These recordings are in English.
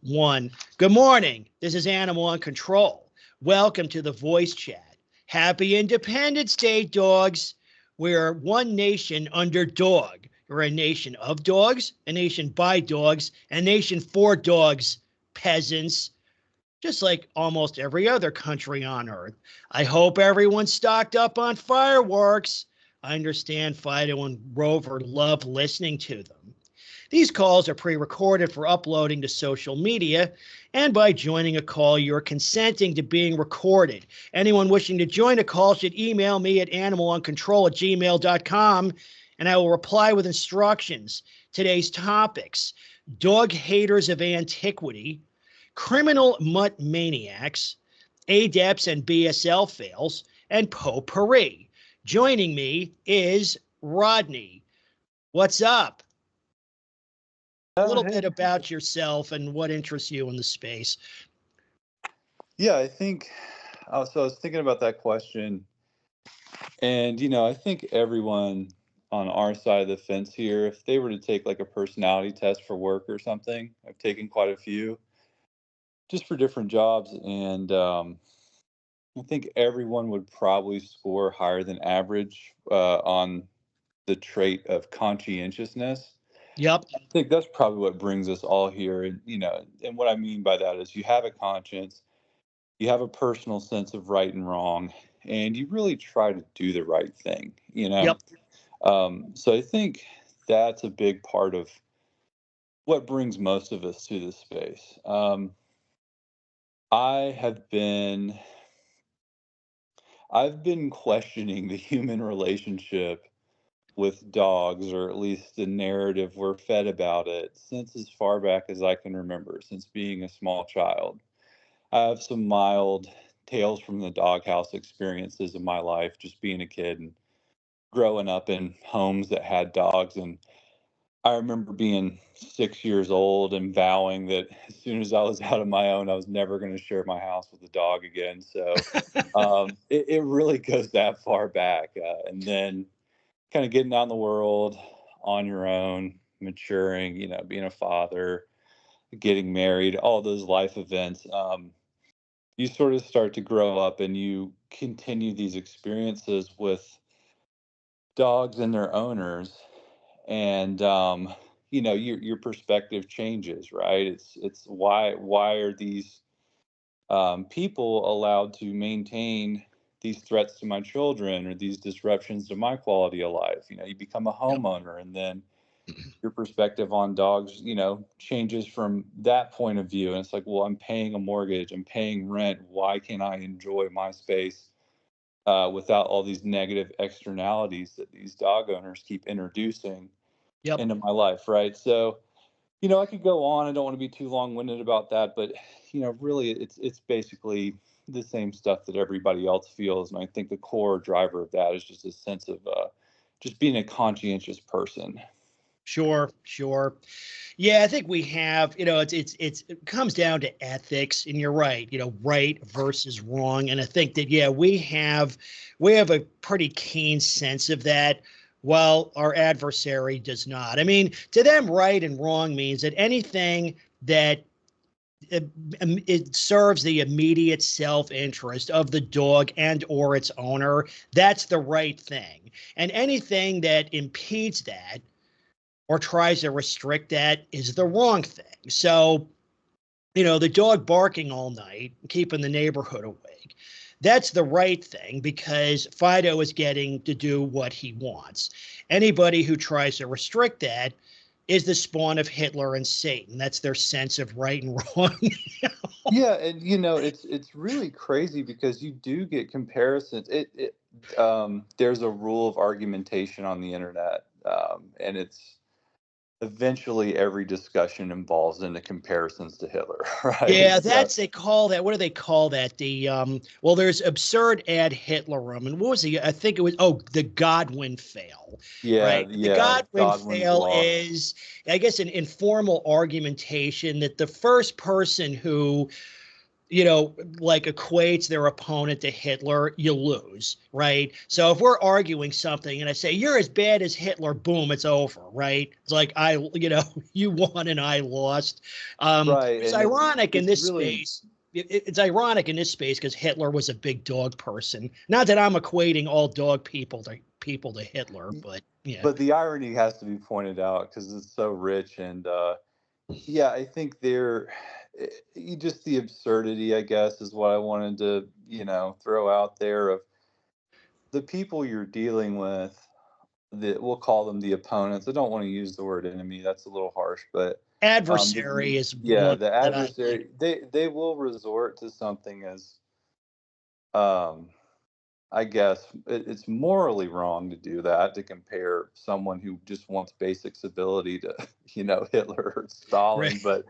1. Good morning. This is Animal on Control. Welcome to the voice chat. Happy Independence Day, dogs. We're one nation under dog. We're a nation of dogs, a nation by dogs, a nation for dogs, peasants, just like almost every other country on earth. I hope everyone's stocked up on fireworks. I understand Fido and Rover love listening to them. These calls are pre-recorded for uploading to social media, and by joining a call, you're consenting to being recorded. Anyone wishing to join a call should email me at animaloncontrol@gmail.com, and I will reply with instructions. Today's topics: dog haters of antiquity, criminal mutt maniacs, adepts and BSL fails, and potpourri. Joining me is Rodney. What's up? A little bit about yourself and what interests you in the space. Yeah, I think, so I was thinking about that question, and, I think everyone on our side of the fence here, if they were to take like a personality test for work or something, I've taken quite a few just for different jobs, and I think everyone would probably score higher than average on the trait of conscientiousness. Yep. I think that's probably what brings us all here. And, and what I mean by that is you have a conscience, you have a personal sense of right and wrong, and you really try to do the right thing, Yep. So I think that's a big part of what brings most of us to this space. I've been questioning the human relationship with dogs, or at least the narrative we're fed about it, since as far back as I can remember, since being a small child. I have some mild tales from the doghouse experiences of my life, just being a kid and growing up in homes that had dogs. And I remember being 6 years old and vowing that as soon as I was out of my own, I was never going to share my house with a dog again. So it really goes that far back. And then kind of getting out in the world on your own, maturing, being a father, getting married, all those life events. You sort of start to grow up and you continue these experiences with dogs and their owners. And, your perspective changes, right? It's why are these people allowed to maintain these threats to my children or these disruptions to my quality of life? You become a homeowner, and then your perspective on dogs, changes from that point of view. And it's like, well, I'm paying a mortgage, I'm paying rent. Why can't I enjoy my space without all these negative externalities that these dog owners keep introducing into my life, right? So, I could go on. I don't want to be too long-winded about that, but really, it's basically the same stuff that everybody else feels, and I think the core driver of that is just a sense of just being a conscientious person. Sure. Yeah, I think we have, it comes down to ethics, and you're right, right versus wrong. And I think that, yeah, we have a pretty keen sense of that, while our adversary does not. I mean, to them, right and wrong means that anything that it serves the immediate self-interest of the dog and or its owner, that's the right thing. And anything that impedes that or tries to restrict that is the wrong thing. So, the dog barking all night, keeping the neighborhood awake, that's the right thing because Fido is getting to do what he wants. Anybody who tries to restrict that is the spawn of Hitler and Satan. That's their sense of right and wrong. Yeah, and it's really crazy because you do get comparisons. There's a rule of argumentation on the internet, and it's eventually every discussion involves into comparisons to Hitler, right? Yeah, they call that. What do they call that? Well, there's absurd ad Hitlerum, and what was I think it was. Oh, the Godwin fail. Yeah, right. yeah. The Godwin fail law is, I guess, an informal argumentation that the first person who like equates their opponent to Hitler, you lose, right? So if we're arguing something and I say, you're as bad as Hitler, boom, it's over, right? It's like, you won and I lost. Right. It's And ironic in it's this really, space. It's ironic in this space because Hitler was a big dog person. Not that I'm equating all dog people to Hitler, but yeah. but the irony has to be pointed out because it's so rich. And yeah, I think just the absurdity, I guess, is what I wanted to, throw out there of the people you're dealing with. We'll call them the opponents. I don't want to use the word enemy. That's a little harsh, but Adversary is yeah, one the that I like. adversary, they will resort to something as, um, I guess it's morally wrong to do that, to compare someone who just wants basic civility to, Hitler or Right. Stalin. But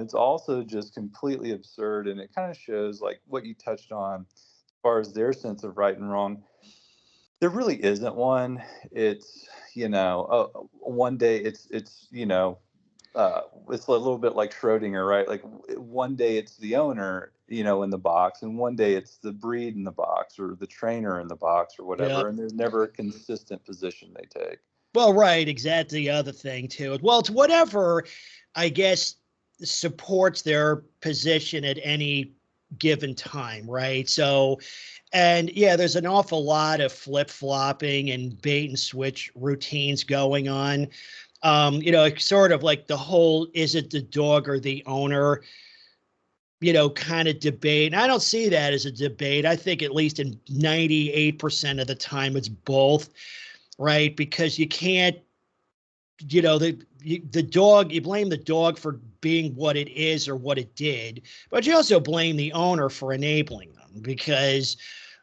it's also just completely absurd, and it kind of shows like what you touched on as far as their sense of right and wrong. There really isn't one. It's, one day it's a little bit like Schrodinger, right? Like one day it's the owner, in the box, and one day it's the breed in the box or the trainer in the box or Yeah. whatever. And there's never a consistent position they take. Well, right, exactly. The other thing too. Well, it's whatever, I guess, supports their position at any given time, right? So, and yeah, there's an awful lot of flip flopping and bait and switch routines going on. It's sort of like the whole is it the dog or the owner, kind of debate. And I don't see that as a debate. I think at least in 98% of the time it's both, right? Because you can't, the dog, you blame the dog for being what it is or what it did, but you also blame the owner for enabling them because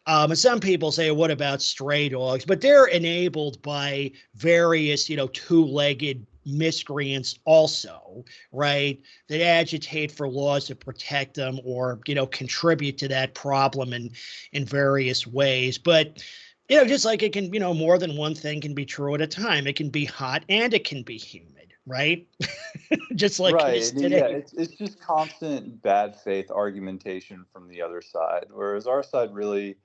and some people say, what about stray dogs? But they're enabled by various, two-legged miscreants also, right? That agitate for laws to protect them or, contribute to that problem in various ways. But, just like it can, more than one thing can be true at a time. It can be hot and it can be humid, right? Just like it Right. is And yeah, today. it's just constant bad faith argumentation from the other side. Whereas our side really,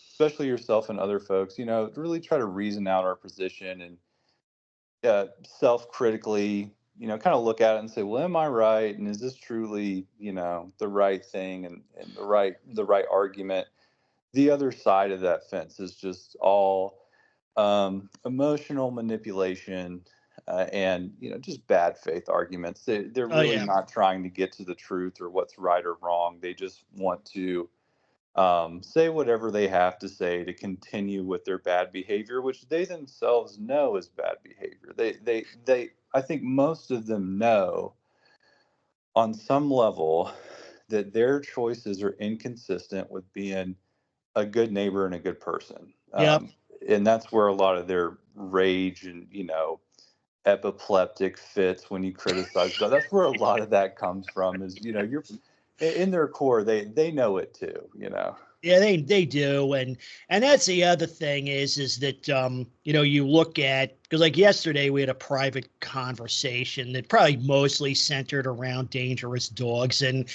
especially yourself and other folks, really try to reason out our position and self-critically, kind of look at it and say, well, am I right? And is this truly, the right thing and the right argument? The other side of that fence is just all emotional manipulation, and just bad faith arguments. They're Oh, really yeah. not trying to get to the truth or what's right or wrong. They just want to say whatever they have to say to continue with their bad behavior, which they themselves know is bad behavior. I think most of them know on some level that their choices are inconsistent with being a good neighbor and a good person. Yep. And that's where a lot of their rage and, epipleptic fits when you criticize. That's where a lot of that comes from is, you're in their core, they know it too. Yeah, they do, and that's the other thing is that you look at because like yesterday we had a private conversation that probably mostly centered around dangerous dogs, and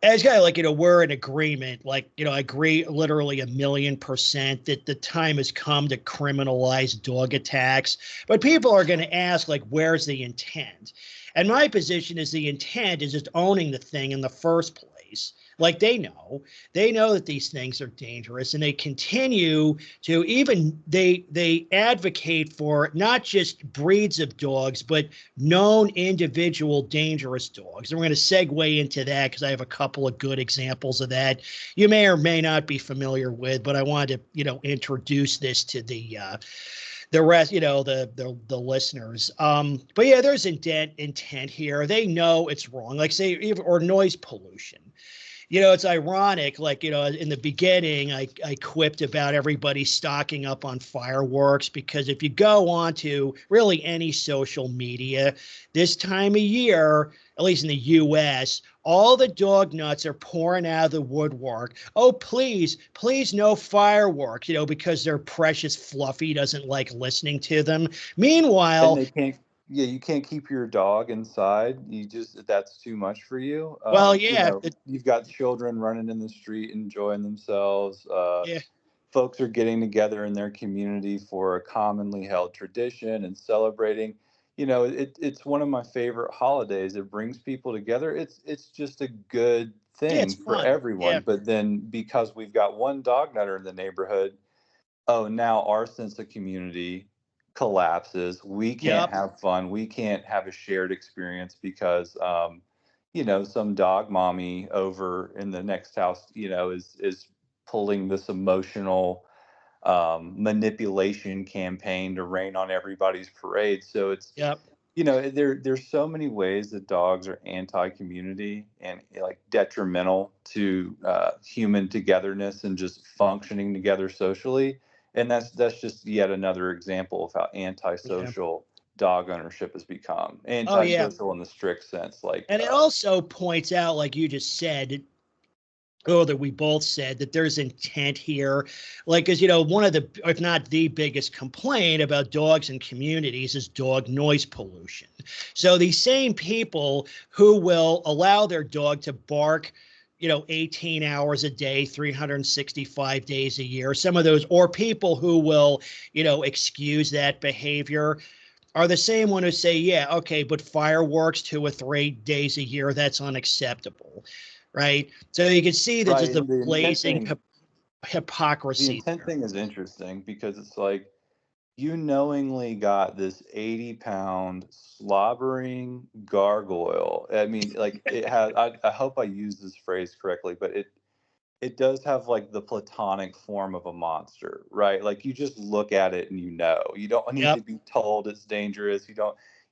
it's kind of like we're in agreement, like I agree literally 1,000,000% that the time has come to criminalize dog attacks, but people are going to ask like where's the intent, and my position is the intent is just owning the thing in the first place. Like they know that these things are dangerous and they continue to even they advocate for not just breeds of dogs but known individual dangerous dogs. And we're going to segue into that because I have a couple of good examples of that you may or may not be familiar with, but I wanted to introduce this to the rest, the listeners. But yeah, there's intent here. They know it's wrong, like say, or noise pollution. It's ironic, like, in the beginning, I quipped about everybody stocking up on fireworks because if you go on to really any social media this time of year, at least in the US, all the dog nuts are pouring out of the woodwork. Oh, please, please, no fireworks, because their precious Fluffy doesn't like listening to them. And Meanwhile, they can't yeah, you can't keep your dog inside. That's too much for you. Well, yeah, You've got children running in the street enjoying themselves. yeah, Folks are getting together in their community for a commonly held tradition and celebrating. It's one of my favorite holidays. It brings people together. It's just a good yeah, it's thing for fun. everyone. Yeah, But then because we've got one dog nutter in the neighborhood, oh, now our sense of community collapses. We can't yep, have fun. We can't have a shared experience because, some dog mommy over in the next house, is pulling this emotional manipulation campaign to rain on everybody's parade. So yep, there's so many ways that dogs are anti-community and like detrimental to human togetherness and just functioning together socially. And that's just yet another example of how yeah. antisocial dog ownership has become. Oh, yeah. Antisocial in the strict sense, like And it also points out, like you just said, or that we both said, that there's intent here. Like, because, one of the, if not the biggest complaint about dogs in communities is dog noise pollution. So these same people who will allow their dog to bark, 18 hours a day, 365 days a year, some of those, or people who will, excuse that behavior, are the same one who say, yeah, okay, but fireworks 2 or 3 days a year, that's unacceptable, right? So you can see that right. just the And the intent blazing thing, the hypocrisy intent there. thing is interesting because it's like you knowingly got this 80-pound slobbering gargoyle. I mean, like it has, I hope I use this phrase correctly, but it does have like the platonic form of a monster, right? Like you just look at it and you don't need to Yep. be told it's dangerous.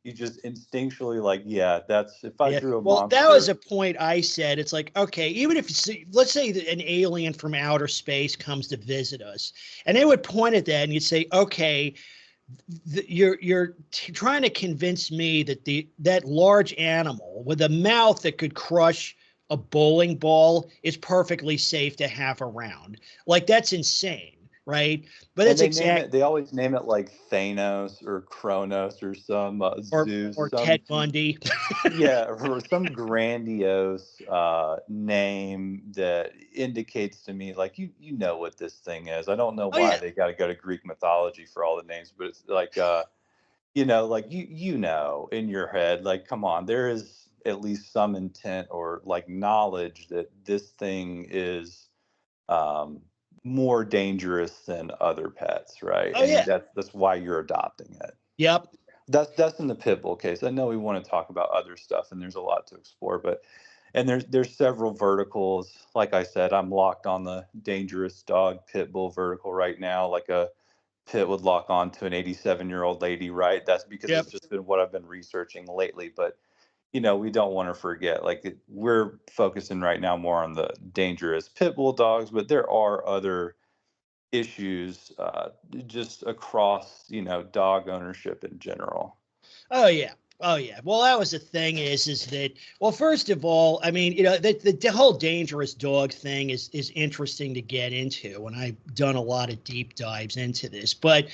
You just instinctually like, yeah, that's if I Yeah. drew a Well, that was monster. a point I said. It's like, okay, even if let's say that an alien from outer space comes to visit us, and they would point at that, and you'd say, okay, you're trying to convince me that that large animal with a mouth that could crush a bowling ball is perfectly safe to have around. Like that's insane, right? But And that's exact they always name it like Thanos or Kronos or some or Zeus, some Ted Bundy. yeah, or some grandiose name that indicates to me like you know what this thing is. I don't know Oh why yeah. they got to go to Greek mythology for all the names, but it's like like in your head, like come on, there is at least some intent or like knowledge that this thing is um more dangerous than other pets, right? Oh And yeah. that's why you're adopting it. Yep. That's in the pit bull case. I know we want to talk about other stuff, and there's a lot to explore, but and there's several verticals. Like I said, I'm locked on the dangerous dog pit bull vertical right now, like a pit would lock on to an 87-year-old lady, right? That's because Yep. it's just been what I've been researching lately. But we don't want to forget, like we're focusing right now more on the dangerous pit bull dogs, but there are other issues just across dog ownership in general. Oh yeah. Oh yeah. Well, that was the thing is that, well, first of all, I mean, the whole dangerous dog thing is interesting to get into, and I've done a lot of deep dives into this. But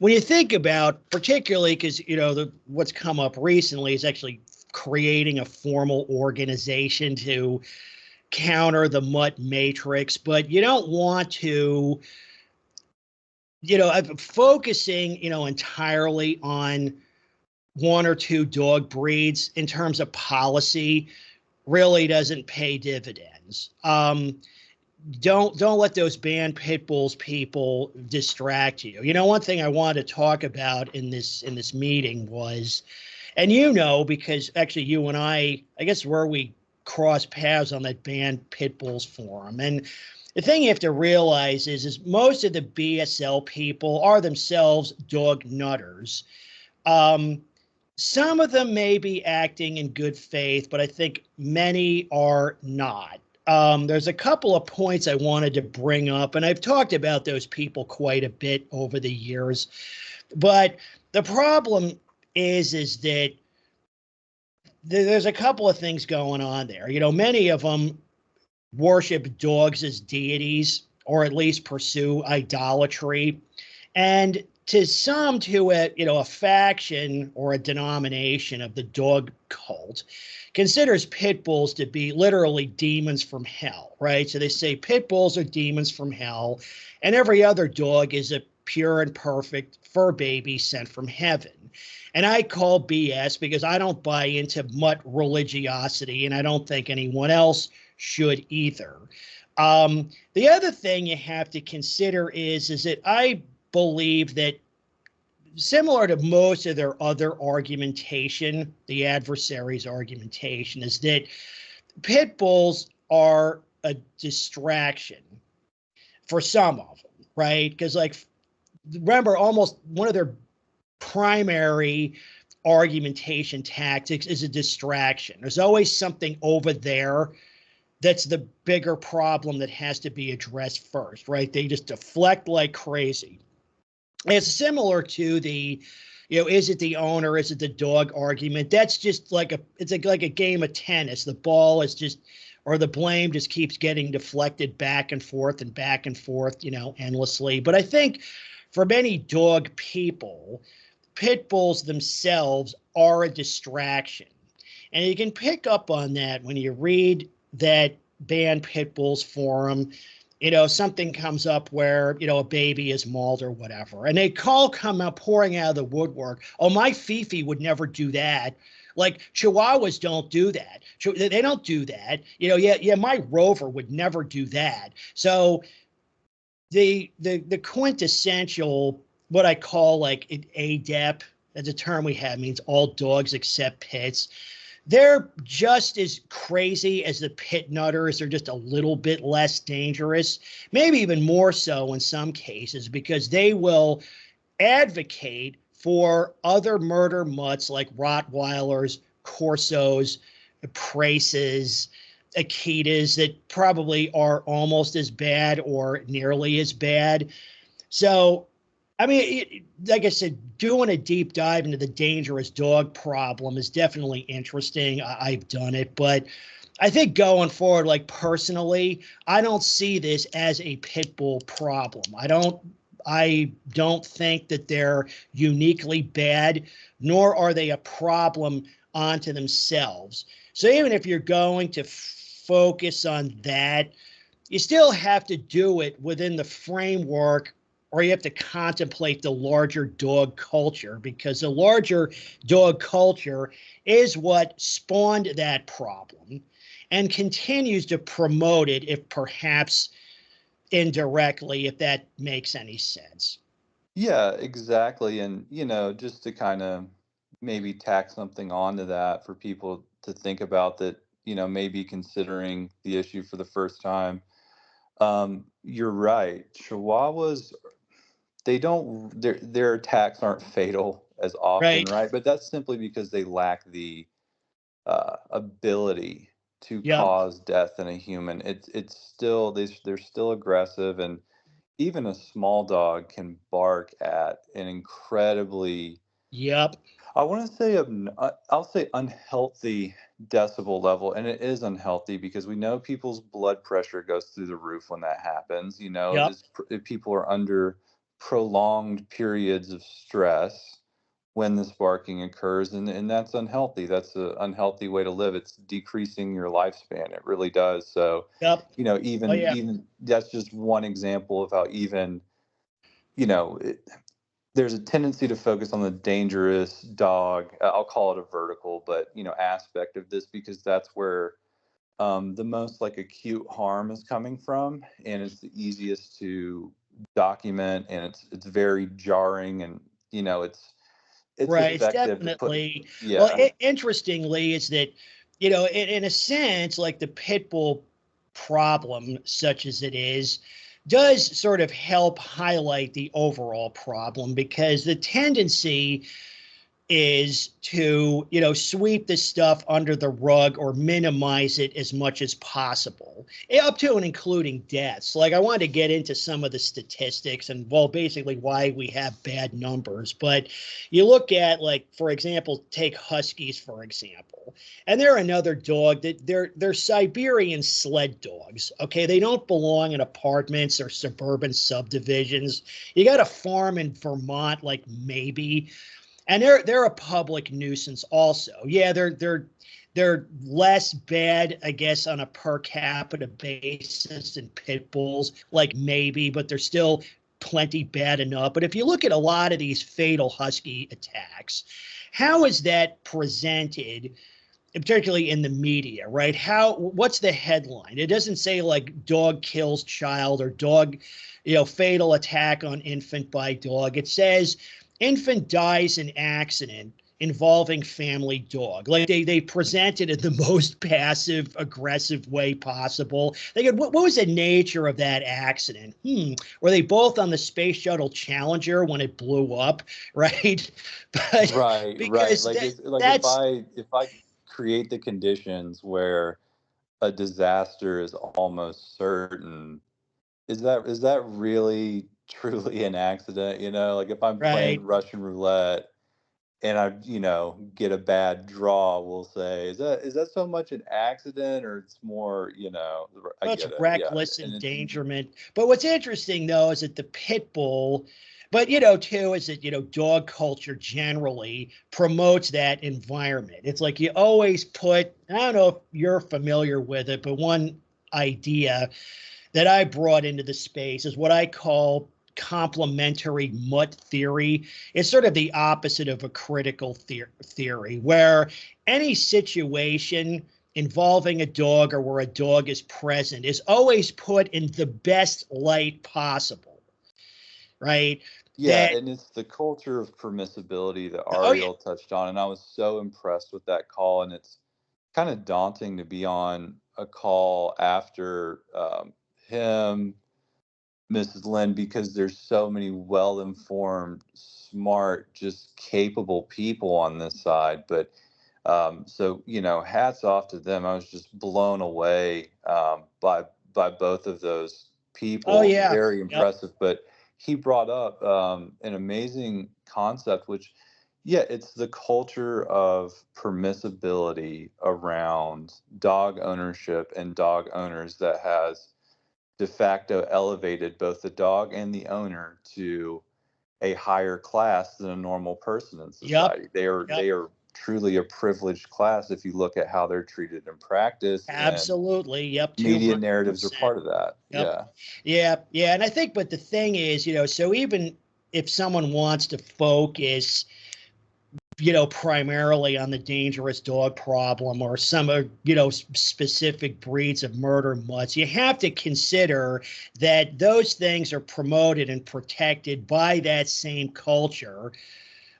when you think about, particularly because what's come up recently is actually creating a formal organization to counter the mutt matrix, but you don't want to, focusing, entirely on one or two dog breeds in terms of policy really doesn't pay dividends. Don't let those banned pit bulls people distract you. One thing I wanted to talk about in this meeting was, and because actually you and I guess where we cross paths on that banned pit bulls forum. And the thing you have to realize is most of the BSL people are themselves dog nutters. Um, some of them may be acting in good faith, but I think many are not. There's a couple of points I wanted to bring up, and I've talked about those people quite a bit over the years. But the problem is that there's a couple of things going on there. Many of them worship dogs as deities, or at least pursue idolatry. And to some, to a faction or a denomination of the dog cult considers pit bulls to be literally demons from hell, right? So they say pit bulls are demons from hell, and every other dog is a pure and perfect fur baby sent from heaven. And I call BS because I don't buy into mutt religiosity, and I don't think anyone else should either. The other thing you have to consider is that I believe that, similar to most of their other argumentation, the adversary's argumentation, is that pit bulls are a distraction for some of them, right? Because, like, remember, almost one of their primary argumentation tactics is a distraction. There's always something over there that's the bigger problem that has to be addressed first, right? They just deflect like crazy. It's similar to the, is it the owner, is it the dog argument? That's just like like a game of tennis. The ball is just, or the blame just keeps getting deflected back and forth, endlessly. But I think for many dog people, pit bulls themselves are a distraction. And you can pick up on that when you read that Ban Pit Bulls forum. Something comes up where, a baby is mauled or whatever, and they come out pouring out of the woodwork. Oh, my Fifi would never do that. Like, Chihuahuas don't do that. They don't do that. My Rover would never do that. So the quintessential, what I call like an ADEP, that's a term we have, means all dogs except pits. They're just as crazy as the pit nutters. They're just a little bit less dangerous, maybe even more so in some cases, because they will advocate for other murder mutts like Rottweilers, Corsos, Praces, Akitas that probably are almost as bad or nearly as bad. So, I mean, like I said, doing a deep dive into the dangerous dog problem is definitely interesting. I've done it, but I think going forward, like, personally, I don't see this as a pit bull problem. I don't think that they're uniquely bad, nor are they a problem onto themselves. So even if you're going to focus on that, you still have to do it within the framework, or you have to contemplate the larger dog culture, because the larger dog culture is what spawned that problem and continues to promote it, if perhaps indirectly, if that makes any sense. Yeah, exactly. And, just to kind of maybe tack something onto that for people to think about that, maybe considering the issue for the first time. You're right. Chihuahuas, they don't, their attacks aren't fatal as often, Right. right? But that's simply because they lack the ability to Yep. cause death in a human. It's still, they're still aggressive, and even a small dog can bark at an incredibly, Yep. I want to say, I'll say unhealthy decibel level. And it is unhealthy because we know people's blood pressure goes through the roof when that happens. Yep. If people are under prolonged periods of stress when this barking occurs, and that's unhealthy. That's an unhealthy way to live. It's decreasing your lifespan. It really does. So, Yep. Oh even yeah. that's just one example of how even, you know, it, there's a tendency to focus on the dangerous dog. I'll call it a vertical, but, aspect of this, because that's where the most like acute harm is coming from, and it's the easiest to document, and it's very jarring, and, it's Right. It's effective to put. definitely, well, Yeah. interestingly, is that, in a sense, like, the pit bull problem, such as it is, does sort of help highlight the overall problem, because the tendency is to, sweep this stuff under the rug or minimize it as much as possible, up to and including deaths. Like, I wanted to get into some of the statistics and, well, basically why we have bad numbers. But you look at, like, for example, take Huskies, for example, and they're another dog that they're Siberian sled dogs. Okay, they don't belong in apartments or suburban subdivisions. You got a farm in Vermont, like, maybe. And they're a public nuisance also. Yeah, they're less bad, I guess, on a per capita basis than pit bulls, like, maybe, but they're still plenty bad enough. But if you look at a lot of these fatal husky attacks, how is that presented, particularly in the media, right? What's the headline? It doesn't say like dog kills child or dog, fatal attack on infant by dog. It says infant dies in accident involving family dog. Like, they present it in the most passive aggressive way possible. They go, what was the nature of that accident? Were they both on the Space Shuttle Challenger when it blew up? Right. But Right. because Like, it's like, that's if I create the conditions where a disaster is almost certain, is that really truly an accident? Like, if I'm playing right. Russian roulette and I, get a bad draw, we'll say, is that so much an accident, or it's more, I Well, it's get it, yeah, reckless and it's endangerment. But what's interesting, though, is that the pit bull, but, too, is that, dog culture generally promotes that environment. It's like you always put, I don't know if you're familiar with it, but one idea that I brought into the space is what I call complementary mutt theory. It's sort of the opposite of a critical theory, where any situation involving a dog or where a dog is present is always put in the best light possible, right? yeah, That, and it's the culture of permissibility that oh yeah, Ariel touched on, and I was so impressed with that call. And it's kind of daunting to be on a call after him, Mrs. Lynn, because there's so many well-informed, smart, just capable people on this side. But so, hats off to them. I was just blown away by both of those oh people. yeah, Very yep, impressive. But he brought up an amazing concept, which, yeah, it's the culture of permissibility around dog ownership and dog owners that has de facto elevated both the dog and the owner to a higher class than a normal person in yep, society. They are yep. they are truly a privileged class if you look at how they're treated in practice, and Absolutely. Yep. media narratives are 200%. part of that. Yep. Yeah. Yeah. Yeah. And I think, but the thing is, so even if someone wants to focus, primarily on the dangerous dog problem or some, specific breeds of murder mutts, you have to consider that those things are promoted and protected by that same culture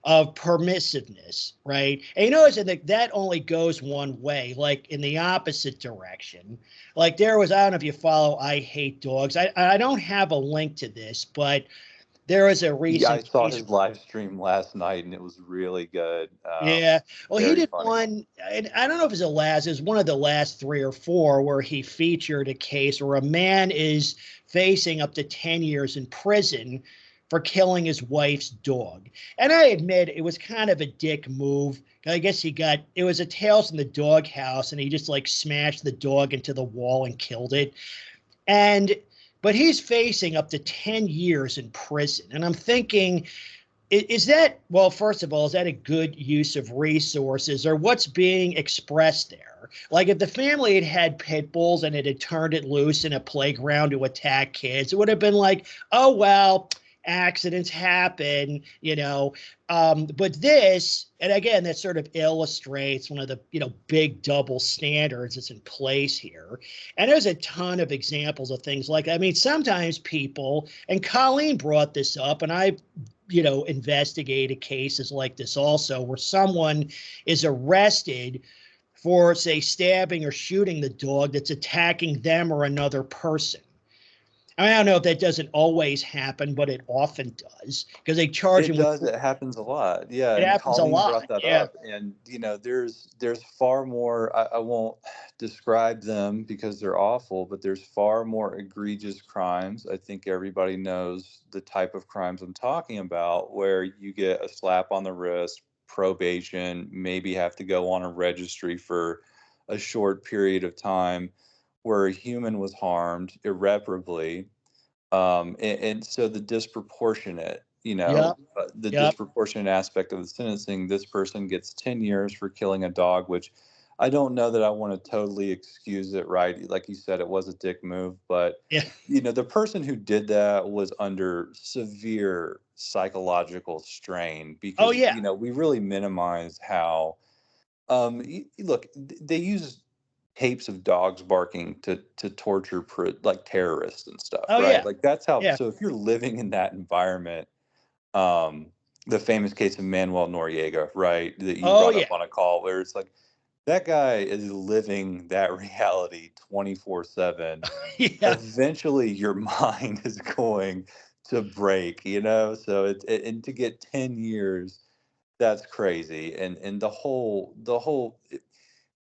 of permissiveness, right? And that only goes one way, like in the opposite direction. Like, there was, I don't know if you follow I Hate Dogs. I don't have a link to this, but there was a Yeah, I recent saw case. his live stream last night and it was really good. Yeah. Well, he Very did funny. one, and I don't know if it's it was one of the last three or four, where he featured a case where a man is facing up to 10 years in prison for killing his wife's dog. And I admit it was kind of a dick move. I guess it was a Tales from the Doghouse, and he just like smashed the dog into the wall and killed it. And, but he's facing up to 10 years in prison. And I'm thinking, is that, well, first of all, is that a good use of resources, or what's being expressed there? Like, if the family had had pit bulls and it had turned it loose in a playground to attack kids, it would have been like, oh, well, accidents happen, but this, and again, that sort of illustrates one of the, big double standards that's in place here. And there's a ton of examples of things like, I mean, sometimes people, and Colleen brought this up, and I investigated cases like this also, where someone is arrested for, say, stabbing or shooting the dog that's attacking them or another person. I mean, I don't know if that doesn't always happen, but it often does because they charge It him with. does. It happens a lot. Yeah, It and happens a Colleen lot. brought that Yeah. up, and there's far more. I won't describe them because they're awful, but there's far more egregious crimes. I think everybody knows the type of crimes I'm talking about, where you get a slap on the wrist, probation, maybe have to go on a registry for a short period of time, where a human was harmed irreparably, and so the disproportionate, Yep. the Yep. disproportionate aspect of the sentencing, this person gets 10 years for killing a dog, which I don't know that I want to totally excuse it, right? Like you said, it was a dick move, but Yeah. the person who did that was under severe psychological strain Oh because, yeah. we really minimize how, look, they use tapes of dogs barking to torture like terrorists and stuff, Oh right? yeah. Like that's how. Yeah. So if you're living in that environment, um, the famous case of Manuel Noriega, right, that you Oh brought yeah. up on a call, where it's like that guy is living that reality 24/7. Yeah. Eventually, your mind is going to break, So and to get 10 years, that's crazy, and the whole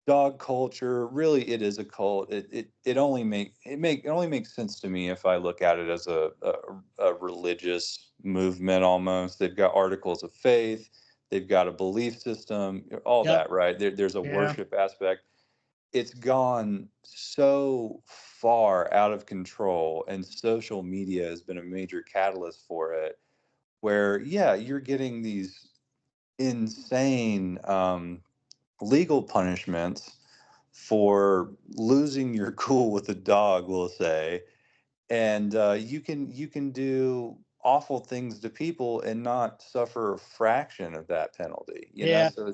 dog culture, really, it is a cult. It only makes sense to me if I look at it as a religious movement. Almost, they've got articles of faith, they've got a belief system, all Yep. that, right? There's a Yeah. worship aspect. It's gone so far out of control, and social media has been a major catalyst for it, where, yeah, you're getting these insane legal punishments for losing your cool with a dog, we'll say, and you can do awful things to people and not suffer a fraction of that penalty. Yeah. So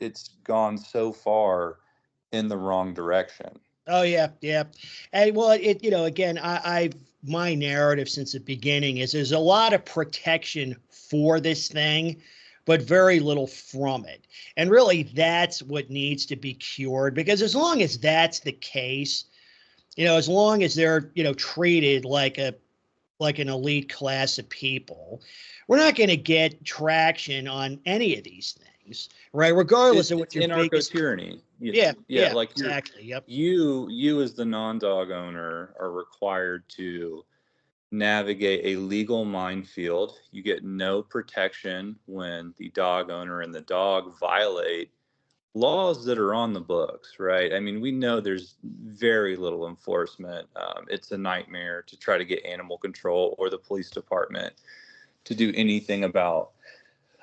it's gone so far in the wrong direction. Oh yeah. Yeah. And well, again, my narrative since the beginning is there's a lot of protection for this thing, but very little from it. And really, that's what needs to be cured because as long as that's the case, as long as they're, treated like an elite class of people, we're not going to get traction on any of these things, right? Regardless of what It's your anarcho biggest, tyranny. yeah, Yeah, yeah, like exactly, yep, you as the non-dog owner are required to navigate a legal minefield. You get no protection when the dog owner and the dog violate laws that are on the books, right? I mean, we know there's very little enforcement. It's a nightmare to try to get animal control or the police department to do anything about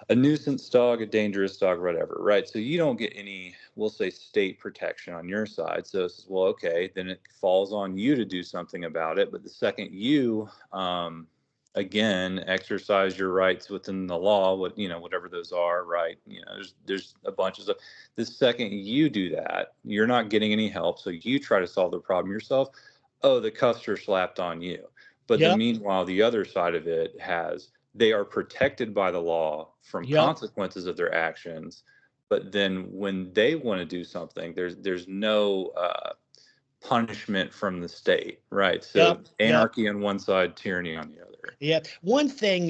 a nuisance dog, a dangerous dog, whatever, right? So you don't get any, we'll say, state protection on your side. So it's, well, okay, then it falls on you to do something about it. But the second you, again, exercise your rights within the law, whatever those are, right? There's a bunch of stuff. The second you do that, you're not getting any help. So you try to solve the problem yourself. Oh, the cuffs are slapped on you. But then yep, meanwhile, the other side of it has, they are protected by the law from yep, consequences of their actions, but then when they want to do something, there's no punishment from the state, right? So yep, yep. anarchy on one side, tyranny on the other. Yeah. One thing,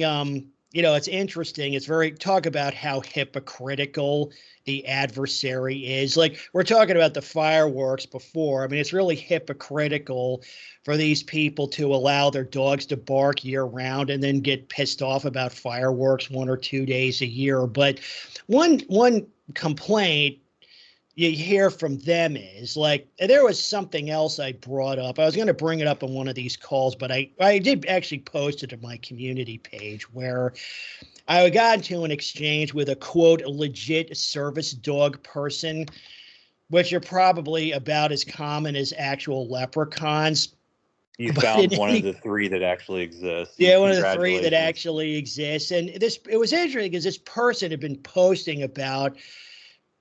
it's interesting. It's very talk about how hypocritical the adversary is. Like we're talking about the fireworks before. I mean, it's really hypocritical for these people to allow their dogs to bark year round and then get pissed off about fireworks 1 or 2 days a year. But one complaint you hear from them is like there was something else I brought up. I was going to bring it up on one of these calls, but I did actually post it to my community page where I got into an exchange with a quote legit service dog person, which are probably about as common as actual leprechauns. You But in found one of any the three that actually exists. yeah, one of the three that Congratulations. actually exists, and it was interesting because this person had been posting about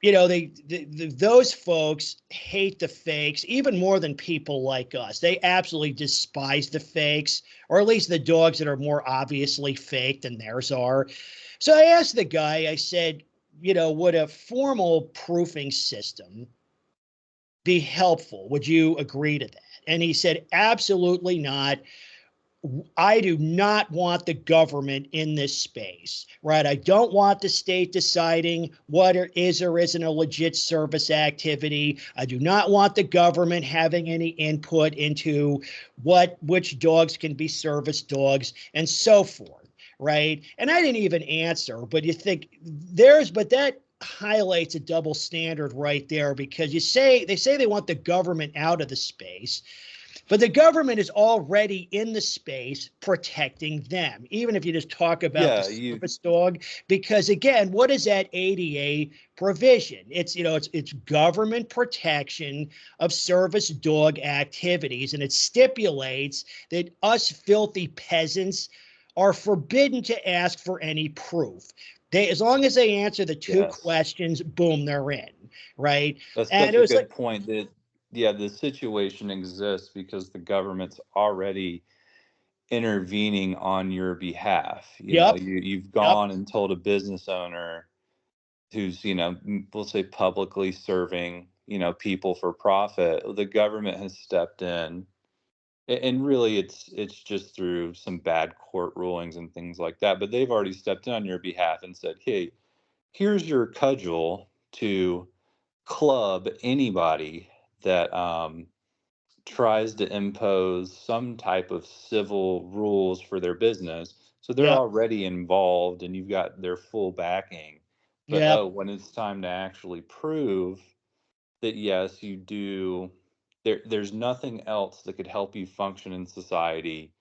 those folks hate the fakes even more than people like us. They absolutely despise the fakes, or at least the dogs that are more obviously fake than theirs are. So I asked the guy, I said, would a formal proofing system be helpful? Would you agree to that? And he said, absolutely not. I do not want the government in this space, right? I don't want the state deciding what is or isn't a legit service activity. I do not want the government having any input into which dogs can be service dogs and so forth, right? And I didn't even answer, but you think but that highlights a double standard right there, because they say they want the government out of the space, but the government is already in the space protecting them, even if you just talk about the Yeah, you service dog. Because again, what is that ADA provision? It's government protection of service dog activities, and it stipulates that us filthy peasants are forbidden to ask for any proof. As long as they answer the two yes. questions, boom, they're in, right? That's And such it a was good like, point that, yeah, the situation exists because the government's already intervening on your behalf. yep, You've yep, gone and told a business owner who's, we'll say publicly serving, people for profit. The government has stepped in. And really it's just through some bad court rulings and things like that. But they've already stepped in on your behalf and said, hey, here's your cudgel to club anybody that tries to impose some type of civil rules for their business. So they're yep, already involved and you've got their full backing. But yep. oh, when it's time to actually prove that yes, you do, there's nothing else that could help you function in society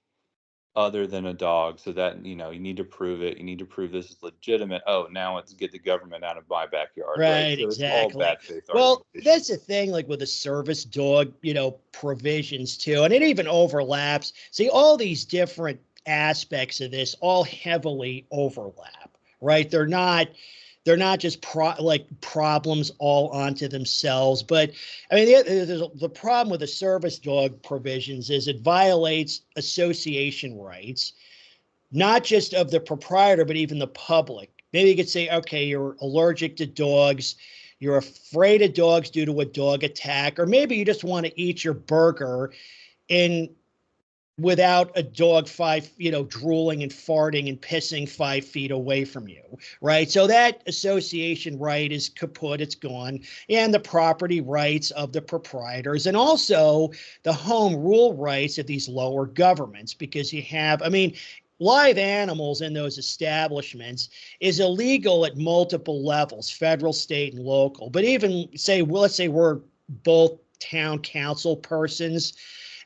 other than a dog. So that, you need to prove it. You need to prove this is legitimate. Oh, now it's get the government out of my backyard, right? Right, So it's all exactly. bad faith Well, argumentation. that's the thing, like with the service dog, provisions too, and it even overlaps. See, all these different aspects of this all heavily overlap, right? They're not just problems all onto themselves. But I mean, the problem with the service dog provisions is it violates association rights, not just of the proprietor, but even the public. Maybe you could say, okay, you're allergic to dogs, you're afraid of dogs due to a dog attack, or maybe you just want to eat your burger in without a dog drooling and farting and pissing 5 feet away from you, right? So that association right is kaput, it's gone, and the property rights of the proprietors, and also the home rule rights of these lower governments, because I mean, live animals in those establishments is illegal at multiple levels, federal, state, and local. But even let's say we're both town council persons,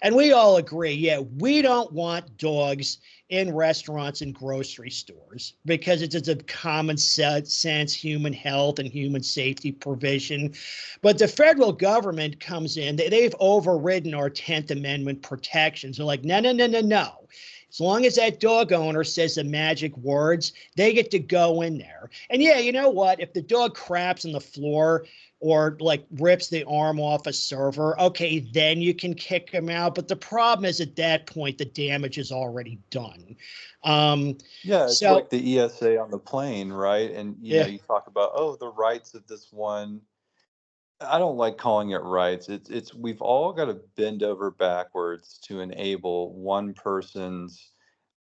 and we all agree, yeah, we don't want dogs in restaurants and grocery stores because it's a common sense human health and human safety provision. But the federal government comes in, they've overridden our 10th Amendment protections. They're like, no, no, no, no, no. As long as that dog owner says the magic words, they get to go in there. And yeah, you know what? If the dog craps on the floor or like rips the arm off a server, okay, then you can kick him out. But the problem is at that point, the damage is already done. Um, Yeah, it's so like the ESA on the plane, right? And yeah, you talk about, oh, the rights of this one. I don't like calling it rights. It's we've all got to bend over backwards to enable one person's,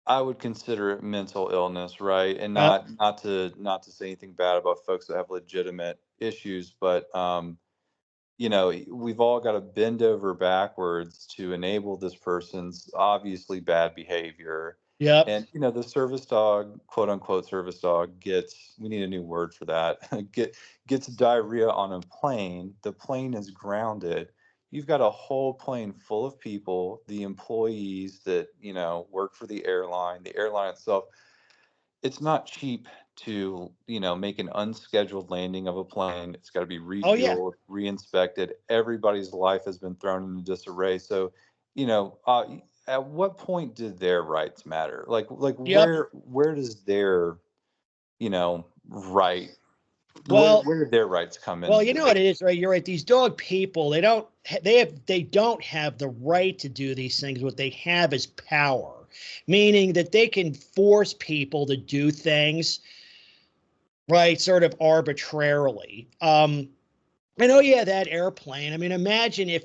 I would consider it mental illness, right? And yep, not to say anything bad about folks that have legitimate issues, but we've all got to bend over backwards to enable this person's obviously bad behavior. yep, And, the service dog, quote unquote service dog, we need a new word for that, gets diarrhea on a plane. The plane is grounded. You've got a whole plane full of people, the employees that, work for the airline itself. It's not cheap to, make an unscheduled landing of a plane. It's got to be oh yeah, refueled, re-inspected. Everybody's life has been thrown into disarray. So, at what point did their rights matter? Like yep. where does their, right, where Well, where did their rights come Well, into you know this? what it is, right? You're right. These dog people, they don't have the right to do these things. What they have is power, meaning that they can force people to do things, right, sort of arbitrarily. And oh yeah, that airplane. I mean, imagine if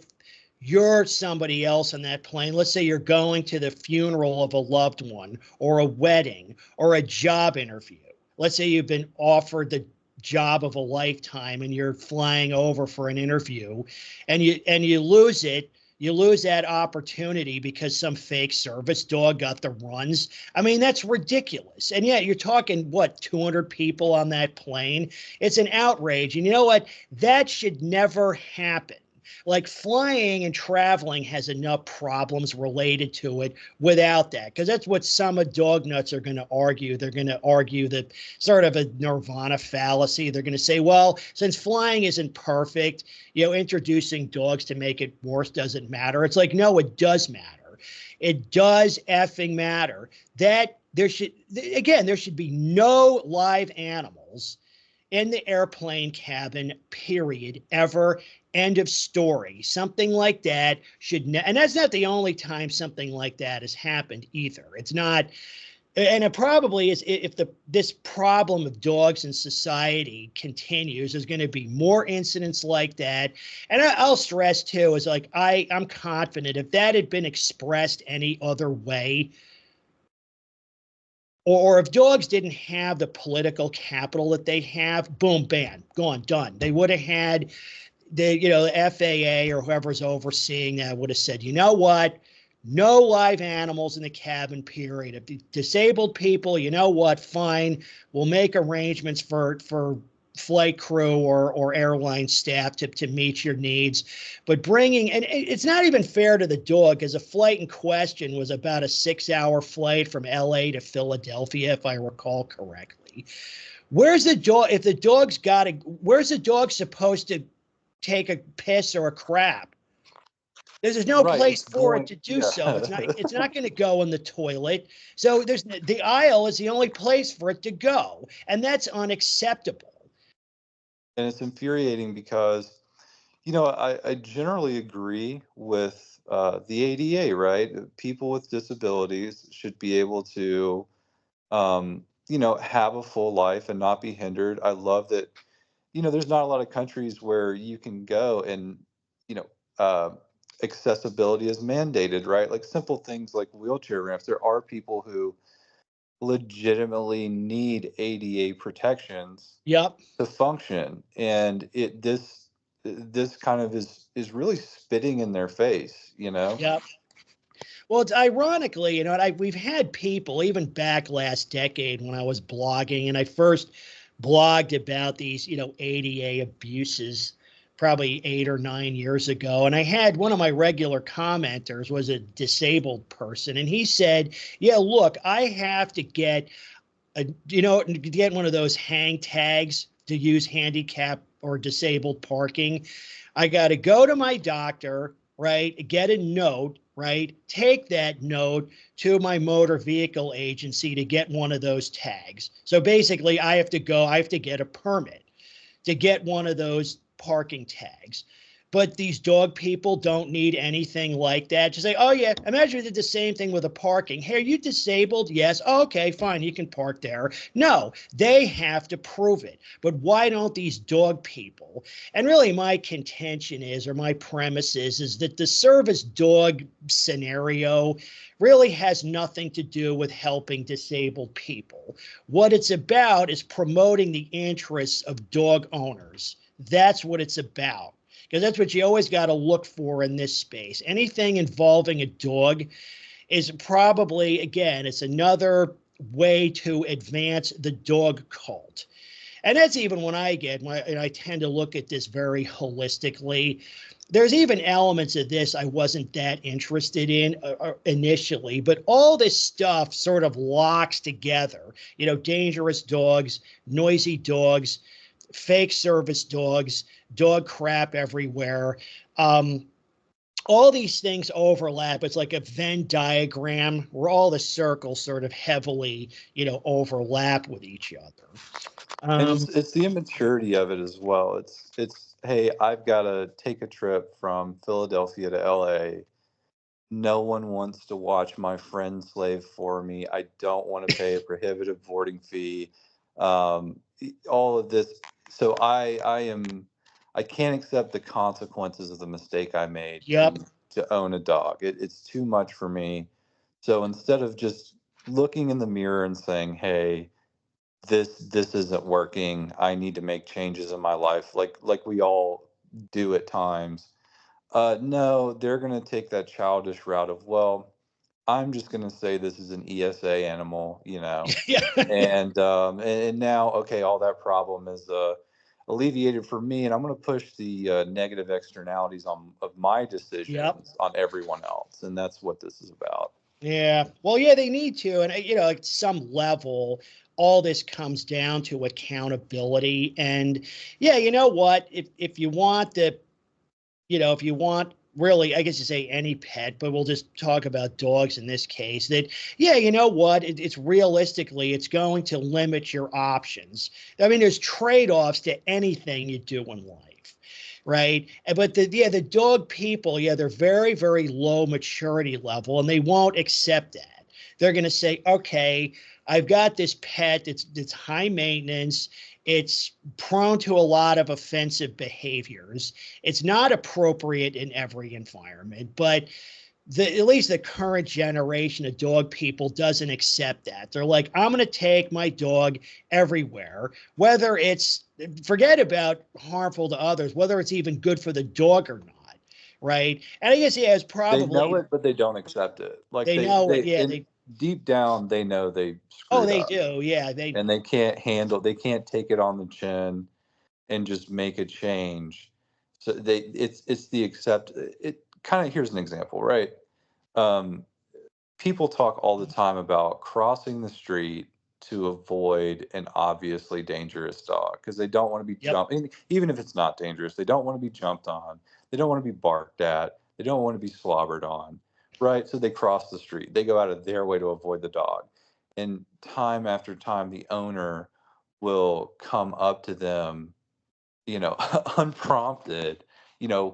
you're somebody else on that plane. Let's say you're going to the funeral of a loved one or a wedding or a job interview. Let's say you've been offered the job of a lifetime and you're flying over for an interview and you lose it. You lose that opportunity because some fake service dog got the runs. I mean, that's ridiculous. And yet you're talking, what, 200 people on that plane? It's an outrage. And you know what? That should never happen. Like, flying and traveling has enough problems related to it without that, because that's what some of dog nuts are going to argue. They're going to argue that sort of a Nirvana fallacy. They're going to say, well, since flying isn't perfect, introducing dogs to make it worse doesn't matter. It's like, no, it does matter. It does effing matter that there should be no live animals in the airplane cabin, period, ever. End of story. Something like that should, and that's not the only time something like that has happened either. It's not, and it probably is. If this problem of dogs in society continues, there's going to be more incidents like that. And I'll stress too, is like I'm confident if that had been expressed any other way, or if dogs didn't have the political capital that they have, boom, bam, gone, done. They would have had the FAA or whoever's overseeing that would have said, you know what? No live animals in the cabin, period. If disabled people, you know what? Fine. We'll make arrangements for flight crew or airline staff to meet your needs. But and it's not even fair to the dog, because the flight in question was about a 6-hour flight from LA to Philadelphia, if I recall correctly. Where's the dog? If the dog's where's the dog supposed to take a piss or a crap? There's no place for it to do so. It's not going to go in the toilet. So the aisle is the only place for it to go, and that's unacceptable. And it's infuriating because, I generally agree with the ADA, right? People with disabilities should be able to, have a full life and not be hindered. I love that, there's not a lot of countries where you can go and, you know, uh, accessibility is mandated, right? Like simple things like wheelchair ramps. There are people who legitimately need ADA protections Yep. to function, and this kind of is really spitting in their face. Yep. Well, it's ironically, we've had people even back last decade when I was blogging, and I first blogged about these, ADA abuses probably 8 or 9 years ago. And I had one of my regular commenters was a disabled person, and he said, yeah, look, I have to get get one of those hang tags to use handicap or disabled parking. I got to go to my doctor, right? Get a note, right? Take that note to my motor vehicle agency to get one of those tags. So basically, I have to get a permit to get one of those parking tags. But these dog people don't need anything like that. Just say, oh, yeah, imagine we did the same thing with a parking. Hey, are you disabled? Yes. Oh, okay, fine. You can park there. No, they have to prove it. But why don't these dog people? And really my contention is, or my premise is that the service dog scenario really has nothing to do with helping disabled people. What it's about is promoting the interests of dog owners. That's what it's about. Because that's what you always got to look for in this space. Anything involving a dog is probably, again, it's another way to advance the dog cult. And that's even when I tend to look at this very holistically. There's even elements of this I wasn't that interested in initially, but all this stuff sort of locks together. Dangerous dogs, noisy dogs, fake service dogs, dog crap everywhere. All these things overlap. It's like a Venn diagram where all the circles sort of heavily, overlap with each other. And it's the immaturity of it as well. It's hey, I've got to take a trip from Philadelphia to LA. No one wants to watch my friend slave for me. I don't want to pay a prohibitive boarding fee. All of this. So I can't accept the consequences of the mistake I made Yep. to own a dog. It's too much for me. So instead of just looking in the mirror and saying, "Hey, this isn't working. I need to make changes in my life," like we all do at times. No, they're going to take that childish route of, well, I'm just going to say this is an ESA animal, Yeah. and now, okay, all that problem is alleviated for me, and I'm going to push the negative externalities of my Yep. decisions on everyone else, and that's what this is about. Yeah. Well, yeah, they need to. And, at some level, all this comes down to accountability. And yeah, you know what? If you want if you want really, I guess you say any pet, but we'll just talk about dogs in this case, that, yeah, you know what? It's realistically, it's going to limit your options. I mean, there's trade offs to anything you do in life. Right. But the dog people, yeah, they're very, very low maturity level and they won't accept that. They're going to say, okay, I've got this pet. It's high maintenance. It's prone to a lot of offensive behaviors. It's not appropriate in every environment, but at least the current generation of dog people doesn't accept that. They're like, I'm going to take my dog everywhere, whether it's, forget about harmful to others, whether it's even good for the dog or not. Right. And I guess, yeah, it's They know probably, it, but they don't accept it. Like they know it. they Yeah. in deep down, they know they Oh, screwed they up, do. Yeah. and they can't take it on the chin and just make a change. So it's the accept. It kind of, here's an example, right? Um, People talk all the time about crossing the street to avoid an obviously dangerous dog because they don't want to be Yep. jumped. Even if it's not dangerous, they don't want to be jumped on. They don't want to be barked at. They don't want to be slobbered on, right? So they cross the street. They go out of their way to avoid the dog. And time after time, the owner will come up to them, unprompted,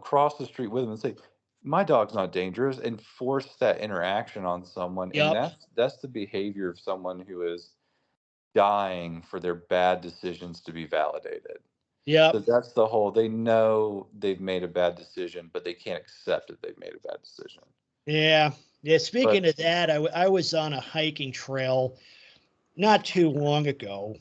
cross the street with them and say, "My dog's not dangerous," and force that interaction on someone. And Yep. that's the behavior of someone who is dying for their bad decisions to be validated. So Yep. that's the whole, they know they've made a bad decision, but they can't accept that they've made a bad decision. Yeah. Yeah. Speaking But of that, I was on a hiking trail not too long ago.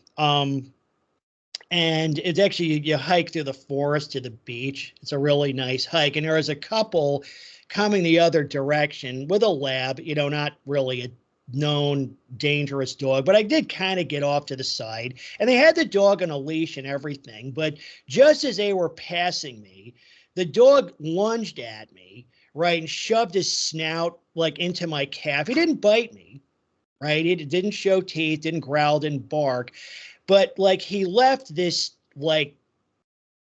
And it's actually, you hike through the forest to the beach. It's a really nice hike. And there was a couple coming the other direction with a lab, not really a known dangerous dog, but I did kind of get off to the side. And they had the dog on a leash and everything. But just as they were passing me, the dog lunged at me, right, and shoved his snout like into my calf. He didn't bite me, right? It didn't show teeth, didn't growl, didn't bark, but like he left this like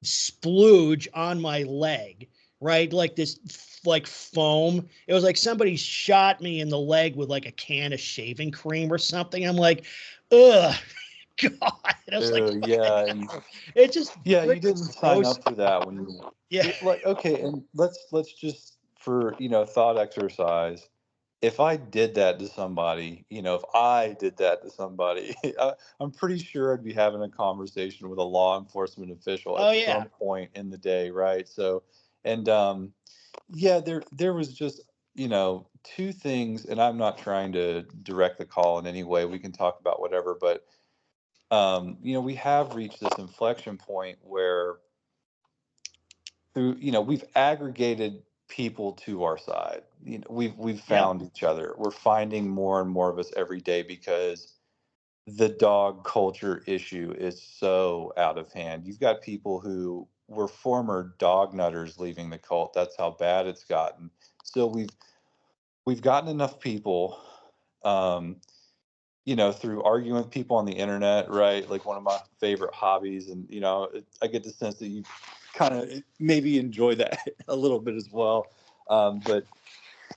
splooge on my leg, right? Like this like foam. It was like somebody shot me in the leg with like a can of shaving cream or something. I'm like, ugh, God. And I was like, what the yeah, and hell? It just yeah, you freaking didn't sign gross. up for that when you, Yeah. like, okay, and let's just, for thought exercise, if I did that to somebody, if I did that to somebody, I'm pretty sure I'd be having a conversation with a law enforcement official Oh at yeah. some point in the day, right? So, and yeah, there was just, two things, and I'm not trying to direct the call in any way. We can talk about whatever, but we have reached this inflection point where, through, we've aggregated people to our side. We've Yep. found each other. We're finding more and more of us every day because the dog culture issue is so out of hand. You've got people who were former dog nutters leaving the cult. That's how bad it's gotten. So we've gotten enough people, um, through arguing with people on the internet, right? Like one of my favorite hobbies. And, I get the sense that you kind of maybe enjoy that a little bit as well. But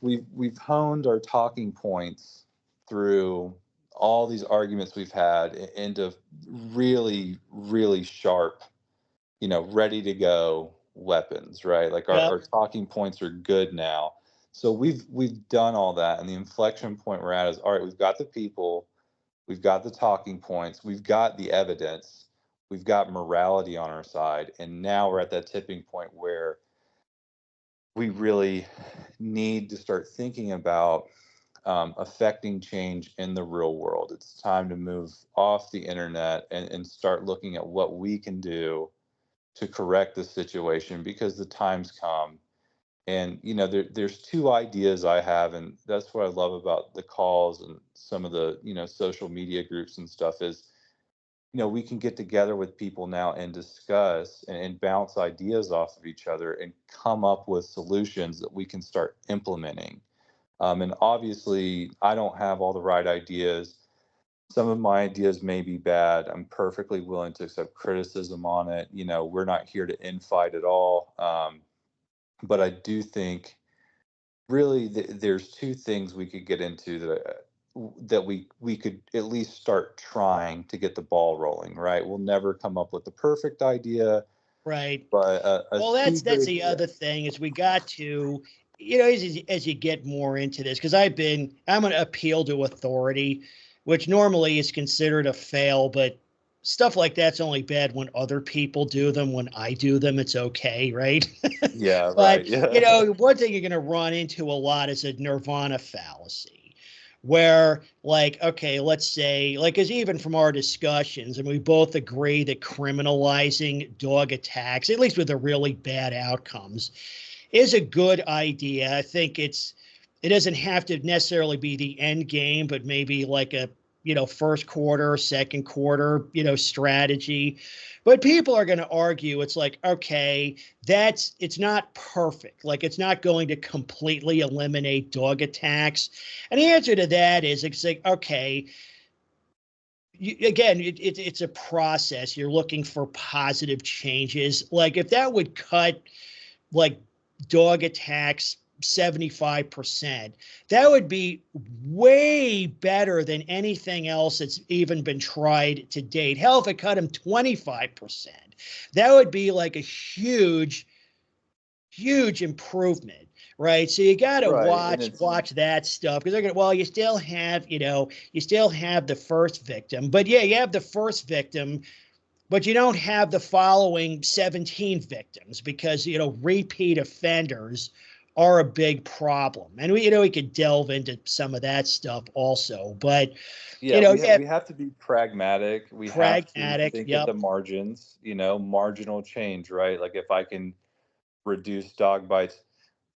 we've honed our talking points through all these arguments we've had into really, really sharp, ready to go weapons, right? Like our Yep. talking points are good now. So we've done all that. And the inflection point we're at is, all right, we've got the people, we've got the talking points, we've got the evidence, we've got morality on our side, and now we're at that tipping point where we really need to start thinking about affecting change in the real world. It's time to move off the internet and start looking at what we can do to correct the situation, because the time's come. And there's two ideas I have, and that's what I love about the calls and some of the social media groups and stuff is, we can get together with people now and discuss and bounce ideas off of each other and come up with solutions that we can start implementing. And obviously, I don't have all the right ideas. Some of my ideas may be bad. I'm perfectly willing to accept criticism on it. We're not here to infight at all. But I do think really there's two things we could get into that we could at least start trying to get the ball rolling. Right? We'll never come up with the perfect idea, Right. but Well, two that's great. the Yeah. other thing is we got to, as you get more into this, because I'm going to appeal to authority, which normally is considered a fail, but stuff like that's only bad when other people do them. When I do them, it's okay, right? Yeah. But Right. Yeah. one thing you're going to run into a lot is a Nirvana fallacy, where like, okay, let's say, like, as even from our discussions, and we both agree that criminalizing dog attacks, at least with the really bad outcomes, is a good idea. I think it doesn't have to necessarily be the end game, but maybe like a first quarter, second quarter, strategy. But people are going to argue it's like, okay, it's not perfect. Like it's not going to completely eliminate dog attacks. And the answer to that is it's like, okay, again, it's a process. You're looking for positive changes. Like if that would cut like dog attacks 75%, that would be way better than anything else that's even been tried to date. Hell, if it cut them 25%, that would be like a huge improvement, right? So you got to Right. And watch that stuff because they're going to, well, you still have the first victim, but yeah, you have the first victim, but you don't have the following 17 victims because repeat offenders are a big problem. And we could delve into some of that stuff also, but yeah, we yeah, we have to be pragmatic. We have to pragmatic. think at Yep. the margins, marginal change, right? Like if I can reduce dog bites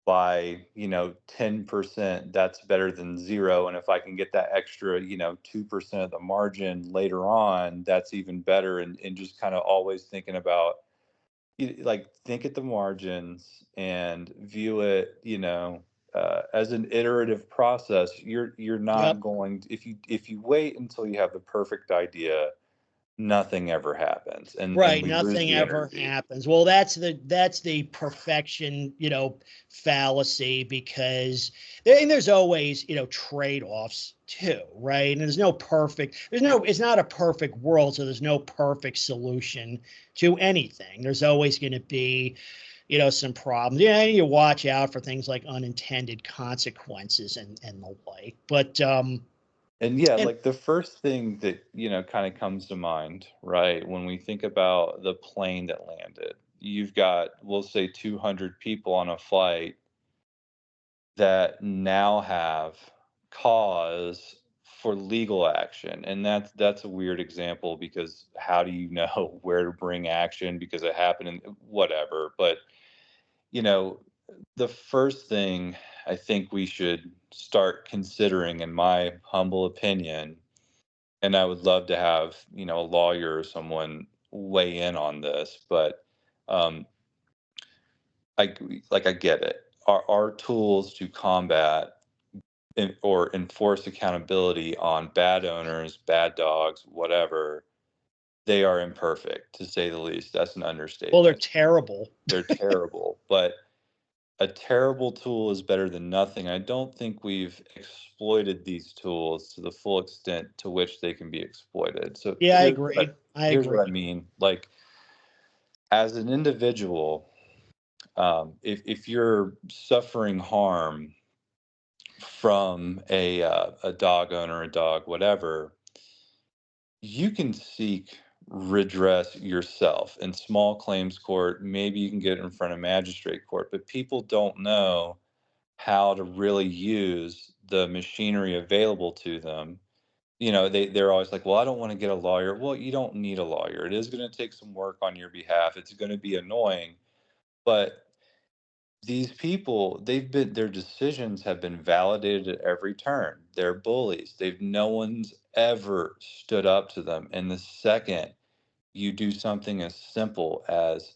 by 10%, that's better than zero. And if I can get that extra 2% of the margin later on, that's even better. And just kind of always thinking about like think at the margins and view it as an iterative process. You're not Yep. going if you wait until you have the perfect idea, nothing ever happens, and Right, we lose nothing the ever energy. happens. Well, that's the perfection, fallacy because there's always, trade-offs too, right? And it's not a perfect world, so there's no perfect solution to anything. There's always going to be, some problems. Yeah, you watch out for things like unintended consequences and the like. But And yeah, and like the first thing that, kind of comes to mind, right, when we think about the plane that landed, you've got, we'll say, 200 people on a flight that now have cause for legal action. And that's a weird example because how do you know where to bring action because it happened in whatever. But, you know, the first thing I think we should start considering, in my humble opinion, and I would love to have, a lawyer or someone weigh in on this, but um, I like I get it. Our tools to combat or enforce accountability on bad owners, bad dogs, whatever, they are imperfect, to say the least. That's an well, they're understatement. terrible. They're terrible, but a terrible tool is better than nothing. I don't think we've exploited these tools to the full extent to which they can be exploited. So Yeah, I agree. I here's what I agree. mean. Like as an individual, if you're suffering harm from a dog owner, a dog, whatever, you can seek redress yourself. In small claims court, maybe you can get it in front of magistrate court, but people don't know how to really use the machinery available to them. They're always like, well, I don't want to get a lawyer. Well, you don't need a lawyer. It is going to take some work on your behalf. It's going to be annoying, but these people, their decisions have been validated at every turn. They're bullies. No one's ever stood up to them. And the second you do something as simple as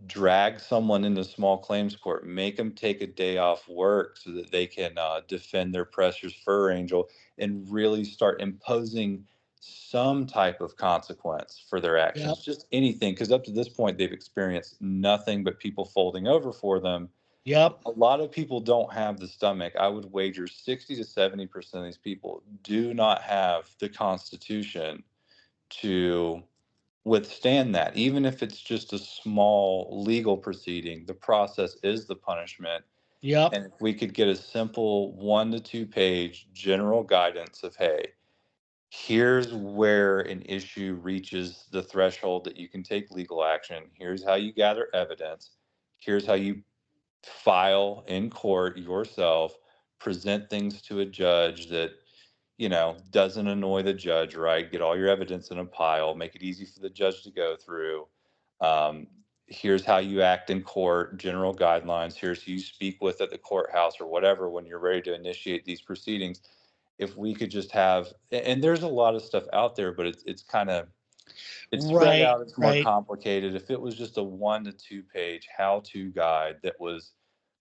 drag someone into small claims court, make them take a day off work so that they can defend their precious fur angel, and really start imposing some type of consequence for their Yep. actions, just anything, because up to this point they've experienced nothing but people folding over for them. Yep. A lot of people don't have the stomach. I would wager 60 to 70% of these people do not have the constitution to withstand that. Even if it's just a small legal proceeding, the process is the punishment. Yep. And if we could get a simple 1 to 2 page general guidance of, hey, here's where an issue reaches the threshold that you can take legal action, here's how you gather evidence, here's how you file in court yourself, present things to a judge that doesn't annoy the judge, right? Get all your evidence in a pile, make it easy for the judge to go through. Um, Here's how you act in court, general guidelines. Here's who you speak with at the courthouse or whatever when you're ready to initiate these proceedings. If we could just have, and there's a lot of stuff out there, but it's spread Right. out, it's more Right. complicated. If it was just a 1 to 2 page how-to guide that was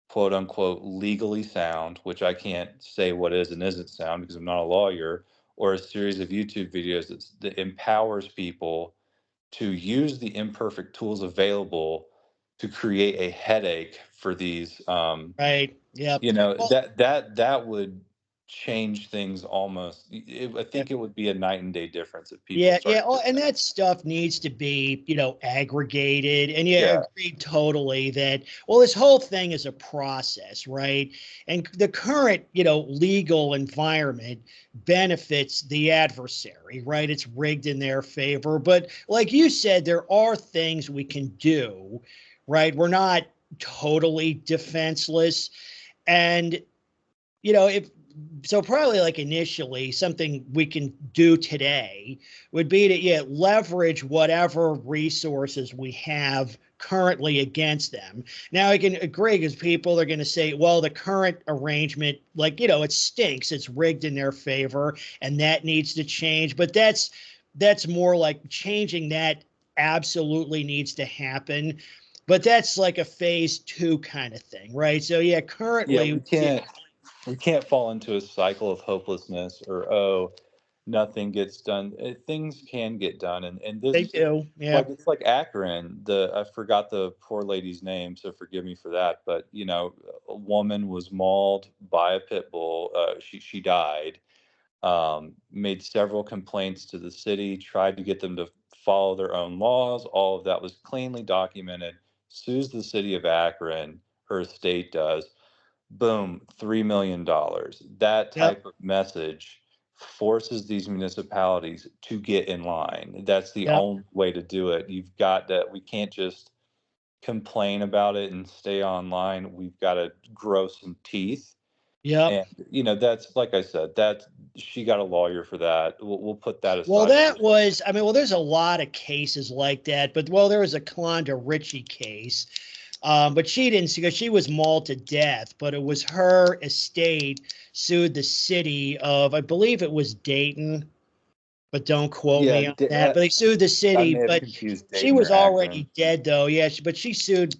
quote unquote legally sound, which I can't say what is and isn't sound because I'm not a lawyer, or a series of YouTube videos that empowers people to use the imperfect tools available to create a headache for these. Right. Yep. Well, That would change things almost. I yeah. think it would be a night and day difference if people Yeah, yeah, started oh, doing and that. that stuff needs to be, aggregated. And yeah, Yeah, agreed totally that, well, this whole thing is a process, right? And the current, legal environment benefits the adversary, right? It's rigged in their favor. But like you said, there are things we can do, right? We're not totally defenseless. And if so, probably like initially something we can do today would be to leverage whatever resources we have currently against them. Now I can agree because people are going to say, well, the current arrangement, like, it stinks, it's rigged in their favor, and that needs to change. But that's more like changing that absolutely needs to happen. But that's like a phase 2 kind of thing, right? So yeah, yeah, currently, we can't fall into a cycle of hopelessness or, oh, nothing gets done. Things can get done, and they this, do. Yeah. like, it's like Akron. I forgot the poor lady's name, so forgive me for that. But a woman was mauled by a pit bull. She died. Made several complaints to the city. Tried to get them to follow their own laws. All of that was cleanly documented. Sues the city of Akron. Her estate does. Boom, $3 million. That Yep. type of message forces these municipalities to get in line. That's the Yep. only way to do it. You've got that. We can't just complain about it and stay online. We've got to grow some teeth. Yep. And that's, like I said, that she got a lawyer for that. We'll put that Well, aside for that a second. was, I mean, well, there's a lot of cases like that, but well, there was a Klonda Richie case. But she didn't, because she was mauled to death, but it was her estate sued the city of, I believe it was Dayton, but don't quote Yeah, me on that. But they sued the I city, may have but confused she Dayton was or Akron. already dead though. Yeah, but she sued.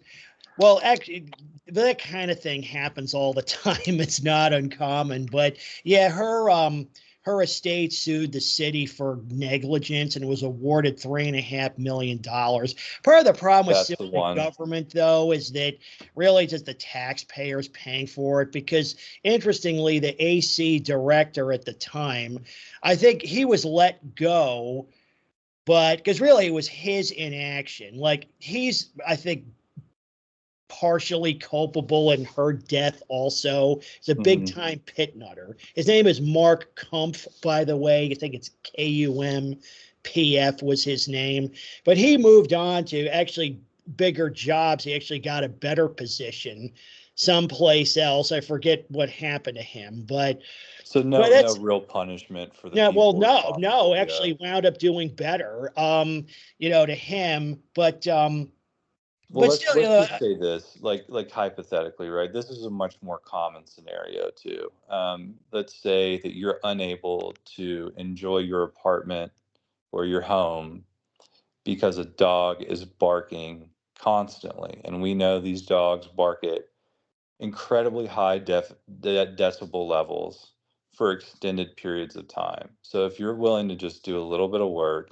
Well, actually, that kind of thing happens all the time. It's not uncommon, but yeah, her estate sued the city for negligence and was awarded $3.5 million. Part of the problem with That's suing the the one. government, though, is that really just the taxpayers paying for it. Because interestingly, the AC director at the time, I think he was let go, but because really it was his inaction. Like he's, I think, partially culpable in her death also. He's a big Hmm. time pit nutter. His name is Mark Kumpf, by the way. I think it's Kump. PF was his name, but he moved on to actually bigger jobs. He actually got a better position someplace else. I forget what happened to him, So but no that's real punishment for the no, well, people no, responsible. Yeah. actually wound up doing better, to him, Well, but let's still, let's just say this, like hypothetically, right? This is a much more common scenario too. Let's say that you're unable to enjoy your apartment or your home because a dog is barking constantly, and we know these dogs bark at incredibly high decibel levels for extended periods of time. So if you're willing to just do a little bit of work,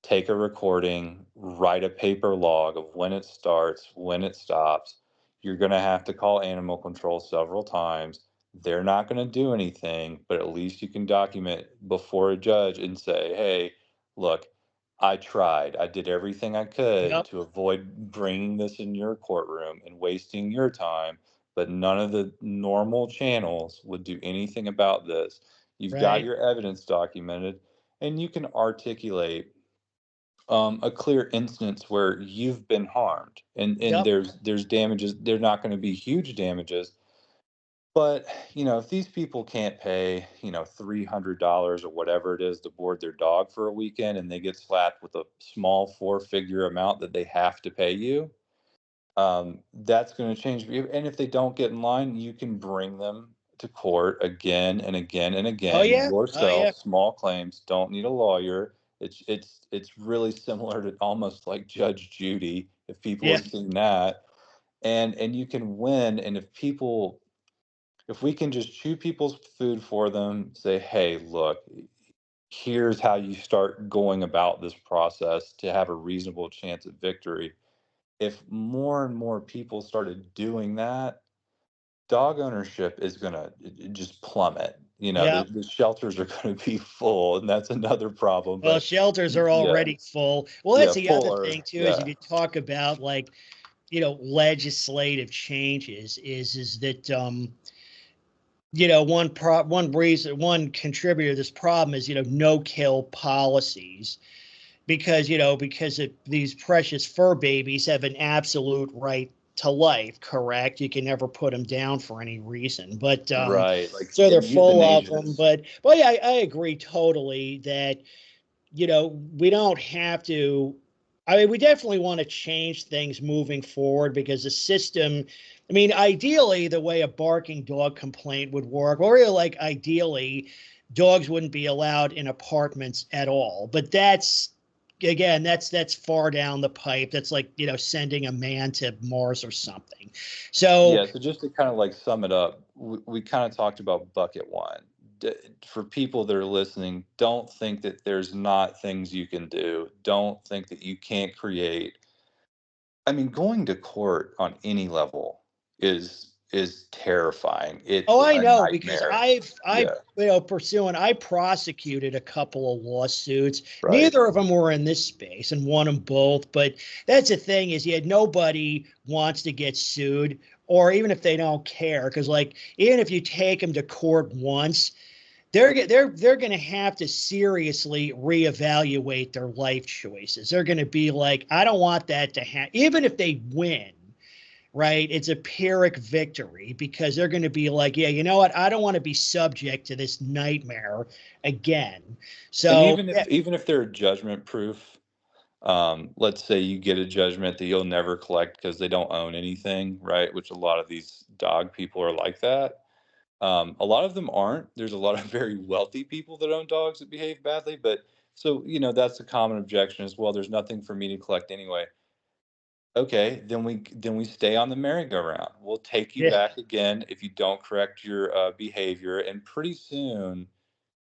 take a recording, write a paper log of when it starts, when it stops. You're going to have to call animal control several times. They're not going to do anything, but at least you can document before a judge and say, hey, look, I tried. I did everything I could yep, to avoid bringing this in your courtroom and wasting your time, but none of the normal channels would do anything about this. You've got right, your evidence documented, and you can articulate a clear instance where you've been harmed, and yep, there's damages. They're not going to be huge damages, but if these people can't pay $300 or whatever it is to board their dog for a weekend, and they get slapped with a small four-figure amount that they have to pay you, that's going to change. And if they don't get in line, you can bring them to court again and again and oh again yeah, oh yourself. yeah, Small claims, don't need a lawyer. It's really similar to almost like Judge Judy, if people yeah, have seen that. And you can win. And if we can just chew people's food for them, say, hey, look, here's how you start going about this process to have a reasonable chance at victory. If more and more people started doing that, dog ownership is going to just plummet. yeah. The shelters are going to be full, and that's another problem. Well, But shelters are yeah, already full. Well, that's yeah, the other fuller. thing too, is if Yeah, you talk about like, legislative changes, is that one contributor to this problem is no kill policies, because these precious fur babies have an absolute right to life. Correct? You can never put them down for any reason, but right. Like, so they're and full of euthanasia them. is But yeah, I agree totally that we don't have to. I mean, we definitely want to change things moving forward, because the system, I mean, ideally, the way a barking dog complaint would work, or really, like, ideally, dogs wouldn't be allowed in apartments at all. But again, that's far down the pipe. That's like, sending a man to Mars or something. So, Yeah, so just to kind of like sum it up, we kind of talked about bucket one. For people that are listening, don't think that there's not things you can do. Don't think that you can't create. I mean, going to court on any level is terrifying. It's oh, I a know, because nightmare. Yeah, I prosecuted a couple of lawsuits. right. Neither of them were in this space, and won them both. But that's the thing, is yet nobody wants to get sued, or even if they don't care, because like, even if you take them to court once, they're going to have to seriously reevaluate their life choices. They're going to be like, I don't want that to happen, even if they win, right? It's a Pyrrhic victory, because they're going to be like, yeah, you know what? I don't want to be subject to this nightmare again. And So, even yeah, if they're judgment proof, let's say you get a judgment that you'll never collect because they don't own anything, right? Which a lot of these dog people are like that. A lot of them aren't. There's a lot of very wealthy people that own dogs that behave badly, but so that's a common objection as well. There's nothing for me to collect anyway. Okay, then we stay on the merry-go-round. We'll take you yeah. back again if you don't correct your behavior, and pretty soon,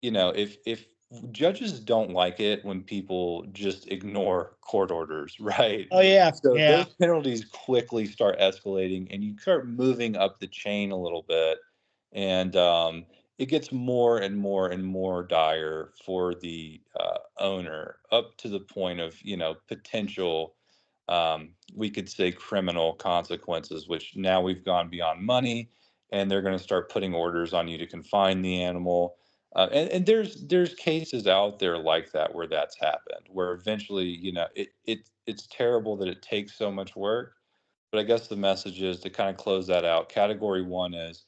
if judges don't like it when people just ignore court orders, right? Oh, yeah, So yeah. those penalties quickly start escalating, and you start moving up the chain a little bit, and it gets more and more and more dire for the owner, up to the point of potential, we could say, criminal consequences, which now we've gone beyond money, and they're going to start putting orders on you to confine the animal. And there's cases out there like that where that's happened, where eventually, it's terrible that it takes so much work. But I guess the message is to kind of close that out. Category one is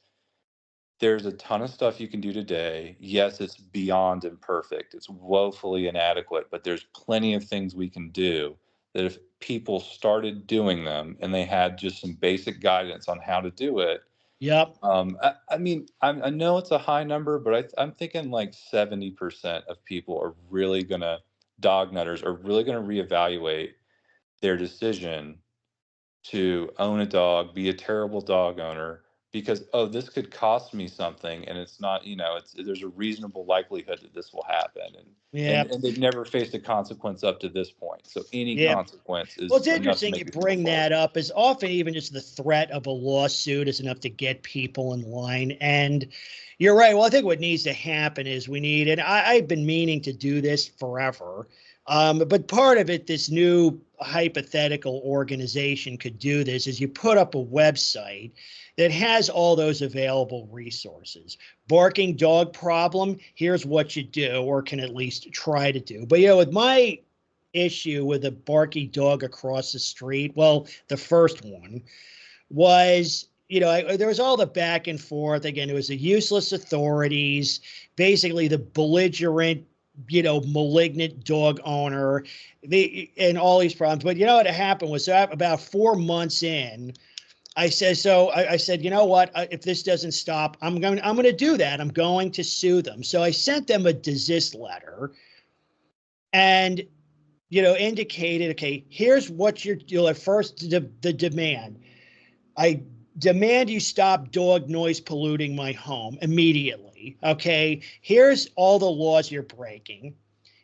there's a ton of stuff you can do today. Yes, it's beyond imperfect. It's woefully inadequate, but there's plenty of things we can do that if people started doing them and they had just some basic guidance on how to do it. Yep. I mean, I know it's a high number, but I'm thinking like 70% of people are really gonna, dog nutters are really gonna reevaluate their decision to own a dog, be a terrible dog owner, because, oh, this could cost me something, and it's not, there's a reasonable likelihood that this will happen, Yep. and they've never faced a consequence up to this point. So any Yep. consequence Well, is it's enough to interesting you make people move bring forward. that up, as often even just the threat of a lawsuit is enough to get people in line. And you're right. Well, I think what needs to happen is we need, and I've been meaning to do this forever, but part of it, this new hypothetical organization could do this, is you put up a website that has all those available resources. Barking dog problem, here's what you do, or can at least try to do. But, with my issue with a barky dog across the street, well, the first one was, there was all the back and forth. Again, it was the useless authorities, basically the belligerent, malignant dog owner, and all these problems. But what happened was, about 4 months in, I said, you know what? If this doesn't stop, I'm going to do that. I'm going to sue them. So I sent them a desist letter, and indicated, okay, here's what you'll at first, the demand. I demand you stop dog noise polluting my home immediately. Okay, here's all the laws you're breaking.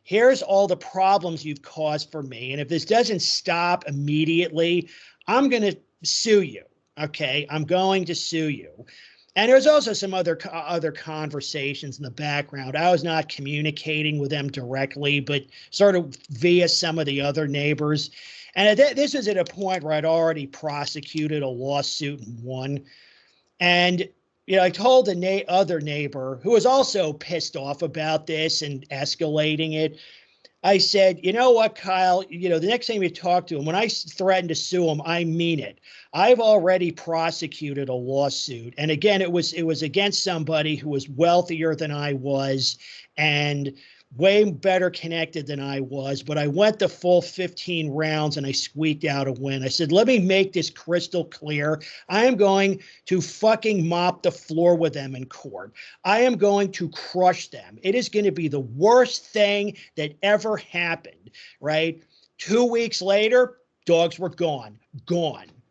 Here's all the problems you've caused for me. And if this doesn't stop immediately, I'm going to sue you. Okay, I'm going to sue you. And there's also some other conversations in the background. I was not communicating with them directly, but sort of via some of the other neighbors. And this was at a point where I'd already prosecuted a lawsuit and won. And I told the other neighbor, who was also pissed off about this and escalating it, I said, you know what, Kyle, the next time you talk to him, when I threaten to sue him, I mean it. I've already prosecuted a lawsuit. And again, it was against somebody who was wealthier than I was and way better connected than I was. But I went the full 15 rounds and I squeaked out a win. I said, let me make this crystal clear. I am going to fucking mop the floor with them in court. I am going to crush them. It is going to be the worst thing that ever happened, right? 2 weeks later, dogs were gone.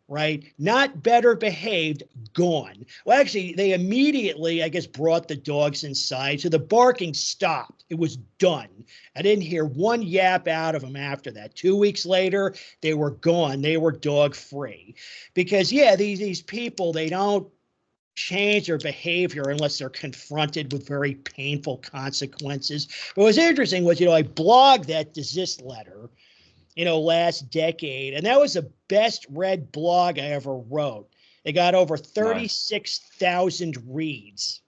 Right? Not better behaved, gone. Well, actually, they immediately, I guess, brought the dogs inside. So the barking stopped. It was done. I didn't hear one yap out of them after that. 2 weeks later, they were gone. They were dog free. Because, these people, they don't change their behavior unless they're confronted with very painful consequences. But what's interesting was, I blogged that desist letter last decade. And that was the best read blog I ever wrote. It got over 36,000 reads.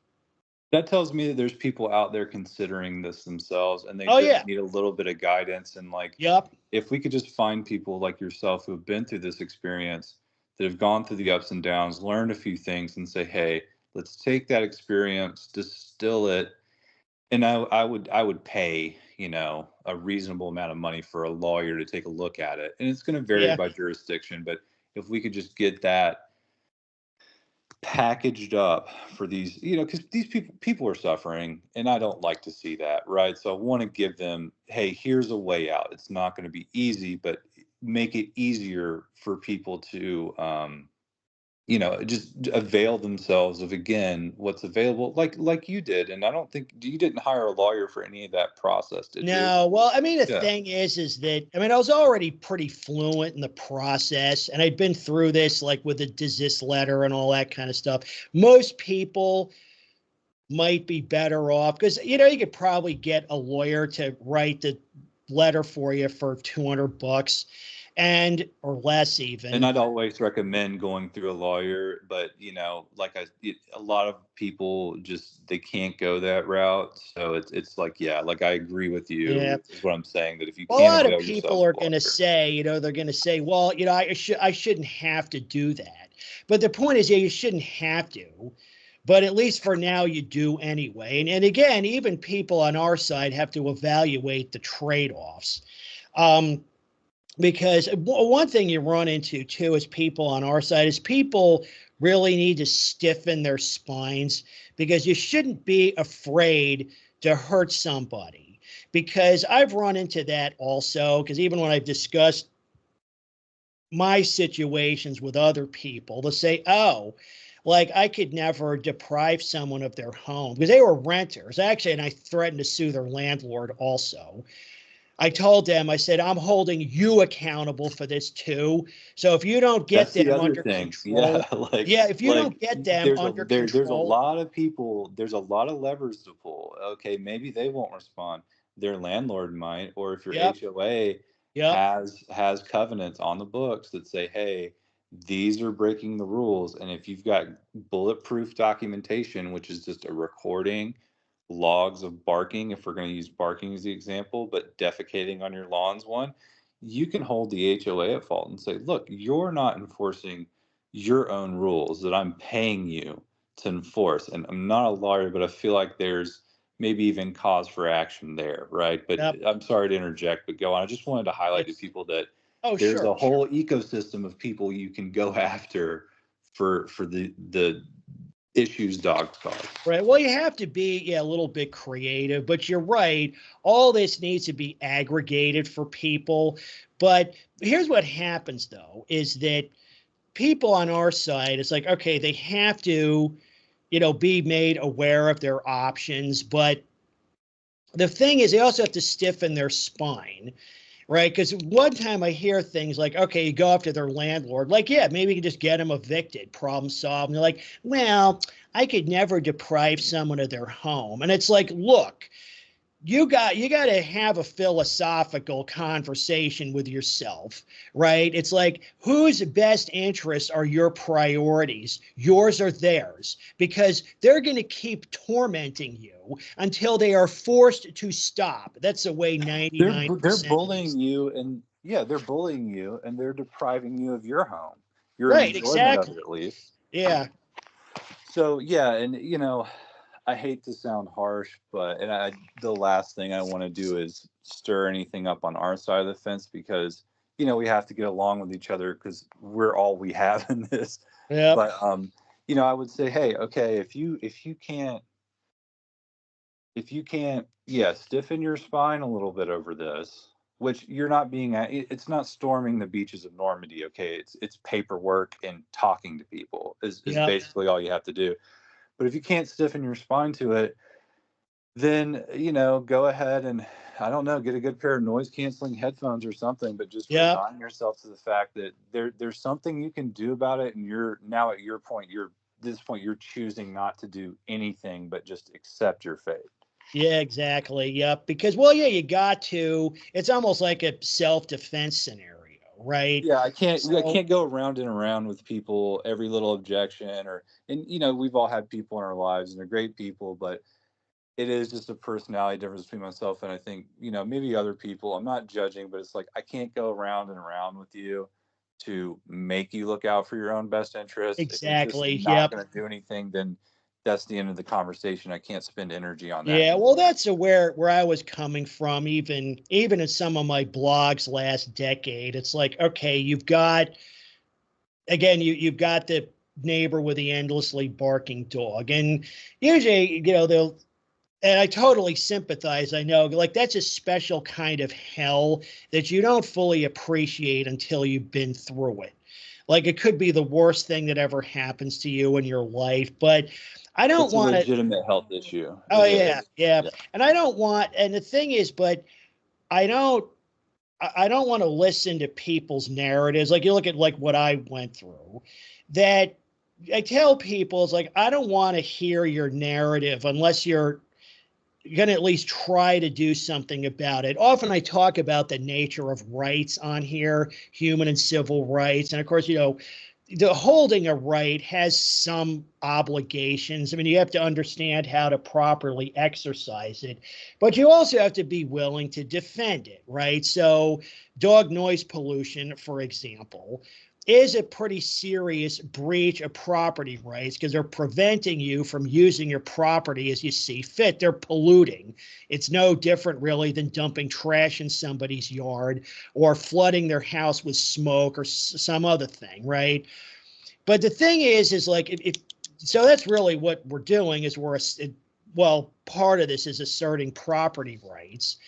That tells me that there's people out there considering this themselves, and they Oh, just yeah. need a little bit of guidance. And Yep. if we could just find people like yourself who have been through this experience, that have gone through the ups and downs, learned a few things, and say, hey, let's take that experience, distill it. And I would pay, a reasonable amount of money for a lawyer to take a look at it. And it's going to vary Yeah. by jurisdiction, but if we could just get that packaged up for these, because these people are suffering, and I don't like to see that, right? So I want to give them, hey, here's a way out. It's not going to be easy, but make it easier for people to just avail themselves of, again, what's available, like you did. And I don't think you didn't hire a lawyer for any of that process, did you? No, well, I mean, the Yeah. thing is that, I was already pretty fluent in the process, and I'd been through this, like with the desist letter and all that kind of stuff. Most people might be better off because, you could probably get a lawyer to write the letter for you for $200. or less And even. I'd always recommend going through a lawyer, but a lot of people just they can't go that route. So it's like, yeah, like I agree with you Yeah. is what I'm saying, that if you Well, a can't lot of avail yourself people are of a going to lawyer. say, they're going to say, well, I shouldn't have to do that. But the point is, yeah, you shouldn't have to. But at least for now, you do anyway. And again, even people on our side have to evaluate the trade-offs. Um, because one thing you run into too is people on our side is people really need to stiffen their spines, because you shouldn't be afraid to hurt somebody, because I've run into that also, because even when I've discussed my situations with other people, to say, oh, like I could never deprive someone of their home, because they were renters actually, and I threatened to sue their landlord also. I told them, I said, I'm holding you accountable for this too. So if you don't get That's the them other under thing. Yeah, control, yeah, if you don't get them under there's a control, lot of people, there's a lot of levers to pull. Okay, maybe they won't respond. Their landlord might, or if your yep, HOA yep, has covenants on the books that say, hey, these are breaking the rules. And if you've got bulletproof documentation, which is just a recording, logs of barking, if we're going to use barking as the example, but defecating on your lawn's one, you can hold the HOA at fault and say, look, you're not enforcing your own rules that I'm paying you to enforce. And I'm not a lawyer, but I feel like there's maybe even cause for action there, right? But yep. I'm sorry to interject, but go on. I just wanted to highlight to It's people that oh there's sure, a sure. whole ecosystem of people you can go after for the issues dogs cause. Right. Well, you have to be, yeah, a little bit creative, but you're right. All this needs to be aggregated for people. But here's what happens though, is that people on our side, it's like, okay, they have to, be made aware of their options. But the thing is, they also have to stiffen their spine, right? Because one time I hear things like, okay, you go after their landlord, like, yeah, maybe you can just get them evicted, problem solved. And they're like, well, I could never deprive someone of their home. And it's like, look, you got to have a philosophical conversation with yourself, right? It's like, whose best interests are your priorities, yours or theirs? Because they're going to keep tormenting you until they are forced to stop. That's the way They're 99% of these. bullying you, and yeah, they're bullying you, and they're depriving you of your home, your Right, enjoyment of it exactly. at least. Yeah. So yeah, and I hate to sound harsh, but the last thing I want to do is stir anything up on our side of the fence, because we have to get along with each other because we're all we have in this. Yep. But I would say, hey, okay, if you can't, yeah, stiffen your spine a little bit over this, which you're not being it's not storming the beaches of Normandy. Okay, it's paperwork and talking to people is Yep. basically all you have to do. But if you can't stiffen your spine to it, then go ahead and, I don't know, get a good pair of noise canceling headphones or something, but just Yep. resign yourself to the fact that there's something you can do about it, and you're now at your point, this point you're choosing not to do anything but just accept your fate. Yeah, exactly. Yep. Because, well, yeah, you got to, it's almost like a self-defense scenario, right? Yeah, I So, can't go around and around with people every little objection, and we've all had people in our lives and they're great people, but it is just a personality difference between myself and, I think, maybe other people. I'm not judging, but it's like I can't go around and around with you to make you look out for your own best interests. If you're just exactly. not Yep. going to do anything, then that's the end of the conversation. I can't spend energy on that Yeah, well, anymore. that's where I was coming from, even in some of my blogs last decade. It's like, okay, you've got, again, you've got the neighbor with the endlessly barking dog. And usually, they'll, and I totally sympathize. I know, like, that's a special kind of hell that you don't fully appreciate until you've been through it. Like, it could be the worst thing that ever happens to you in your life, but I don't It's a want to. legitimate health issue. Oh It yeah, is. yeah. Yeah. And I don't want. And the thing is, but I don't. I don't want to listen to people's narratives. Like, you look at like what I went through. That I tell people, it's like, I don't want to hear your narrative unless you're going to at least try to do something about it. Often I talk about the nature of rights on here, human and civil rights. And of course, the holding a right has some obligations. I mean, you have to understand how to properly exercise it, but you also have to be willing to defend it, right? So dog noise pollution, for example, is a pretty serious breach of property rights because they're preventing you from using your property as you see fit. They're polluting. It's no different really than dumping trash in somebody's yard or flooding their house with smoke or some other thing, right? But the thing is like, so that's really what we're doing is part of this is asserting property rights.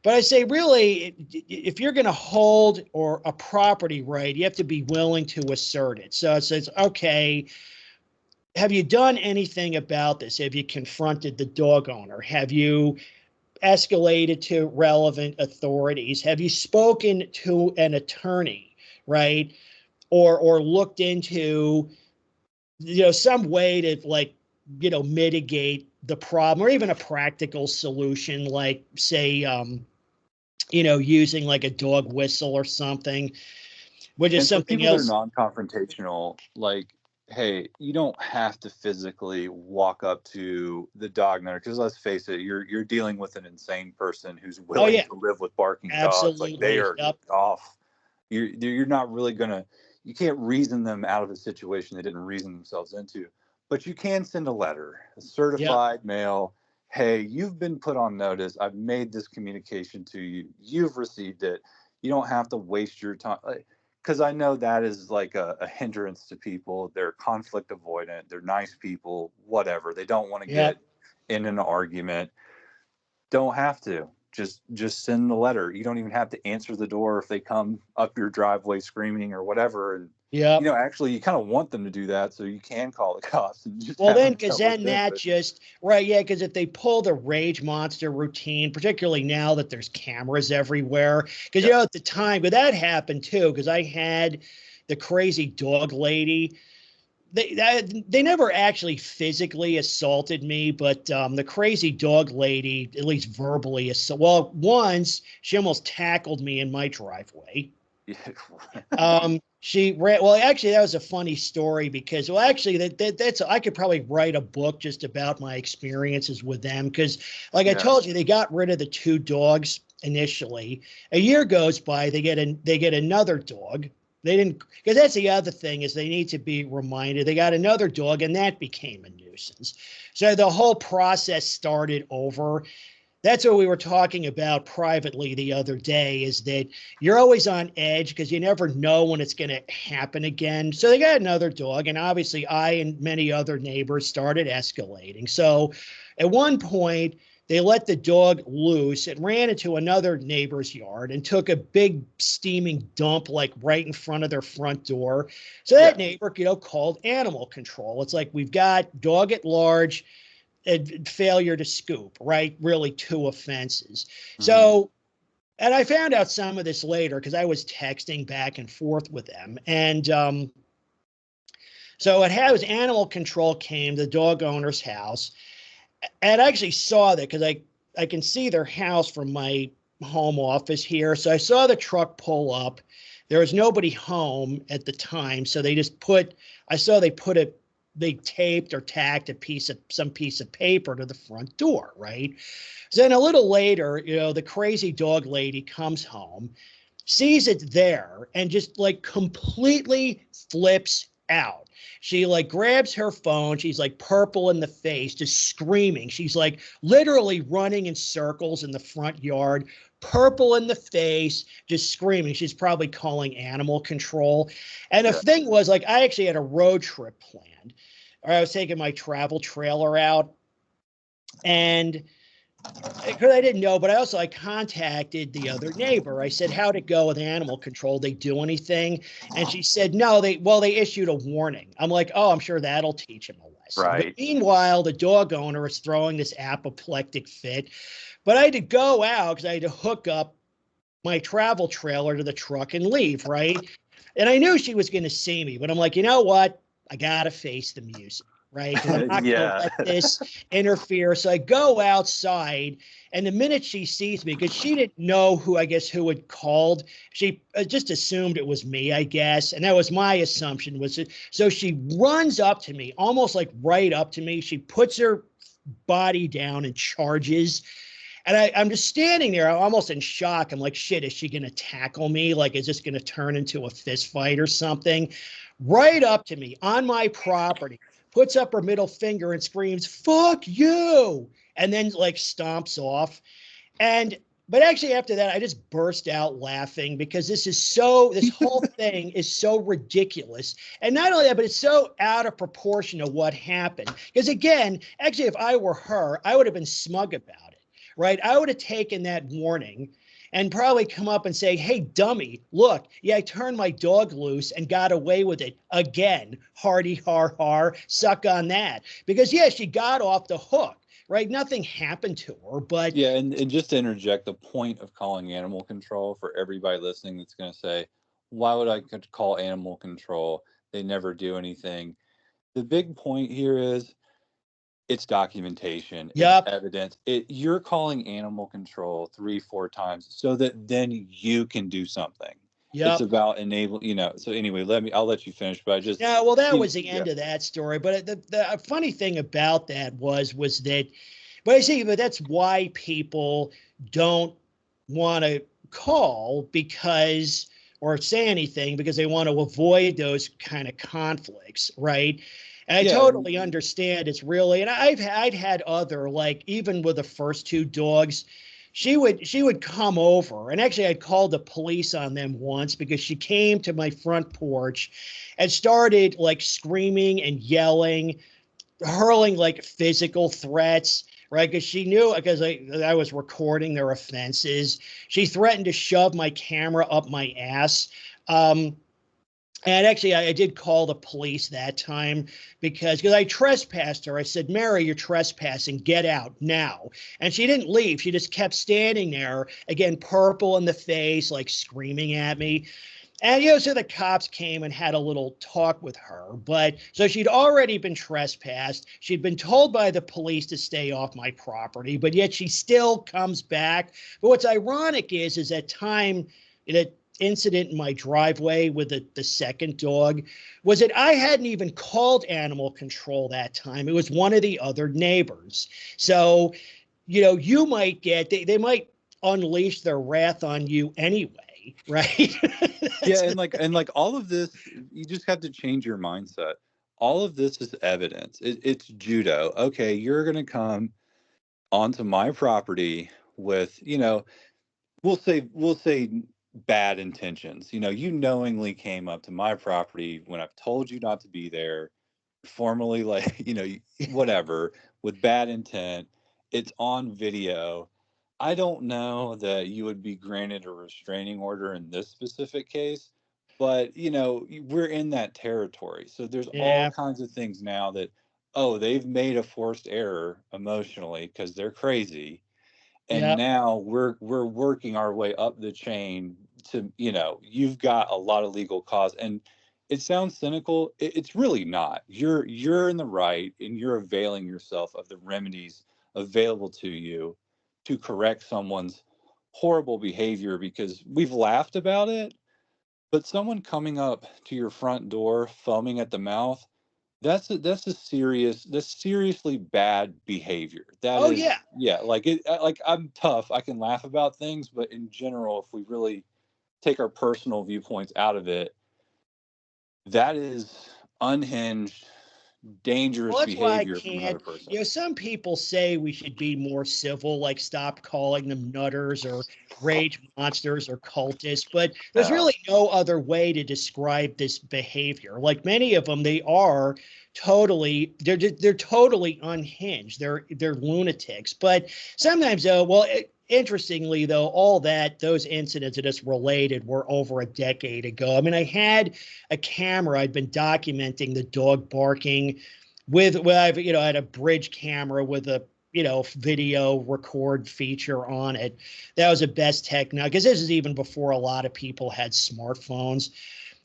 But I say, really, if you're going to hold or a property right, you have to be willing to assert it. So it says, okay, have you done anything about this? Have you confronted the dog owner? Have you escalated to relevant authorities? Have you spoken to an attorney, right? Or looked into, some way to mitigate the problem, or even a practical solution, like say, using like a dog whistle or something, which is And for something people that are else. non-confrontational, like, hey, you don't have to physically walk up to the dog owner, because let's face it, you're dealing with an insane person who's Oh willing yeah, to live with barking dogs. Like, they absolutely. are Yep. off. You're not really gonna, you can't reason them out of a situation they didn't reason themselves into. But you can send a letter, a Yep. certified mail. Hey, you've been put on notice. I've made this communication to you. You've received it. You don't have to waste your time. Because I know that is like a hindrance to people. They're conflict avoidant. They're nice people, whatever. They don't want to Yep. get in an argument. Don't have to. Just send the letter. You don't even have to answer the door if they come up your driveway screaming or whatever. And Yep. actually, you kind of want them to do that so you can call the cops and just Well, have then, them because deal with then it. that But just, right, yeah, because if they pull the rage monster routine, particularly now that there's cameras everywhere, because, yeah, at the time, but that happened too, because I had the crazy dog lady. They never actually physically assaulted me, but the crazy dog lady, at least verbally, well, once she almost tackled me in my driveway. She ran. Well, actually, that was a funny story because, well, actually, that's I could probably write a book just about my experiences with them because, like I yeah, told you, they got rid of the two dogs initially. A year goes by, they get another dog. They didn't, because that's the other thing is they need to be reminded. They got another dog, and that became a nuisance. So the whole process started over. That's what we were talking about privately the other day, is that you're always on edge because you never know when it's going to happen again. So they got another dog, and obviously I and many other neighbors started escalating. So at one point, they let the dog loose. It ran into another neighbor's yard and took a big steaming dump like right in front of their front door. So that yeah. neighbor, called animal control. It's like, we've got dog at large and failure to scoop, right? Really two offenses. Mhm. So, and I found out some of this later because I was texting back and forth with them. And so it was animal control came to the dog owner's house. And I actually saw that because I can see their house from my home office here. So I saw the truck pull up. There was nobody home at the time. So I saw they taped or tacked some piece of paper to the front door, right? So then a little later, the crazy dog lady comes home, sees it there, and just like completely flips out. She like grabs her phone. She's like purple in the face, just screaming. She's like literally running in circles in the front yard, purple in the face, just screaming. She's probably calling animal control. And the Yeah, thing was, like, I actually had a road trip planned, or I was taking my travel trailer out. And because I didn't know, but I contacted the other neighbor. I said, "How'd it go with animal control? They do anything?" And she said, "No, they issued a warning." I'm like, "Oh, I'm sure that'll teach him a lesson." But right. meanwhile, the dog owner is throwing this apoplectic fit. But I had to go out because I had to hook up my travel trailer to the truck and leave, right? And I knew she was going to see me, but I'm like, you know what? I gotta face the music. right? Because I'm not going to Yeah. let this interfere. So I go outside, and the minute she sees me, because she didn't know who had called, she just assumed it was me, I guess. And that was my assumption. So she runs up to me, almost like right up to me. She puts her body down and charges. And I'm just standing there, I'm almost in shock. I'm like, shit, is she going to tackle me? Like, is this going to turn into a fist fight or something? Right up to me on my property, puts up her middle finger and screams, fuck you. And then like stomps off. But actually after that, I just burst out laughing because this whole thing is so ridiculous. And not only that, but it's so out of proportion to what happened. Because again, actually, if I were her, I would have been smug about it, right? I would have taken that warning and probably come up and say, hey, dummy, look, yeah, I turned my dog loose and got away with it again. Hardy har har, suck on that. Because yeah, she got off the hook. Right, nothing happened to her, but Yeah, and just to interject, the point of calling animal control for everybody listening that's going to say, why would I call animal control? They never do anything. The big point here is it's documentation, it's yep, evidence. You're calling animal control 3-4 times so that then you can do something. It's yep. about so anyway, I'll let you finish, but I just, Yeah, well, that was the yeah. end of that story. But the funny thing about that was that, but I see, but that's why people don't want to call or say anything because they want to avoid those kind of conflicts, right? And I Yeah, totally understand it's really, and I'd had other, like even with the first two dogs, she would come over, and actually I called the police on them once because she came to my front porch and started like screaming and yelling, hurling like physical threats, right? Because she knew, because I was recording their offenses. She threatened to shove my camera up my ass. And actually, I did call the police that time because I trespassed her. I said, Mary, you're trespassing. Get out now. And she didn't leave. She just kept standing there, again, purple in the face, like screaming at me. And, so the cops came and had a little talk with her. But so she'd already been trespassed. She'd been told by the police to stay off my property, but yet she still comes back. But what's ironic is that that incident in my driveway with the second dog was that I hadn't even called animal control that time. It was one of the other neighbors. So, you might they might unleash their wrath on you anyway, right? yeah, and like all of this, you just have to change your mindset. All of this is evidence. It's judo. Okay, you're gonna come onto my property with, we'll say bad intentions. You knowingly came up to my property when I've told you not to be there, formally, like, whatever, with bad intent. It's on video. I don't know that you would be granted a restraining order in this specific case, but we're in that territory. So there's all Yeah, kinds of things now that, oh, they've made a forced error emotionally because they're crazy, and yeah. now we're working our way up the chain to, you've got a lot of legal cause. And it sounds cynical. It's really not. You're in the right, and you're availing yourself of the remedies available to you to correct someone's horrible behavior, because we've laughed about it, but someone coming up to your front door foaming at the mouth, that's seriously bad behavior. That Oh, is, yeah. yeah, like I'm tough. I can laugh about things, but in general, if we really take our personal viewpoints out of it, that is unhinged, dangerous Well, that's why I behavior from can't. another person. Some people say we should be more civil, like stop calling them nutters or rage monsters or cultists, but there's Yeah. really no other way to describe this behavior. Like many of them, they are they're totally unhinged. They're lunatics. But sometimes, though, well, interestingly, though, all those incidents that just related were over a decade ago. I mean, I had a camera. I'd been documenting the dog barking I've had a bridge camera with a video record feature on it. That was the best tech now, because this is even before a lot of people had smartphones.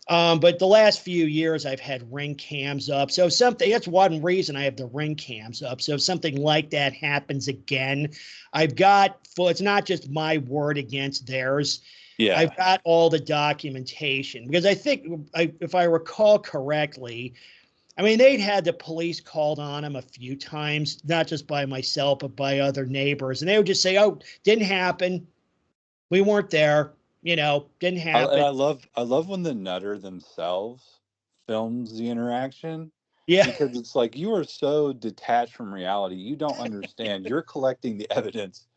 But the last few years I've had ring cams up. So something that's one reason I have the ring cams up. So if something like that happens again, I've got full, it's not just my word against theirs. Yeah. I've got all the documentation because I think if I recall correctly, I mean, they'd had the police called on them a few times, not just by myself, but by other neighbors. And they would just say, oh, didn't happen. We weren't there. Didn't And happen. I love when the nutter themselves films the interaction, Yeah, because it's like you are so detached from reality. You don't understand. You're collecting the evidence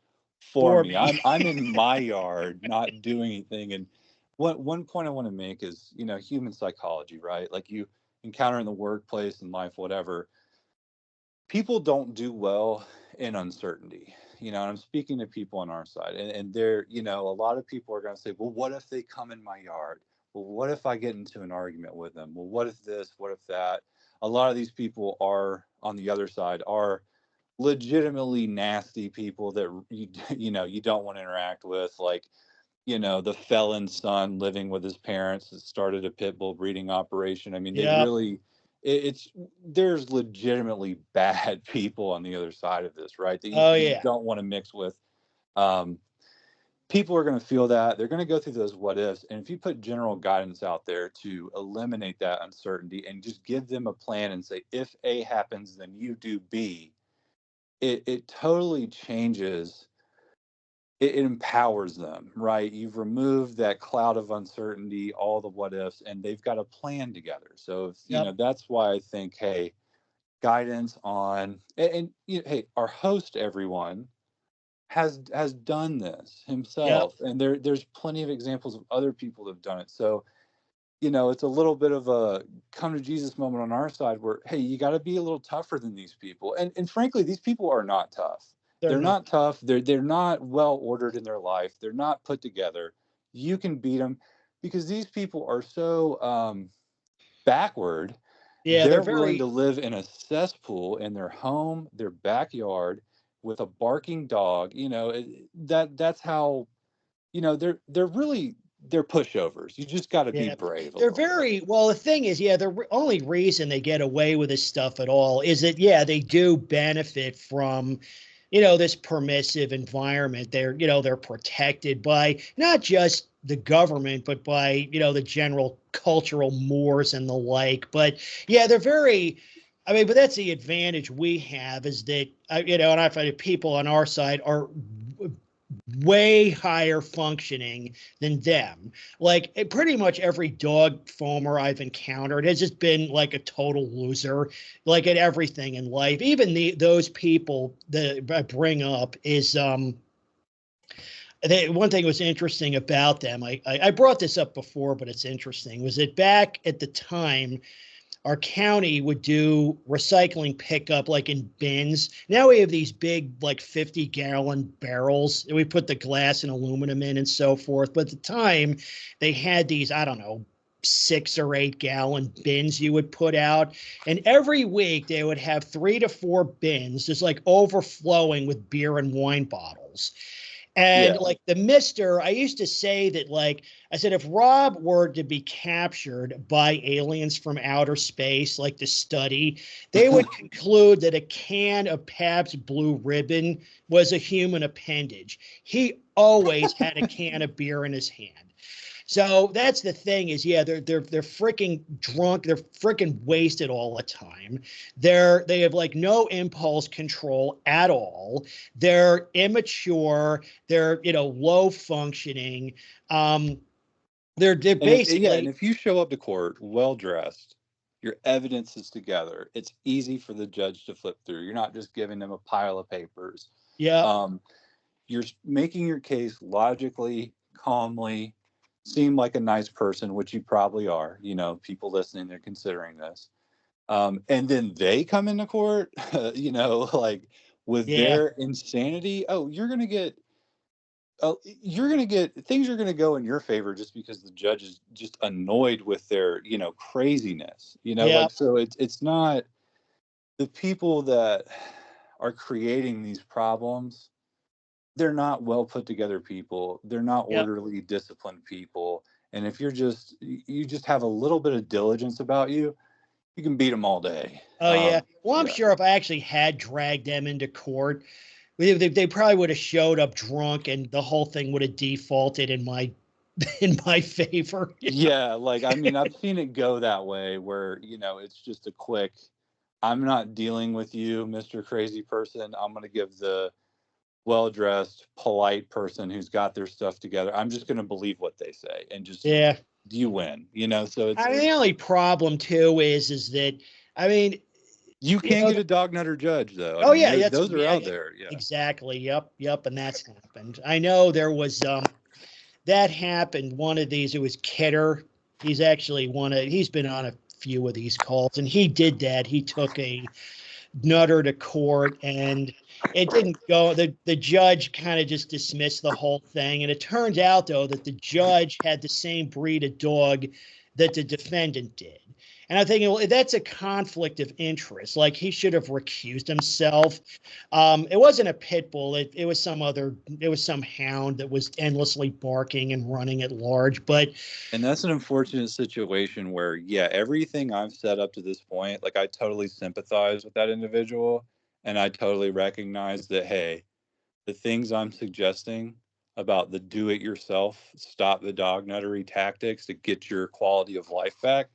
for for me. me. I'm in my yard not doing anything. And one point I want to make is, human psychology, right? Like you encounter in the workplace and life, whatever, people don't do well in uncertainty. And I'm speaking to people on our side, and they're, a lot of people are going to say, well, what if they come in my yard? Well, what if I get into an argument with them? Well, what if this? What if that? A lot of these people are on the other side, are legitimately nasty people that you don't want to interact with, like, the felon's son living with his parents that started a pit bull breeding operation. I mean, they Yeah. really, it's there's legitimately bad people on the other side of this, right? That Oh you yeah. don't want to mix with. Um, People are going to feel that. They're going to go through those what ifs. And if you put general guidance out there to eliminate that uncertainty and just give them a plan and say, if A happens, then you do B, it totally changes, it empowers them, right? You've removed that cloud of uncertainty, all the what ifs, and they've got a plan together. So, if, Yep. that's why I think, hey, guidance on, hey, our host, everyone, has done this Yep. himself, and there's plenty of examples of other people that have done it. So, it's a little bit of a come to Jesus moment on our side where, hey, you got to be a little tougher than these people. And frankly, these people are not tough. They're They're not. not tough. They're not well ordered in their life. They're not put together. You can beat them because these people are so backward. Yeah, they're They're willing to very. live in a cesspool in their home, their backyard, with a barking dog. That's how, they're really, they're pushovers. You just got to be Yeah, brave a they're little bit. very well. The thing is, yeah, the only reason they get away with this stuff at all is that, yeah, they do benefit from, this permissive environment. They're protected by not just the government, but by, the general cultural mores and the like. But yeah, they're very. I mean, but that's the advantage we have is that, and I find that people on our side are way higher functioning than them. Like pretty much every dog foamer I've encountered has just been like a total loser, like at everything in life. Even those people that I bring up is one thing that was interesting about them. I brought this up before, but it's interesting. Was that back at the time our county would do recycling pickup like in bins. Now we have these big like 50-gallon barrels and we put the glass and aluminum in and so forth. But at the time they had these, I don't know, 6 or 8 gallon bins you would put out. And every week they would have 3 to 4 bins just like overflowing with beer and wine bottles. And Yeah. like the mister, I used to say that, like, I said, if Rob were to be captured by aliens from outer space, like the study, they would conclude that a can of Pabst Blue Ribbon was a human appendage. He always had a can of beer in his hand. So that's the thing is, yeah, they're freaking drunk. They're freaking wasted all the time. They have like no impulse control at all. They're immature. They're low functioning. Um, they're And basically if you show up to court well dressed, your evidence is together. It's easy for the judge to flip through. You're not just giving them a pile of papers. yeah, Um, you're making your case logically, calmly, seem like a nice person, which you probably are. People listening, they're considering this. And then they come into court, like with yeah, their insanity. Oh, you're gonna get things are gonna go in your favor just because the judge is just annoyed with their craziness. yeah, Like, so it's not the people that are creating these problems. They're not well put together people. They're not yeah, orderly, disciplined people. And if you just have a little bit of diligence about you, you can beat them all day. Oh yeah. Well, I'm Yeah. sure if I actually had dragged them into court, they probably would have showed up drunk, and the whole thing would have defaulted in my in my favor. Yeah, like I mean, I've seen it go that way where, it's just a quick, I'm not dealing with you, Mr. Crazy Person. I'm going to give the well-dressed, polite person who's got their stuff together. I'm just going to believe what they say and just Yeah. you win, so I mean, the only problem too is that I mean, you you can know, get a dog nutter judge though. I oh mean, yeah, that's those are yeah, out there. Yeah. exactly. Yep, and that's happened. I know there was that happened. One of these, it was Kidder. He's been on a few of these calls, and he did that. He took a nutter to court, and it didn't go. The judge kind of just dismissed the whole thing, and it turns out though that the judge had the same breed of dog that the defendant did. And I think, well, that's a conflict of interest. Like, he should have recused himself. It wasn't a pit bull. It was some hound that was endlessly barking and running at large. But And that's an unfortunate situation where, yeah, everything I've said up to this point, like I totally sympathize with that individual. And I totally recognize that, hey, the things I'm suggesting about the do it yourself, stop the dog nuttery tactics to get your quality of life back.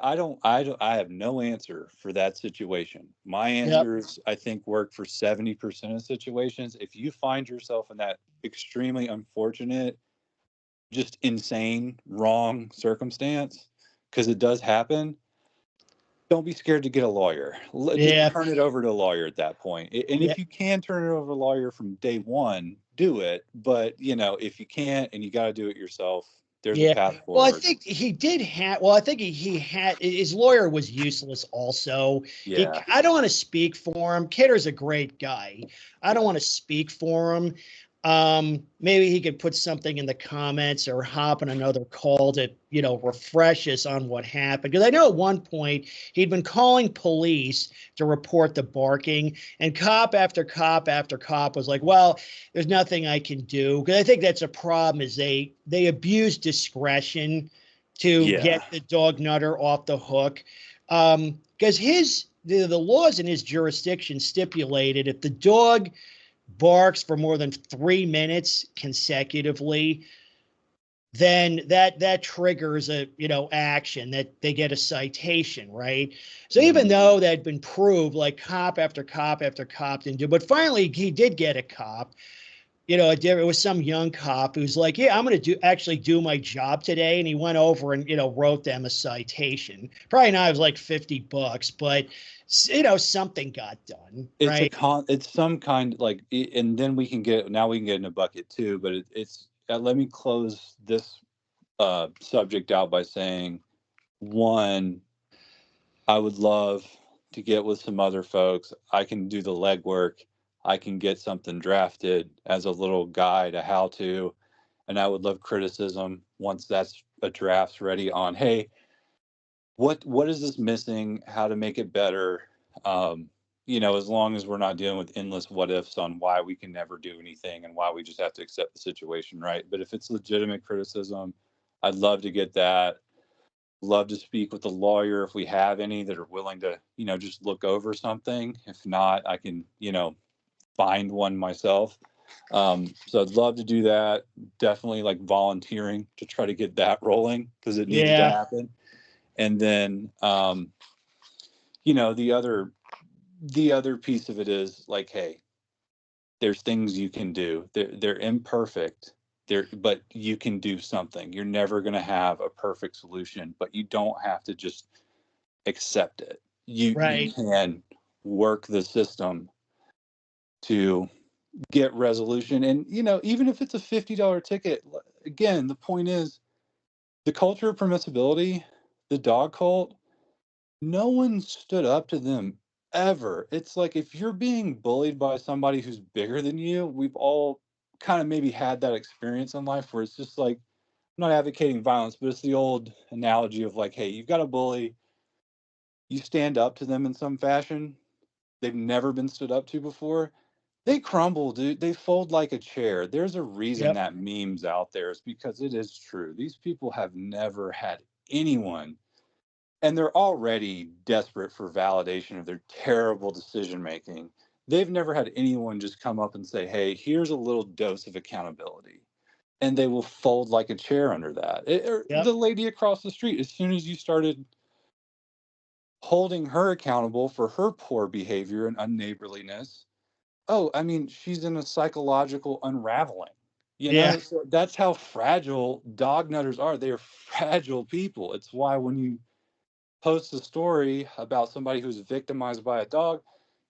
I have no answer for that situation. My yep, answers, I think, work for 70% of situations. If you find yourself in that extremely unfortunate, just insane, wrong circumstance, because it does happen, don't be scared to get a lawyer. Just yeah, turn it over to a lawyer at that point. And yeah. if you can turn it over to a lawyer from day one, do it. But, if you can't and you got to do it yourself, there's a Yeah. path Well, I forward. think he did have. Well, I think he had. His lawyer was useless. Also, Yeah. I don't want to speak for him. Kidder's a great guy. I don't want to speak for him. Maybe he could put something in the comments or hop on another call to, refresh us on what happened. Because I know at one point he'd been calling police to report the barking, and cop after cop after cop was like, "Well, there's nothing I can do." Because I think that's a problem, is they abuse discretion to Yeah. get the dog nutter off the hook. Because the laws in his jurisdiction stipulated if the dog barks for more than 3 minutes consecutively, then that triggers a action that they get a citation, right? So even Mhm. though that had been proved, like cop after cop after cop didn't do, but finally he did get a cop. It was some young cop who's like, "Yeah, I'm going to actually do my job today," and he went over and wrote them a citation. Probably not, it was like $50, but something got done, right? It's some kind, like, and then we can get in a bucket too, but it's let me close this subject out by saying, one, I would love to get with some other folks. I can do the legwork. I can get something drafted as a little guide, a how to, and I would love criticism once that's a draft's ready on, hey, what is this missing? How to make it better? As long as we're not dealing with endless what ifs on why we can never do anything and why we just have to accept the situation, right? But if it's legitimate criticism, I'd love to get that. Love to speak with a lawyer if we have any that are willing to, just look over something. If not, I can, find one myself. So I'd love to do that. Definitely like volunteering to try to get that rolling because it needs to Yeah. happen. And then, the other piece of it is like, hey, there's things you can do. They're imperfect. But you can do something. You're never going to have a perfect solution, but you don't have to just accept it. You Right. can work the system to get resolution. And even if it's a $50 ticket, again, the point is the culture of permissibility, the dog cult, no one stood up to them ever. It's like if you're being bullied by somebody who's bigger than you, we've all kind of maybe had that experience in life where it's just like, I'm not advocating violence, but it's the old analogy of like, hey, you've got a bully, you stand up to them in some fashion. They've never been stood up to before. They crumble, dude. They fold like a chair. There's a reason Yep. that meme's out there. It's because it is true. These people have never had anyone, and they're already desperate for validation of their terrible decision making. They've never had anyone just come up and say, "Hey, here's a little dose of accountability." And they will fold like a chair under that. Or Yep. the lady across the street, as soon as you started holding her accountable for her poor behavior and unneighborliness, oh, I mean, she's in a psychological unraveling. You Yeah. know, so that's how fragile dog nutters are. They are fragile people. It's why when you post a story about somebody who's victimized by a dog,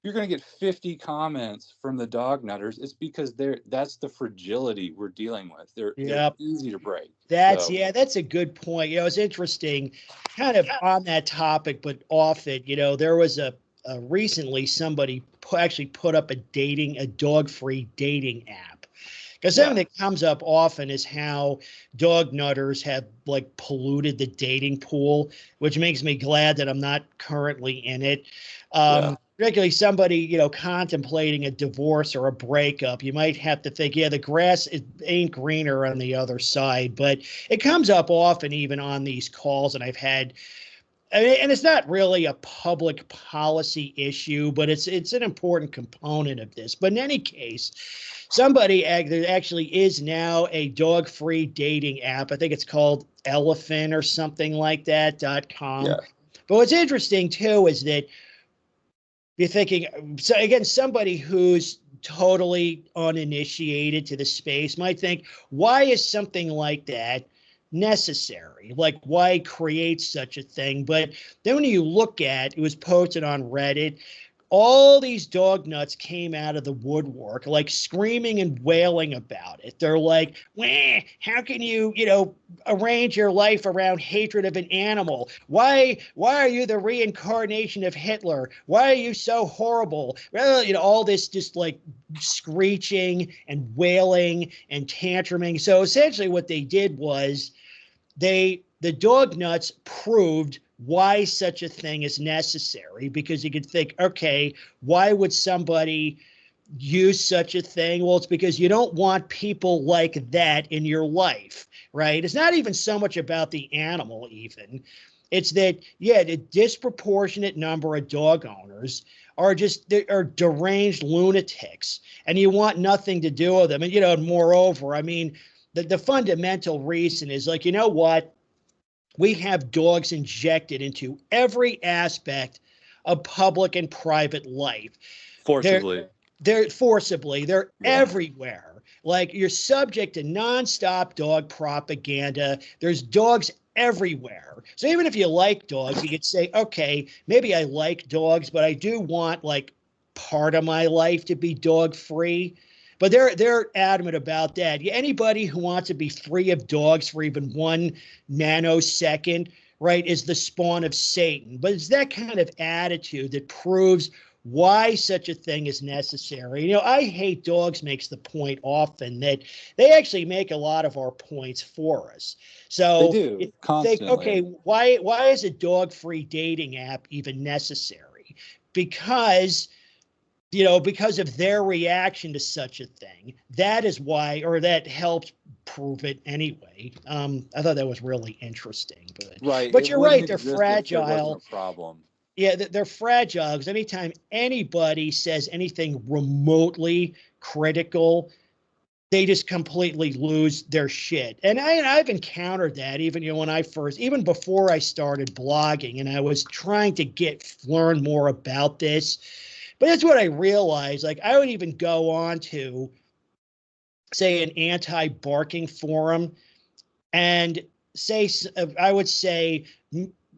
you're going to get 50 comments from the dog nutters. It's because that's the fragility we're dealing with. They're Yep. easy to break. That's So, yeah, that's a good point. It's interesting, kind of on that topic, but off it. There was a recently somebody actually put up a dog-free dating app. Because something yeah, that comes up often is how dog nutters have like polluted the dating pool, which makes me glad that I'm not currently in it. yeah, Particularly somebody, contemplating a divorce or a breakup, you might have to think, yeah, the grass ain't greener on the other side. But it comes up often, even on these calls, and I've had. I mean, and it's not really a public policy issue, but it's an important component of this. But in any case, there actually is now a dog-free dating app. I think it's called Elephant or something like that.com. yeah. But what's interesting too is that you're thinking, so again, somebody who's totally uninitiated to the space might think, why is something like that necessary? Like, why create such a thing? But then when you look at it was posted on Reddit, all these dog nuts came out of the woodwork, like screaming and wailing about it. They're like, "Wah, how can you, arrange your life around hatred of an animal? Why are you the reincarnation of Hitler? Why are you so horrible?" Well, all this just like screeching and wailing and tantruming. So essentially, what they did was the dog nuts proved why such a thing is necessary, because you could think, okay, why would somebody use such a thing? Well, it's because you don't want people like that in your life, right? It's not even so much about the animal, even. It's that, yeah, the disproportionate number of dog owners are deranged lunatics, and you want nothing to do with them. And moreover, I mean, the fundamental reason is like, you know what? We have dogs injected into every aspect of public and private life. They're Forcibly. they're Yeah. everywhere. Like, you're subject to nonstop dog propaganda. There's dogs everywhere. So even if you like dogs, you could say, okay, maybe I like dogs, but I do want like part of my life to be dog free. But they're adamant about that. Yeah, anybody who wants to be free of dogs for even 1 nanosecond, right, is the spawn of Satan. But it's that kind of attitude that proves why such a thing is necessary. I Hate Dogs makes the point often that they actually make a lot of our points for us. They So you do think, okay, constantly. why is a dog-free dating app even necessary? Because because of their reaction to such a thing. That is why, or that helps prove it anyway. I thought that was really interesting, but Right. but It you're wouldn't right. They're exist if there wasn't a fragile. problem. Yeah, they're fragile because anytime anybody says anything remotely critical, they just completely lose their shit. And I've encountered that even when even before I started blogging, and I was trying to learn more about this. But that's what I realized. Like, I would even go on to say an anti-barking forum and say, I would say,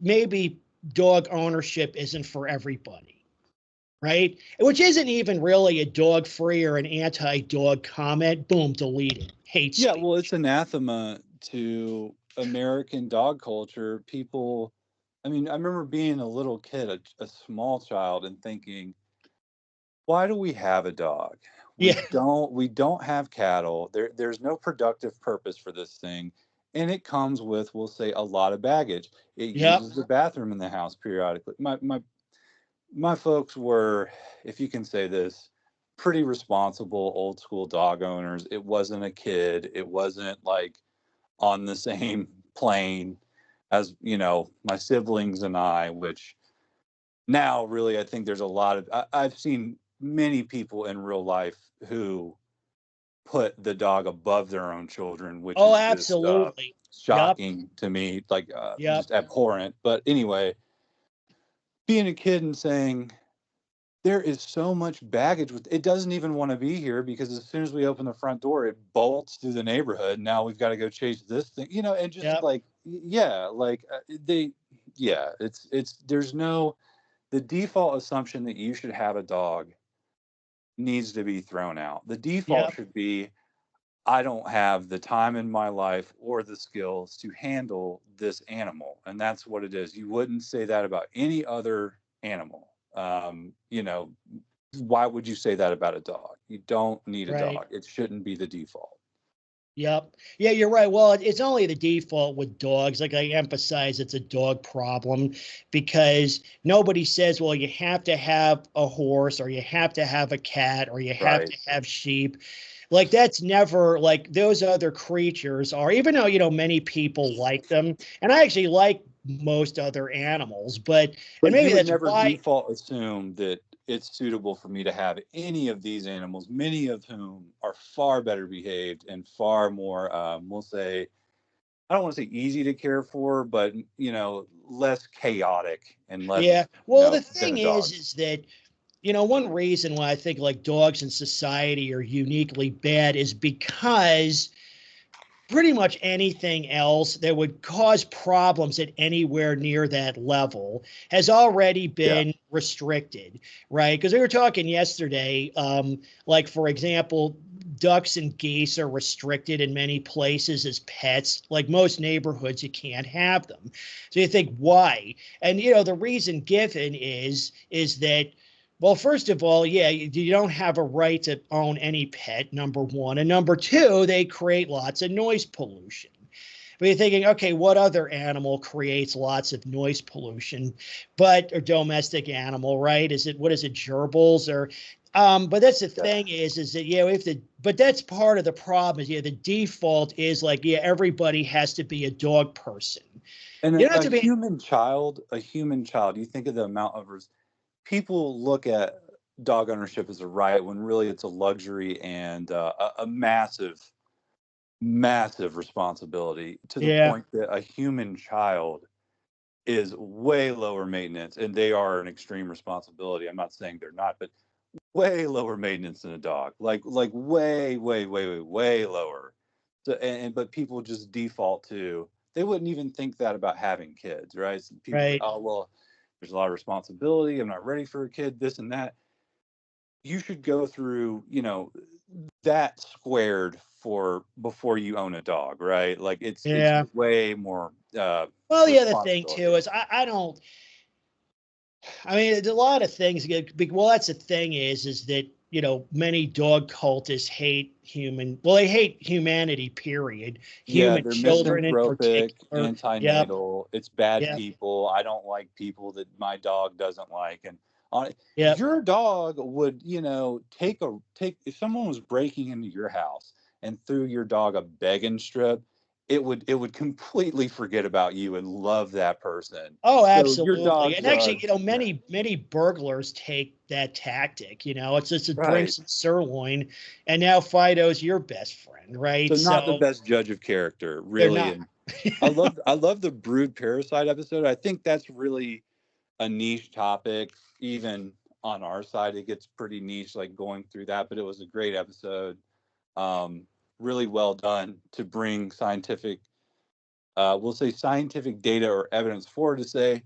maybe dog ownership isn't for everybody, right? Which isn't even really a dog free or an anti-dog comment. Boom, deleted. Hate Yeah, well, it's speech. anathema to American dog culture. People, I mean, I remember being a little kid, a small child, and thinking, why do we have a dog? Yeah. We don't have cattle. There's no productive purpose for this thing. And it comes with, we'll say, a lot of baggage. It Yep. uses the bathroom in the house periodically. My folks were, if you can say this, pretty responsible old school dog owners. It wasn't a kid. It wasn't like on the same plane as, my siblings and I, which now really I think there's a lot of, I've seen many people in real life who put the dog above their own children, which Oh, is just absolutely. Yep. shocking to me, like Yep. just abhorrent. But anyway, being a kid and saying, there is so much baggage with it, doesn't even want to be here because as soon as we open the front door, it bolts through the neighborhood. Now we've got to go chase this thing, and just Yep. like, yeah, like there's no, the default assumption that you should have a dog needs to be thrown out. The default Yep. should be, I don't have the time in my life or the skills to handle this animal. And that's what it is. You wouldn't say that about any other animal. Why would you say that about a dog? You don't need a Right. dog. It shouldn't be the default. Yep. Yeah, you're right. Well, it's only the default with dogs. Like I emphasize, it's a dog problem because nobody says, well, you have to have a horse or you have to have a cat or you have Right. to have sheep. Like that's never like those other creatures are, even though, many people like them. And I actually like most other animals, and But you maybe would that's never why. default assume that it's suitable for me to have any of these animals, many of whom are far better behaved and far more, we'll say, I don't want to say easy to care for, but less chaotic and less, Yeah. Well, the than thing a dog. is that one reason why I think like dogs in society are uniquely bad is because pretty much anything else that would cause problems at anywhere near that level has already Yeah. been restricted, right? Because we were talking yesterday, like for example, ducks and geese are restricted in many places as pets. Like most neighborhoods, you can't have them. So you think why? And the reason given is that, well, first of all, yeah, you don't have a right to own any pet, number one. And number two, they create lots of noise pollution. But you're thinking, okay, what other animal creates lots of noise pollution, but a domestic animal, right? What is it, gerbils or but that's the Yeah. thing is that we have to, but that's part of the problem is the default is like, everybody has to be a dog person. And You don't have a to be. human child, you think of the amount of people look at dog ownership as a right when really it's a luxury and a massive, massive responsibility to the Yeah. point that a human child is way lower maintenance and they are an extreme responsibility. I'm not saying they're not, but way lower maintenance than a dog, like way, way, way, way, way lower. So but people just default to, they wouldn't even think that about having kids, right? So people are like, Right. oh well, there's a lot of responsibility. I'm not ready for a kid. This and that. You should go through, that squared for before you own a dog, right? Like it's Yeah. way more Well, the other thing too responsibility. is I don't. I mean, there's a lot of things. Well, that's the thing is that many dog cultists hate human. Well, they hate humanity. Period. Yeah, Human they're children in misanthropic, particular. Yep. antinatal. It's bad Yep. people. I don't like people that my dog doesn't like. And Yep. your dog would, take if someone was breaking into your house and threw your dog a begging strip, it would completely forget about you and love that person. Oh, So your absolutely. dog And actually, does, yeah, many burglars take that tactic. It's just to bring right. some sirloin, and now Fido's your best friend, right? So not the So best judge of character, they're really. not. And I love the brood parasite episode. I think that's really a niche topic. Even on our side, it gets pretty niche, like going through that. But it was a great episode, um, really well done to bring scientific, we'll say scientific data or evidence forward to say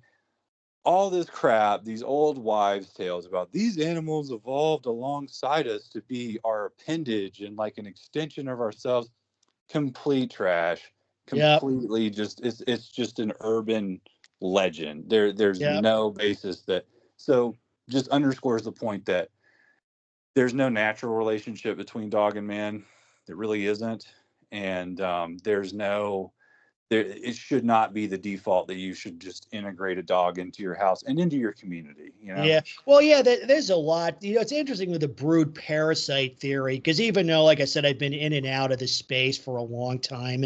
all this crap, these old wives' tales about these animals evolved alongside us to be our appendage and like an extension of ourselves. Complete trash. Yep. Completely just, it's just an urban legend. There's Yep. no basis that, so just underscores the point that there's no natural relationship between dog and man. There really isn't. And there's no it should not be the default that you should just integrate a dog into your house and into your community, you know? Yeah. Well, yeah, there's a lot. It's interesting with the brood parasite theory, because even though, like I said, I've been in and out of this space for a long time.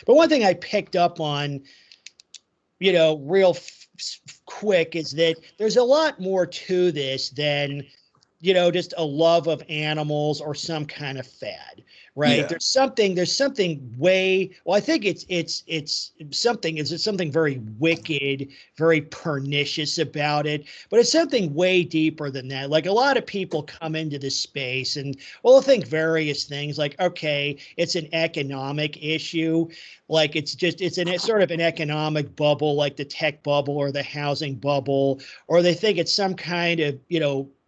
But one thing I picked up on, real quick is that there's a lot more to this than just a love of animals or some kind of fad, right? Yeah. There's something well, I think it's something very wicked, very pernicious about it, but it's something way deeper than that. Like, a lot of people come into this space and, well, they'll think various things like, okay, it's an economic issue. Like, it's sort of an economic bubble, like the tech bubble or the housing bubble, or they think it's some kind of,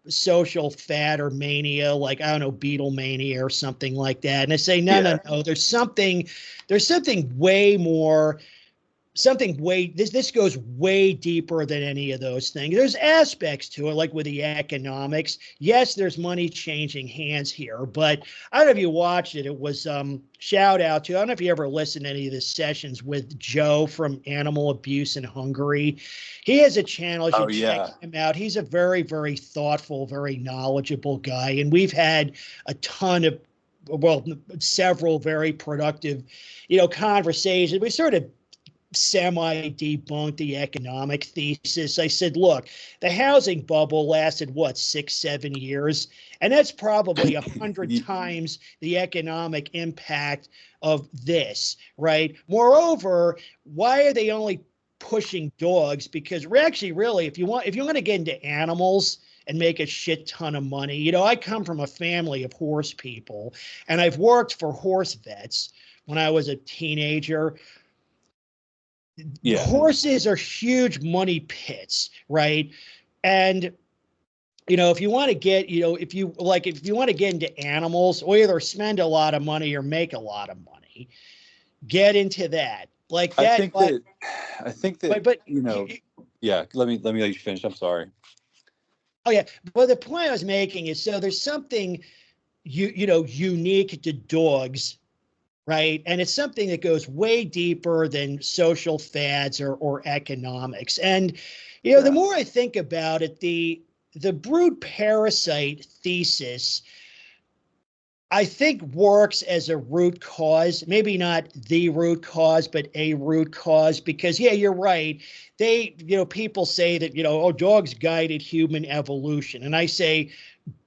social fad or mania, like, I don't know, Beatlemania or something like that. And I say, no, there's something way more, this goes way deeper than any of those things. There's aspects to it, like with the economics. Yes, there's money changing hands here, but I don't know if you watched it. It was shout out to, I don't know if you ever listened to any of the sessions with Joe from Animal Abuse in Hungary. He has a channel. You should check him out. He's a very, very thoughtful, very knowledgeable guy. And we've had a ton of, several very productive, conversations. We sort of semi-debunked the economic thesis. I said, look, the housing bubble lasted, 6-7 years? And that's probably 100 times the economic impact of this, right? Moreover, why are they only pushing dogs? Because we're actually, really, if you want to get into animals and make a shit ton of money, I come from a family of horse people, and I've worked for horse vets when I was a teenager. Yeah. Horses are huge money pits, right? And if you want to get, if you want to get into animals, or either spend a lot of money or make a lot of money, get into that. Like that. I think that, but yeah. Let me let you finish. I'm sorry. Oh yeah, but the point I was making is, so there's something unique to dogs, right? And it's something that goes way deeper than social fads or economics. And, the more I think about it, the brood parasite thesis, I think, works as a root cause, maybe not the root cause, but a root cause, because, yeah, you're right. People say that, dogs guided human evolution. And I say,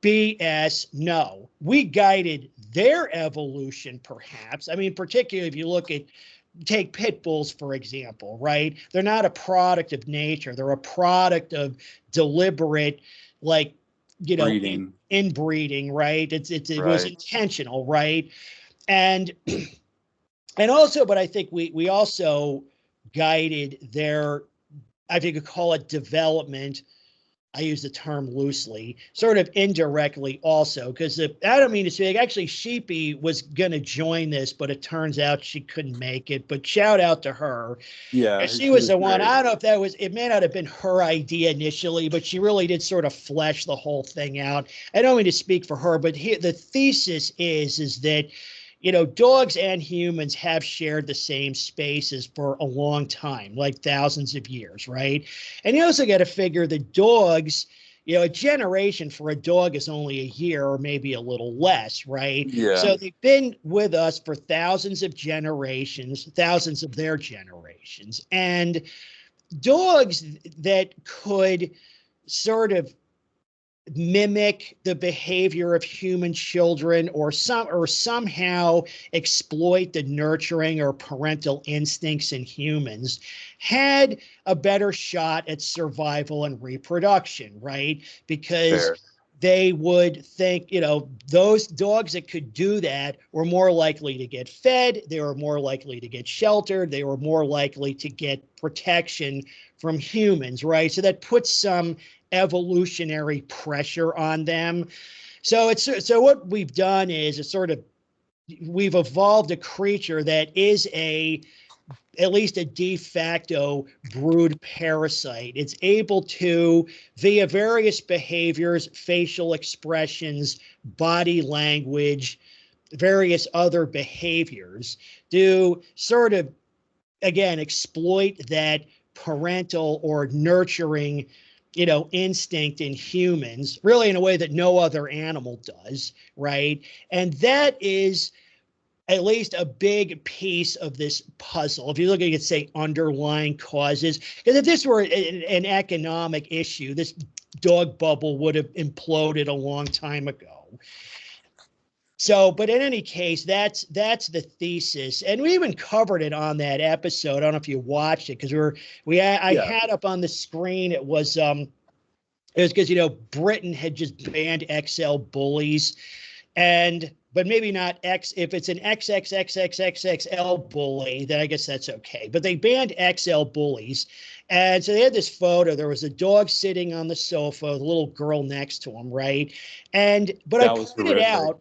BS, no. We guided their evolution, perhaps. I mean, particularly if you take pit bulls, for example, right? They're not a product of nature. They're a product of deliberate, like, breeding. Inbreeding, right? It was Right. intentional, right? And also, but I think we also guided their, I think you could call it development. I use the term loosely, sort of indirectly also, because I don't mean to say, actually, Sheepy was going to join this, but it turns out she couldn't make it. But shout out to her. Yeah, She was the one. great. I don't know if it may not have been her idea initially, but she really did sort of flesh the whole thing out. I don't mean to speak for her, but here the thesis is that, dogs and humans have shared the same spaces for a long time, like thousands of years, right? And you also got to figure the dogs, a generation for a dog is only a year or maybe a little less, right? Yeah. So they've been with us for thousands of generations, thousands of their generations. And dogs that could sort of mimic the behavior of human children, or somehow exploit the nurturing or parental instincts in humans, had a better shot at survival and reproduction, right? Because they would think, those dogs that could do that were more likely to get fed, they were more likely to get sheltered, they were more likely to get protection from humans, right? So that puts some evolutionary pressure on them. So what we've done is we've evolved a creature that is at least a de facto brood parasite. It's able to, via various behaviors, facial expressions, body language, various other behaviors, do sort of again, exploit that parental or nurturing, instinct in humans, really in a way that no other animal does, right? And that is at least a big piece of this puzzle. If you're looking at, say, underlying causes, because if this were an economic issue, this dog bubble would have imploded a long time ago. So, but in any case, that's the thesis, and we even covered it on that episode. I don't know if you watched it, because I had up on the screen. It was because Britain had just banned XL bullies, but maybe not X. If it's an XXXXXXL bully, then I guess that's okay. But they banned XL bullies, and so they had this photo. There was a dog sitting on the sofa, with a little girl next to him, right? But I pointed out.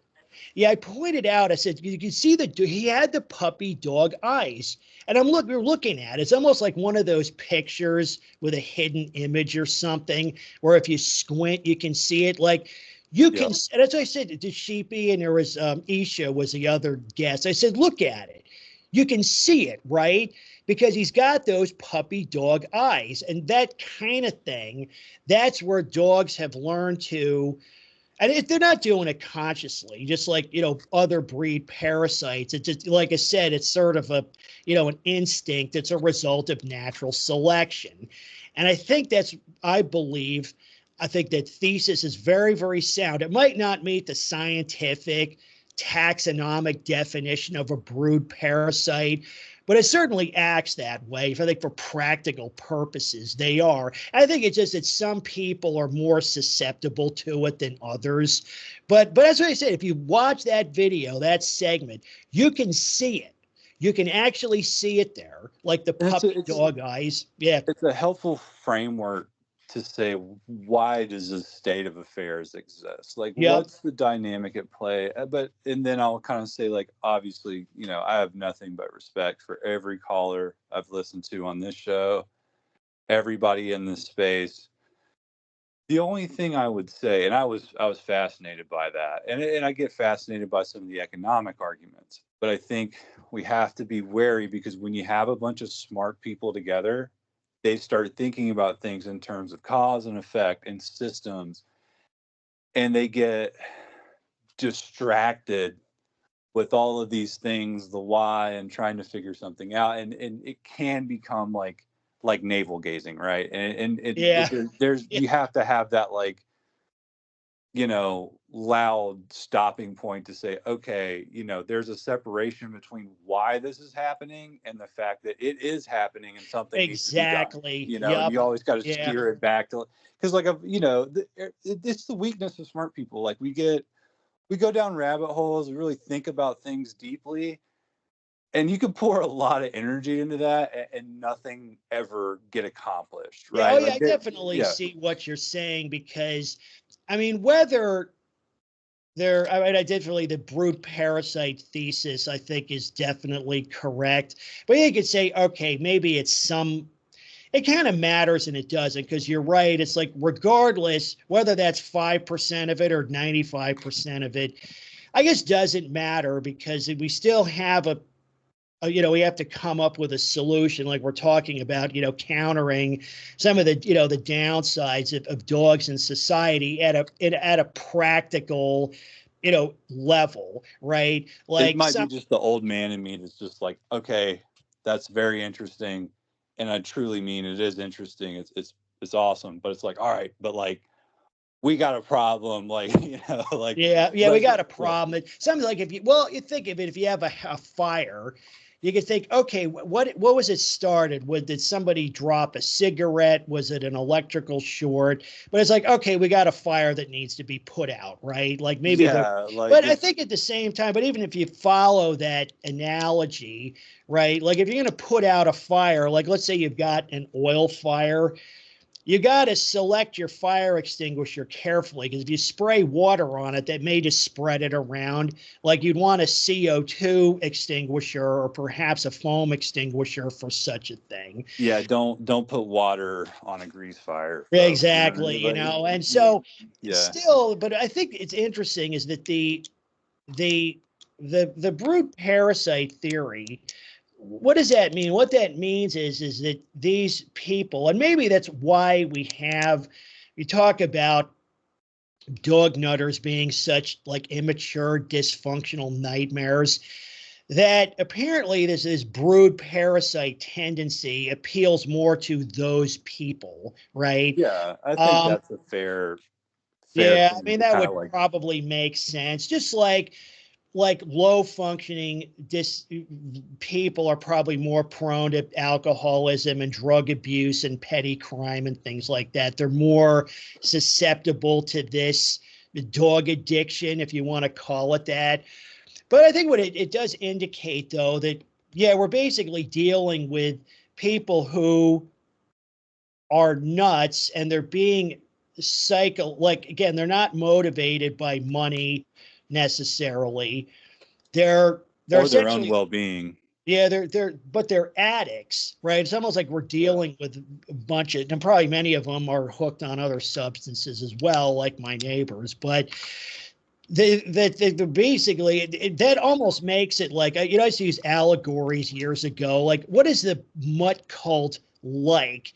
Yeah, I pointed out, I said, you can see he had the puppy dog eyes. And we're looking at it. It's almost like one of those pictures with a hidden image or something, where if you squint, you can see it. Like you can, and as I said to Sheepy, and there was Isha was the other guest. I said, look at it. You can see it, right? Because he's got those puppy dog eyes. And that kind of thing, that's where dogs have learned to. And if they're not doing it consciously, just like, other breed parasites, it's just, like I said, it's sort of an instinct. It's a result of natural selection. And I think I think that thesis is very, very sound. It might not meet the scientific taxonomic definition of a brood parasite, but it certainly acts that way. I think for practical purposes, they are. I think it's just that some people are more susceptible to it than others. But that's what I said. If you watch that video, that segment, you can see it. You can actually see it there, like the puppy dog eyes. Yeah. It's a helpful framework to say, why does this state of affairs exist? Like, what's the dynamic at play? And then I'll kind of say, like, obviously, I have nothing but respect for every caller I've listened to on this show, everybody in this space. The only thing I would say, and I was fascinated by that, and I get fascinated by some of the economic arguments, but I think we have to be wary, because when you have a bunch of smart people together, they start thinking about things in terms of cause and effect and systems, and they get distracted with all of these things, the why, and trying to figure something out, and it can become like navel gazing, right? You have to have that, like, loud stopping point to say, okay, there's a separation between why this is happening and the fact that it is happening, and something needs to be done. And you always got to steer it back to, because, like, it's the weakness of smart people. Like, we go down rabbit holes, we really think about things deeply, and you can pour a lot of energy into that and nothing ever get accomplished, right? I definitely see what you're saying, because whether definitely the brood parasite thesis, I think, is definitely correct. But you could say, okay, maybe it kind of matters and it doesn't, because you're right. It's like, regardless, whether that's 5% of it or 95% of it, I guess doesn't matter, because we still have we have to come up with a solution, like we're talking about, countering some of the, the downsides of dogs in society at a practical, level, right? Like, it might be just the old man in me that's just like, okay, that's very interesting, and I truly mean it is interesting. It's awesome, but it's like, all right, but, like, we got a problem, like, like, we got a problem. Something like, you think of it, if you have a fire, you can think, okay, what was it started with? Did somebody drop a cigarette? Was it an electrical short? But it's like, okay, we got a fire that needs to be put out, right? Like, maybe, but I think at the same time, but even if you follow that analogy, right? Like, if you're going to put out a fire, like, let's say you've got an oil fire, you got to select your fire extinguisher carefully, because if you spray water on it, that may just spread it around. Like, you'd want a CO2 extinguisher, or perhaps a foam extinguisher for such a thing. Yeah, don't put water on a grease fire. Folks. Exactly, and so still, but I think it's interesting is that the brood parasite theory, what does that mean? What that means is that these people, and maybe that's why you talk about dog nutters being such like immature, dysfunctional nightmares, that apparently this brood parasite tendency appeals more to those people, right? Yeah, I think Um, that's a fair yeah, I thing mean to that kind would of like. probably make sense. Just like low functioning people are probably more prone to alcoholism and drug abuse and petty crime and things like that. They're more susceptible to this dog addiction, if you want to call it that. But I think what it does indicate, though, that yeah, we're basically dealing with people who are nuts, and they're being like, again, they're not motivated by money necessarily. They're Or their own essentially, well-being. yeah, but they're addicts, right? It's almost like we're Yeah. dealing with a bunch of, and probably many of them are hooked on other substances as well, like my neighbors. But they basically that almost makes it like, I used to use allegories years ago. Like, what is the mutt cult like?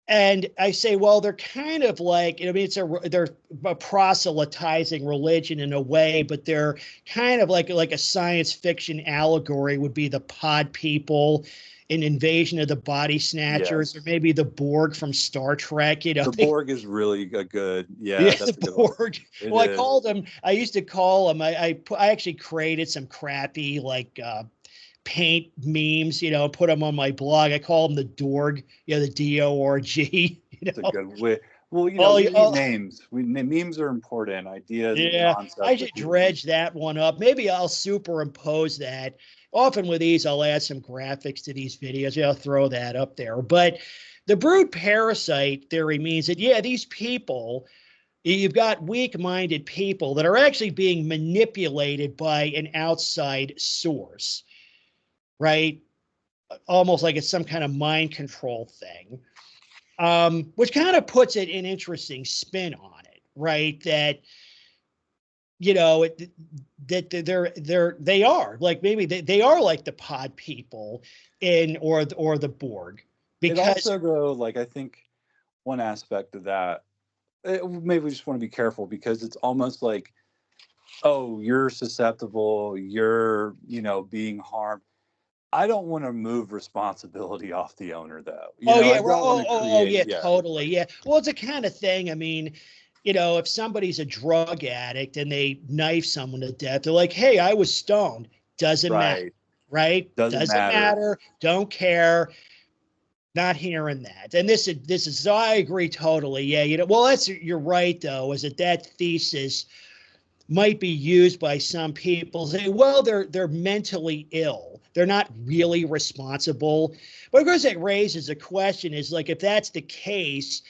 And I say, well, they're kind of like, I mean, they're a proselytizing religion in a way, but they're kind of like a science fiction allegory would be the pod people in Invasion of the Body Snatchers, or Yes. maybe the Borg from Star Trek. The Borg is really a good. Yeah, Yeah, the that's a good one. Borg. It Well, is. I used to call them. I actually created some crappy like paint memes, put them on my blog. I call them the Dorg, the DORG, It's a good way. Well, All, we need all, names. Memes are important. Ideas and yeah, I concepts that should people can. dredge that one up. Maybe I'll superimpose that. Often with these, I'll add some graphics to these videos. Yeah, I'll throw that up there. But the brood parasite theory means that, yeah, these people, you've got weak-minded people that are actually being manipulated by an outside source, right? Almost like it's some kind of mind control thing, which kind of puts it an interesting spin on it, right? That you know it, that they are like, maybe they are like the pod people in or the Borg, It because also, though, like I think one aspect of that, maybe we just want to be careful because it's almost like, oh, you're susceptible, you're, being harmed. I don't want to move responsibility off the owner, though. oh I yeah, don't want to create, yeah, yeah, totally, yeah. Well, it's a kind of thing. I mean, if somebody's a drug addict and they knife someone to death, they're like, hey, I was stoned. Doesn't matter, right. right? Doesn't Doesn't matter. matter. Don't care. Not hearing that. And this is so I agree totally. Yeah, well, you're right though, is that thesis might be used by some people say, well, they're mentally ill. They're not really responsible. But of course, it raises a question: is like, if that's the case,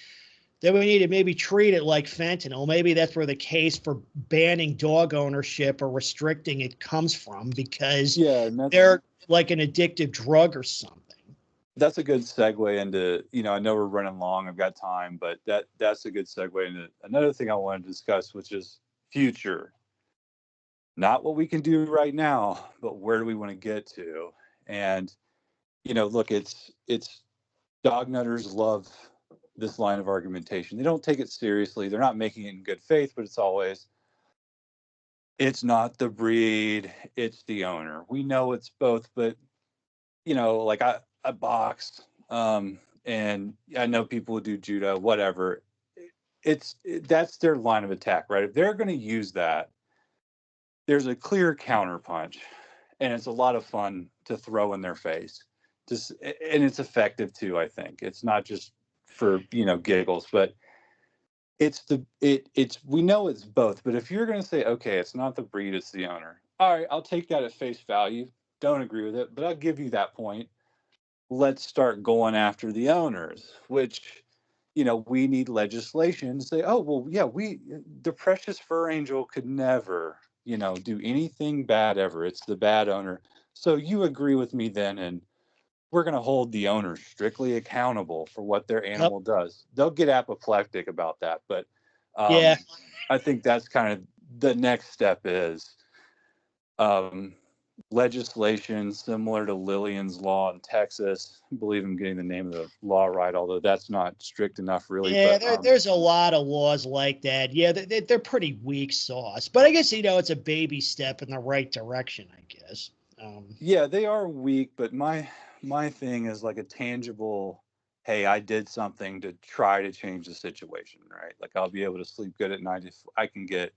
then we need to maybe treat it like fentanyl. Maybe that's where the case for banning dog ownership or restricting it comes from, because Yeah, and they're like an addictive drug or something. that's a good segue into, I know we're running long, I've got time, but that's a good segue into another thing I want to discuss, which is future. Not what we can do right now, but where do we want to get to? And, look, it's dog nutters love this line of argumentation. They don't take it seriously. They're not making it in good faith, but it's always, it's not the breed, it's the owner. We know it's both, but like I box, and I know people who do judo, whatever. That's their line of attack, right? If they're going to use that, there's a clear counterpunch, and it's a lot of fun to throw in their face. Just and it's effective too. I think it's not just for giggles, but it's we know it's both. But if you're going to say, okay, it's not the breed, it's the owner. All right, I'll take that at face value. Don't agree with it, but I'll give you that point. Let's start going after the owners, which we need legislation to say, oh, well, yeah, the precious fur angel could never do anything bad ever. It's the bad owner. So you agree with me then, and we're going to hold the owner strictly accountable for what their Yep. animal does. They'll get apoplectic about that, but Yeah. I think that's kind of the next step is, um, legislation similar to Lillian's law in Texas. I believe I'm getting the name of the law right, although that's not strict enough, really. Yeah, But there's a lot of laws like that. Yeah, they're pretty weak sauce, but I guess it's a baby step in the right direction. I guess. yeah, they are weak. But my thing is like a tangible. Hey, I did something to try to change the situation, right? Like I'll be able to sleep good at night if I can get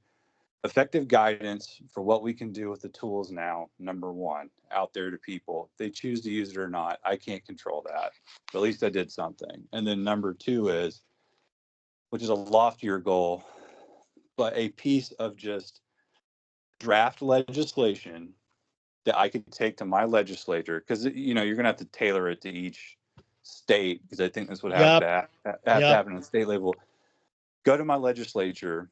effective guidance for what we can do with the tools now. Number one, out there to people. If they choose to use it or not, I can't control that. But at least I did something. And then number two is, which is a loftier goal, but a piece of just draft legislation that I could take to my legislature, because you're going to have to tailor it to each state, because I think that's what Yep. have to Yep. happen at the state level. Go to my legislature,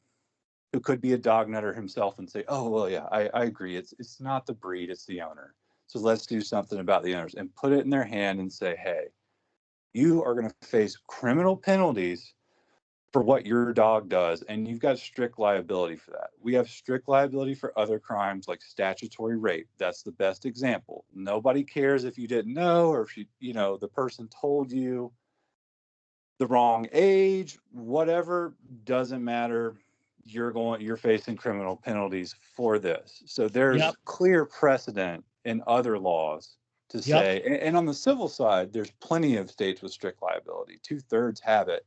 who could be a dog nutter himself, and say, "Oh, well, yeah, I agree. It's not the breed, it's the owner. So let's do something about the owners," and put it in their hand and say, "Hey, you are going to face criminal penalties for what your dog does, and you've got strict liability for that. We have strict liability for other crimes like statutory rape. That's the best example. Nobody cares if you didn't know, or if the person told you the wrong age, whatever, doesn't matter. You're facing criminal penalties for this." So there's Yep. clear precedent in other laws to Yep. say, and on the civil side, there's plenty of states with strict liability. 2/3 have it.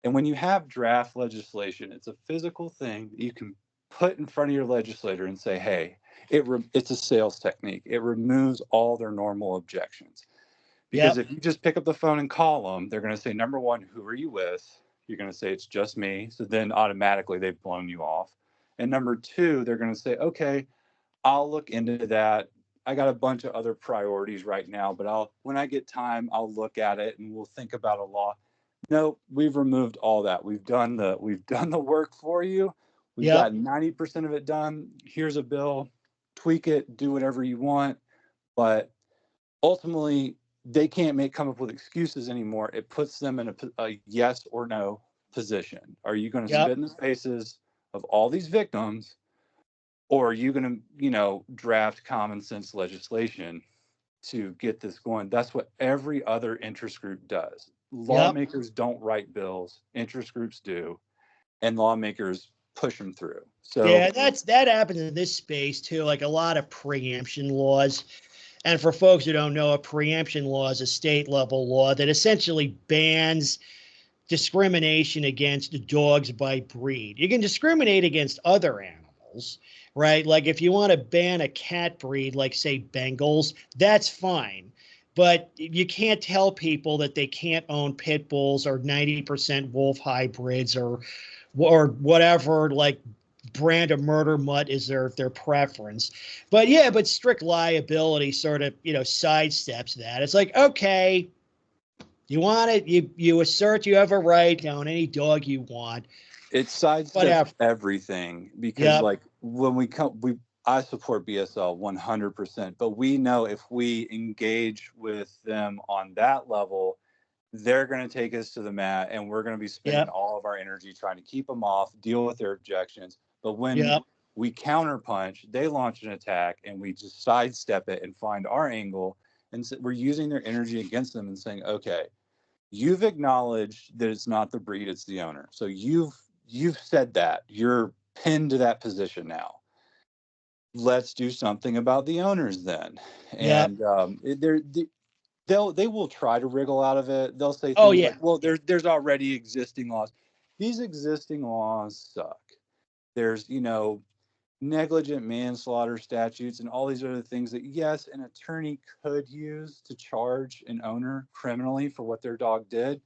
And when you have draft legislation, it's a physical thing that you can put in front of your legislator and say, "Hey, it's a sales technique. It removes all their normal objections." Because Yep. if you just pick up the phone and call them, they're going to say, number one, "Who are you with?" You're going to say, "It's just me." So then automatically they've blown you off. And number two, they're going to say, "Okay, I'll look into that. I got a bunch of other priorities right now, but when I get time, I'll look at it and we'll think about a law." No, we've removed all that. We've done the work for you. We've Yep. got 90% of it done. Here's a bill. Tweak it, do whatever you want. But ultimately, they can't come up with excuses anymore. It puts them in a yes or no position. Are you going to Yep. spit in the faces of all these victims, or are you going to, draft common sense legislation to get this going? That's what every other interest group does. Yep. Lawmakers don't write bills, interest groups do, and lawmakers push them through. So, Yeah, that happens in this space too. Like a lot of preemption laws. And for folks who don't know, a preemption law is a state level law that essentially bans discrimination against dogs by breed. You can discriminate against other animals, right? Like if you want to ban a cat breed, like say Bengals, that's fine. But you can't tell people that they can't own pit bulls or 90% wolf hybrids or whatever, like brand of murder mutt is their preference. But yeah, but strict liability sort of sidesteps that. It's like, okay, you want it, you assert you have a right to own any dog you want, it sidesteps whatever. everything, because Yep. like when I support BSL 100%, but we know if we engage with them on that level, they're going to take us to the mat, and we're going to be spending Yep. all of our energy trying to keep them off, deal with their objections. But when Yep. we counterpunch, they launch an attack, and we just sidestep it and find our angle. And so we're using their energy against them and saying, "Okay, you've acknowledged that it's not the breed, it's the owner. So you've said that. You're pinned to that position now. Let's do something about the owners then." Yep. And they will try to wriggle out of it. They'll say Oh things yeah. like, "Well, Yeah. there's already existing laws." These existing laws suck. There's negligent manslaughter statutes and all these other things that, yes, an attorney could use to charge an owner criminally for what their dog did.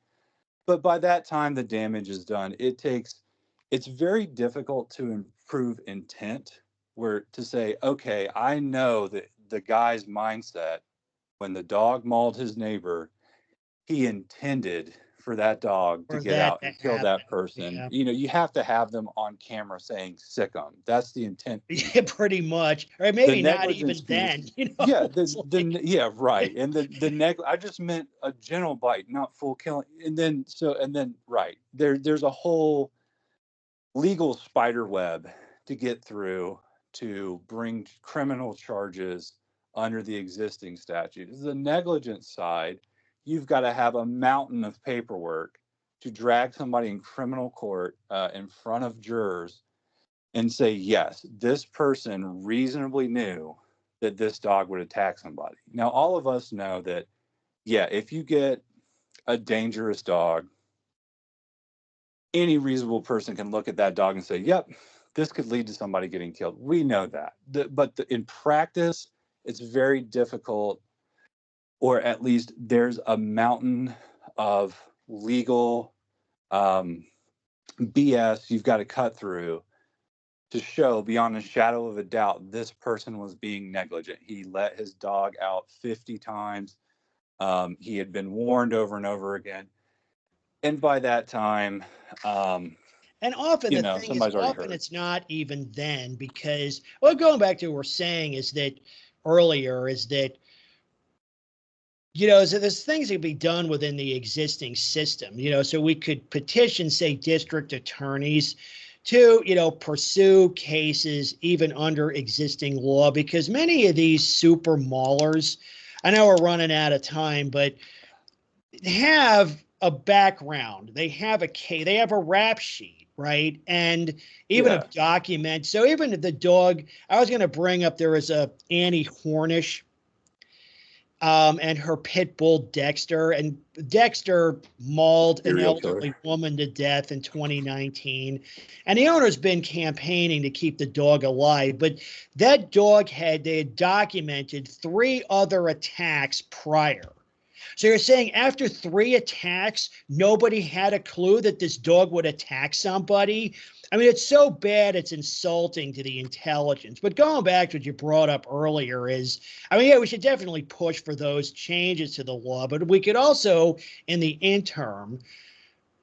But by that time, the damage is done. It's very difficult to improve intent, where to say, "Okay, I know that the guy's mindset when the dog mauled his neighbor, he intended for that dog to For get that out to and kill that happen. person." Yeah. You have to have them on camera saying "sick 'em." That's the intent piece. Yeah, pretty much. Or The maybe not negligence even then, piece, yeah, It's like, yeah, right. And I just meant a gentle bite, not full killing. And then right there's a whole legal spider web to get through to bring criminal charges under the existing statute. The negligence side, you've got to have a mountain of paperwork to drag somebody in criminal court in front of jurors and say, yes, this person reasonably knew that this dog would attack somebody. Now, all of us know that, yeah, if you get a dangerous dog, any reasonable person can look at that dog and say, yep, this could lead to somebody getting killed. We know that. But in practice, it's very difficult, or at least there's a mountain of legal BS you've got to cut through to show beyond a shadow of a doubt this person was being negligent. He let his dog out 50 times. He had been warned over and over again. And by that time, and often the thing is, somebody's already often hurt. it's not even then, because, well, going back to what we're saying is that earlier is that, so there's things that can be done within the existing system, so we could petition, say, district attorneys to, pursue cases even under existing law, because many of these super maulers, I know we're running out of time, but have a background, they have a case, they have a rap sheet, right? And even a document. So even the dog, I was going to bring up, there was a Annie Hornish and her pit bull Dexter, and Dexter mauled an elderly woman to death in 2019, and the owner's been campaigning to keep the dog alive, but that dog they had documented 3 other attacks prior. So you're saying after 3 attacks, nobody had a clue that this dog would attack somebody? I mean, it's so bad, it's insulting to the intelligence. But going back to what you brought up earlier is, I mean, yeah, we should definitely push for those changes to the law, but we could also, in the interim,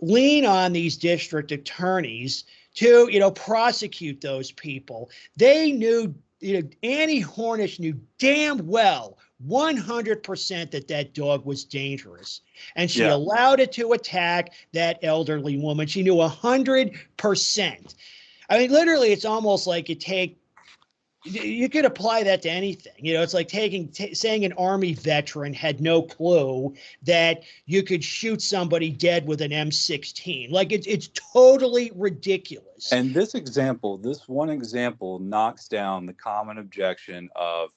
lean on these district attorneys to, prosecute those people. They knew, Annie Hornish knew damn well 100% that dog was dangerous, and she allowed it to attack that elderly woman. She knew 100%. I mean, literally, it's almost like you could apply that to anything. It's like saying an Army veteran had no clue that you could shoot somebody dead with an M16. Like, it's totally ridiculous. And this one example knocks down the common objection of,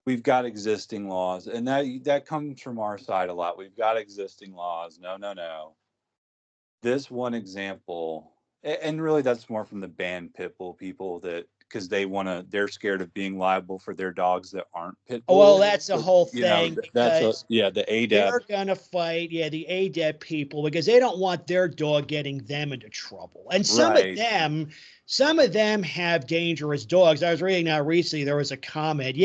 we've got existing laws, and that comes from our side a lot. We've got existing laws. No. This one example, and really that's more from the banned pit bull people, that because they're scared of being liable for their dogs that aren't pit bulls. Well, that's the whole thing. That's the ADEP. They're gonna fight, the ADEP people, because they don't want their dog getting them into trouble. And some of them have dangerous dogs. I was reading now recently, there was a comment.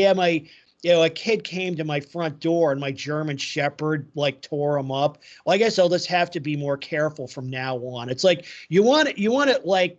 A kid came to my front door and my German Shepherd tore him up. Well, I guess I'll just have to be more careful from now on. It's like you want to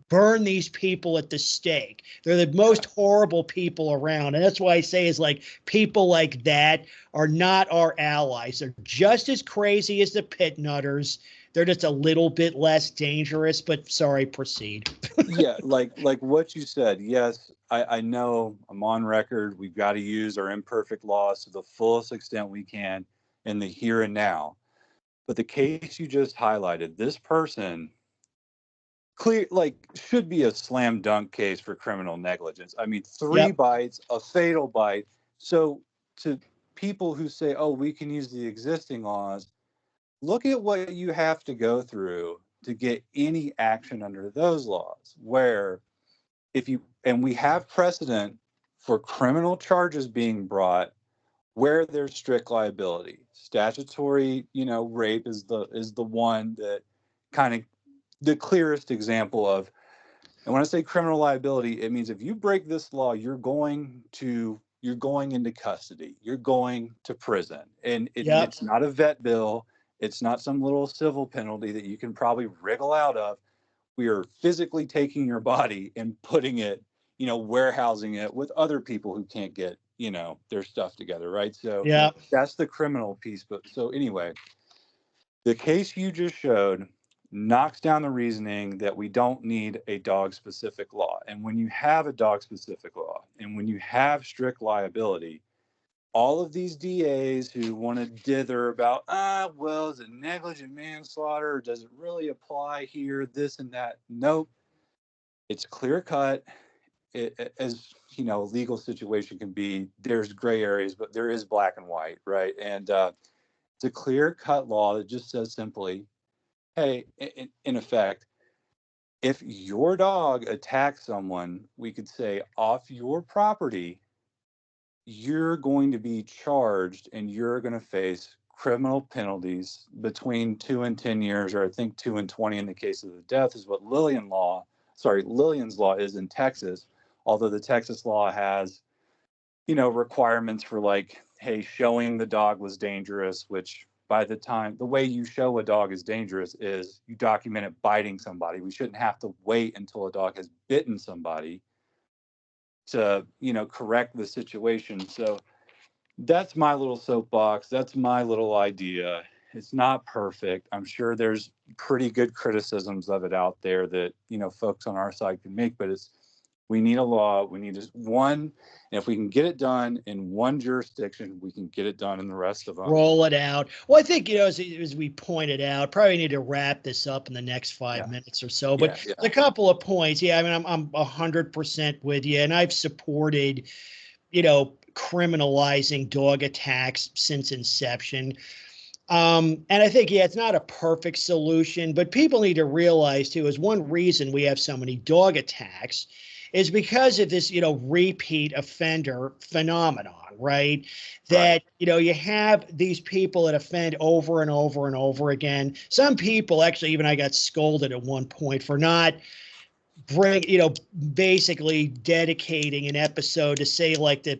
burn these people at the stake. They're the most horrible people around. And that's why I say is people like that are not our allies. They're just as crazy as the pit nutters. They're just a little bit less dangerous, but sorry, proceed. Yeah, like what you said. Yes, I know I'm on record. We've got to use our imperfect laws to the fullest extent we can in the here and now. But the case you just highlighted, this person should be a slam dunk case for criminal negligence. I mean, 3 bites, a fatal bite. So to people who say, oh, we can use the existing laws, look at what you have to go through to get any action under those laws, where we have precedent for criminal charges being brought where there's strict liability. Statutory, rape is the one that kind of the clearest example of. And when I say criminal liability, it means if you break this law, you're going into custody, you're going to prison, and it's not a vet bill. It's not some little civil penalty that you can probably wriggle out of. We are physically taking your body and putting it, warehousing it with other people who can't get, their stuff together, right? So that's the criminal piece. But so anyway, the case you just showed knocks down the reasoning that we don't need a dog-specific law. And when you have a dog-specific law, and when you have strict liability, all of these DAs who want to dither about, well, is it negligent manslaughter? Does it really apply here? This and that. Nope. It's clear cut. As you know, a legal situation can be, there's gray areas, but there is black and white, right? And it's a clear cut law that just says simply, hey, in effect, if your dog attacks someone, we could say off your property, you're going to be charged and you're going to face criminal penalties between 2 and 10 years, or I think 2 and 20 in the case of the death, is what Lillian's law is in Texas. Although the Texas law has, requirements for like, hey, showing the dog was dangerous, which by the time, the way you show a dog is dangerous is you document it biting somebody. We shouldn't have to wait until a dog has bitten somebody to, correct the situation. So that's my little soapbox. That's my little idea. It's not perfect. I'm sure there's pretty good criticisms of it out there that, folks on our side can make, but we need a law. We need just one. And if we can get it done in one jurisdiction, we can get it done in the rest of them. Roll it out. Well, I think, as we pointed out, probably need to wrap this up in the next 5 minutes or so. But a couple of points. Yeah, I mean, I'm 100% with you. And I've supported, criminalizing dog attacks since inception. And I think, it's not a perfect solution, but people need to realize too, is one reason we have so many dog attacks is because of this, repeat offender phenomenon, right? That, you have these people that offend over and over and over again. Some people actually, even I got scolded at one point for not basically dedicating an episode to say like the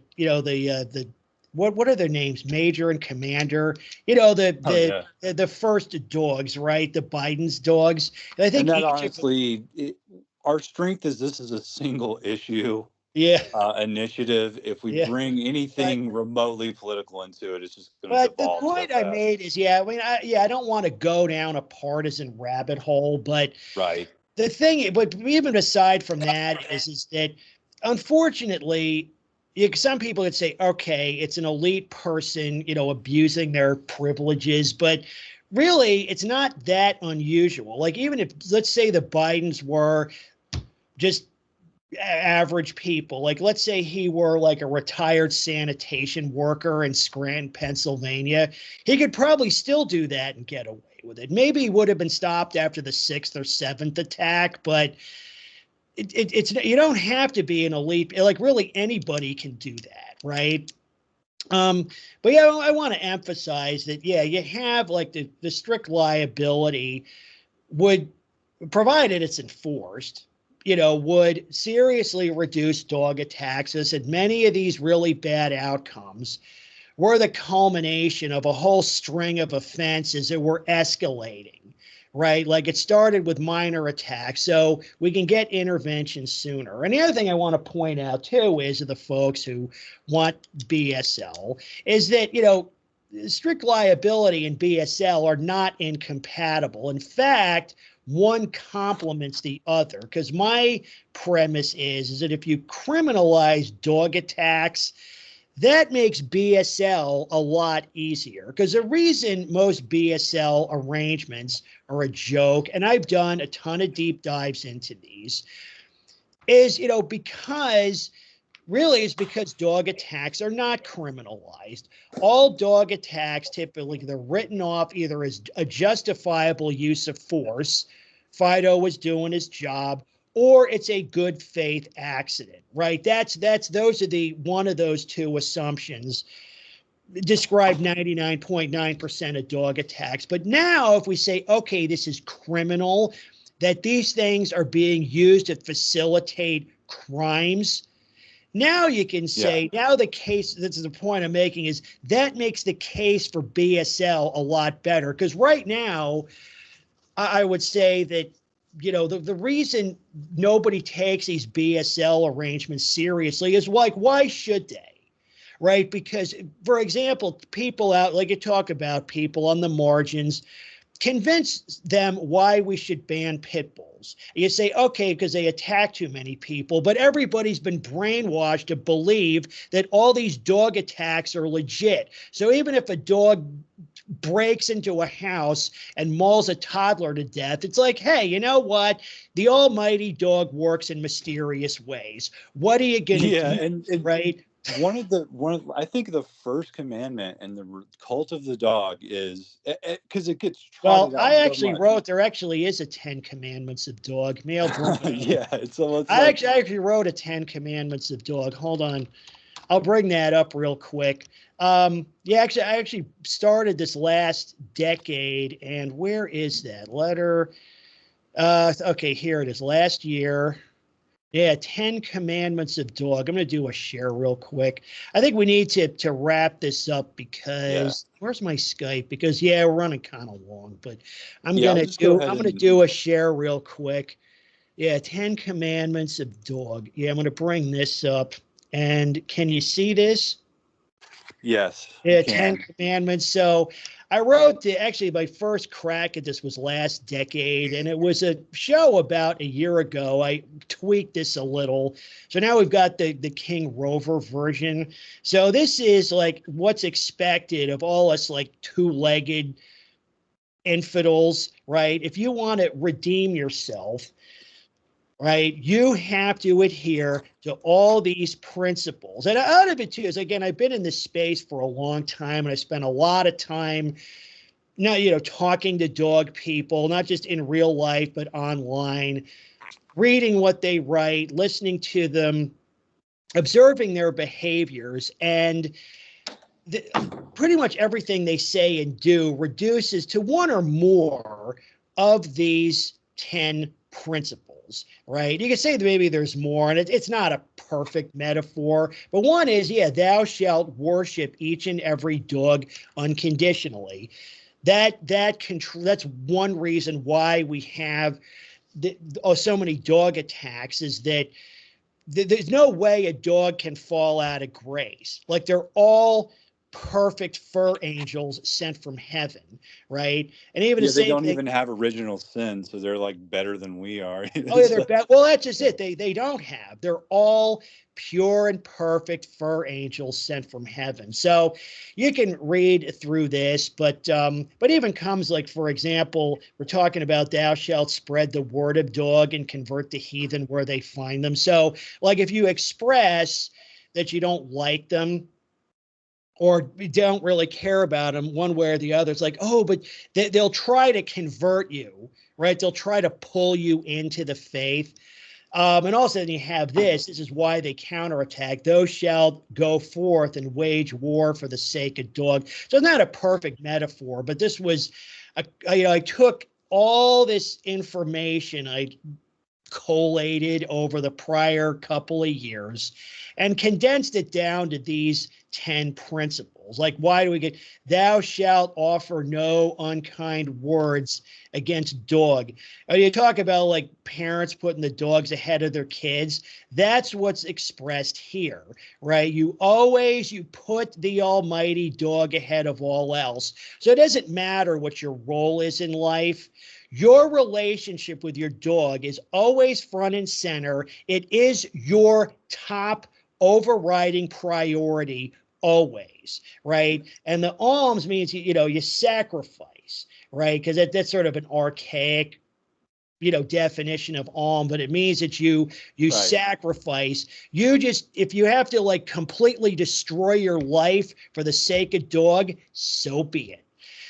what are their names? Major and Commander, the first dogs, right? The Biden's dogs. And I think that honestly, our strength is this is a single issue initiative. If we bring anything remotely political into it, it's just going to devolve. The point I made is, I don't want to go down a partisan rabbit hole, but the thing, but even aside from that, is that unfortunately, some people would say, okay, it's an elite person, abusing their privileges, but really, it's not that unusual. Like, even if, let's say the Bidens were just average people, like, let's say he were like a retired sanitation worker in Scranton, Pennsylvania, he could probably still do that and get away with it. Maybe he would have been stopped after the 6th or 7th attack, but it's you don't have to be an elite, like really anybody can do that, right? But I want to emphasize that, you have like the strict liability would, provided it's enforced, would seriously reduce dog attacks, as in many of these really bad outcomes were the culmination of a whole string of offenses that were escalating. Right? Like it started with minor attacks, so we can get intervention sooner. And the other thing I want to point out too is to the folks who want BSL is that, strict liability and BSL are not incompatible. In fact, one complements the other, because my premise is that if you criminalize dog attacks, that makes BSL a lot easier, because the reason most BSL arrangements are a joke, and I've done a ton of deep dives into these, is, because really it's because dog attacks are not criminalized. All dog attacks, typically, they're written off either as a justifiable use of force, Fido was doing his job, or it's a good faith accident, right? Those are the one of those two assumptions describe 99.9% of dog attacks. But now if we say, okay, this is criminal, that these things are being used to facilitate crimes, now you can say, now the case, this is the point I'm making, is that makes the case for BSL a lot better. Because right now, I would say that, the reason nobody takes these BSL arrangements seriously is like, why should they? Right? Because, for example, people out, like you talk about people on the margins, convince them why we should ban pit bulls. You say, okay, because they attack too many people, but everybody's been brainwashed to believe that all these dog attacks are legit. So even if a dog breaks into a house and mauls a toddler to death, it's like, hey, you know what? The almighty dog works in mysterious ways. What are you going to Yeah, do, and right? I think the first commandment in the cult of the dog is because it gets Well, trotted out I so actually much. wrote there actually is a 10 commandments of dog. Maybe I'll bring it up. Yeah, so it's I like actually wrote a 10 commandments of dog. Hold on. I'll bring that up real quick. Yeah, actually, I actually started this last decade, and where is that letter? Okay, here it is. Last year. Yeah, 10 commandments of dog. I'm going to do a share real quick. I think we need to wrap this up yeah, because where's my Skype? Because yeah, we're running kind of long, but yeah. I'll just go ahead I'm gonna and do a share real quick. Yeah, 10 commandments of dog. Yeah, I'm going to bring this up. And can you see this? yes, I Yeah, 10 can. commandments. So I wrote actually my first crack at this was last decade, and it was a show about a year ago. I tweaked this a little. So now we've got the King Rover version. So this is like what's expected of all us like two-legged infidels, right? If you want to redeem yourself, right, you have to adhere to all these principles. And out of it too is, again, I've been in this space for a long time, and I spent a lot of time now, talking to dog people, not just in real life, but online, reading what they write, listening to them, observing their behaviors, and pretty much everything they say and do reduces to one or more of these 10 principles, right? You can say that maybe there's more, and it's not a perfect metaphor, but one is, yeah, thou shalt worship each and every dog unconditionally. That's one reason why we have so many dog attacks, is that there's no way a dog can fall out of grace. Like, they're all perfect fur angels sent from heaven, right? And even the Yeah, they same don't thing. even have original sin, so they're like better than we are. Oh yeah, It's they're like, bad. Well, that's just it. They don't have. They're all pure and perfect fur angels sent from heaven. So you can read through this, but even comes like, for example, we're talking about thou shalt spread the word of dog and convert the heathen where they find them. So like if you express that you don't like them or don't really care about them one way or the other, it's like, oh, but they'll try to convert you, right? They'll try to pull you into the faith. And also, then you have this. This is why they counterattack. Those shall go forth and wage war for the sake of dog. So it's not a perfect metaphor, but this was, I took all this information I collated over the prior couple of years and condensed it down to these 10 principles. Like, why do we get, thou shalt offer no unkind words against dog? You talk about like parents putting the dogs ahead of their kids. That's what's expressed here, right? You put the almighty dog ahead of all else. So it doesn't matter what your role is in life. Your relationship with your dog is always front and center. It is your top overriding priority always, right? And the alms means, you sacrifice, right? Because that's sort of an archaic, definition of alm, but it means that you right. sacrifice. If you have to like completely destroy your life for the sake of dog, so be it.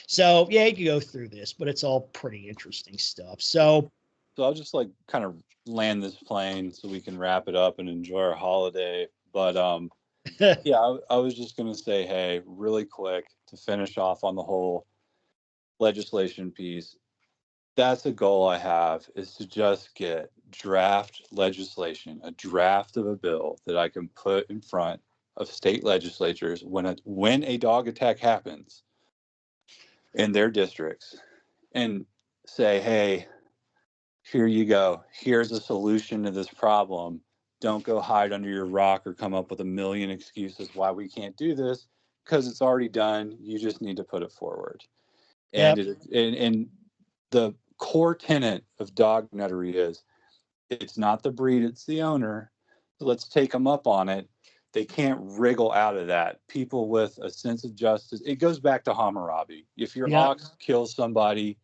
So yeah, you can go through this, but it's all pretty interesting stuff. So So I'll just like kind of land this plane so we can wrap it up and enjoy our holiday. But yeah, I was just gonna say, hey, really quick to finish off on the whole legislation piece. That's a goal I have, is to just get draft legislation, a draft of a bill that I can put in front of state legislatures when a dog attack happens in their districts, and say, hey, here you go. Here's a solution to this problem. Don't go hide under your rock or come up with a million excuses why we can't do this, because it's already done. You just need to put it forward. yeah, And the core tenet of dog nuttery is it's not the breed, it's the owner. So let's take them up on it. They can't wriggle out of that. People with a sense of justice. It goes back to Hammurabi. If your Yeah. ox kills somebody,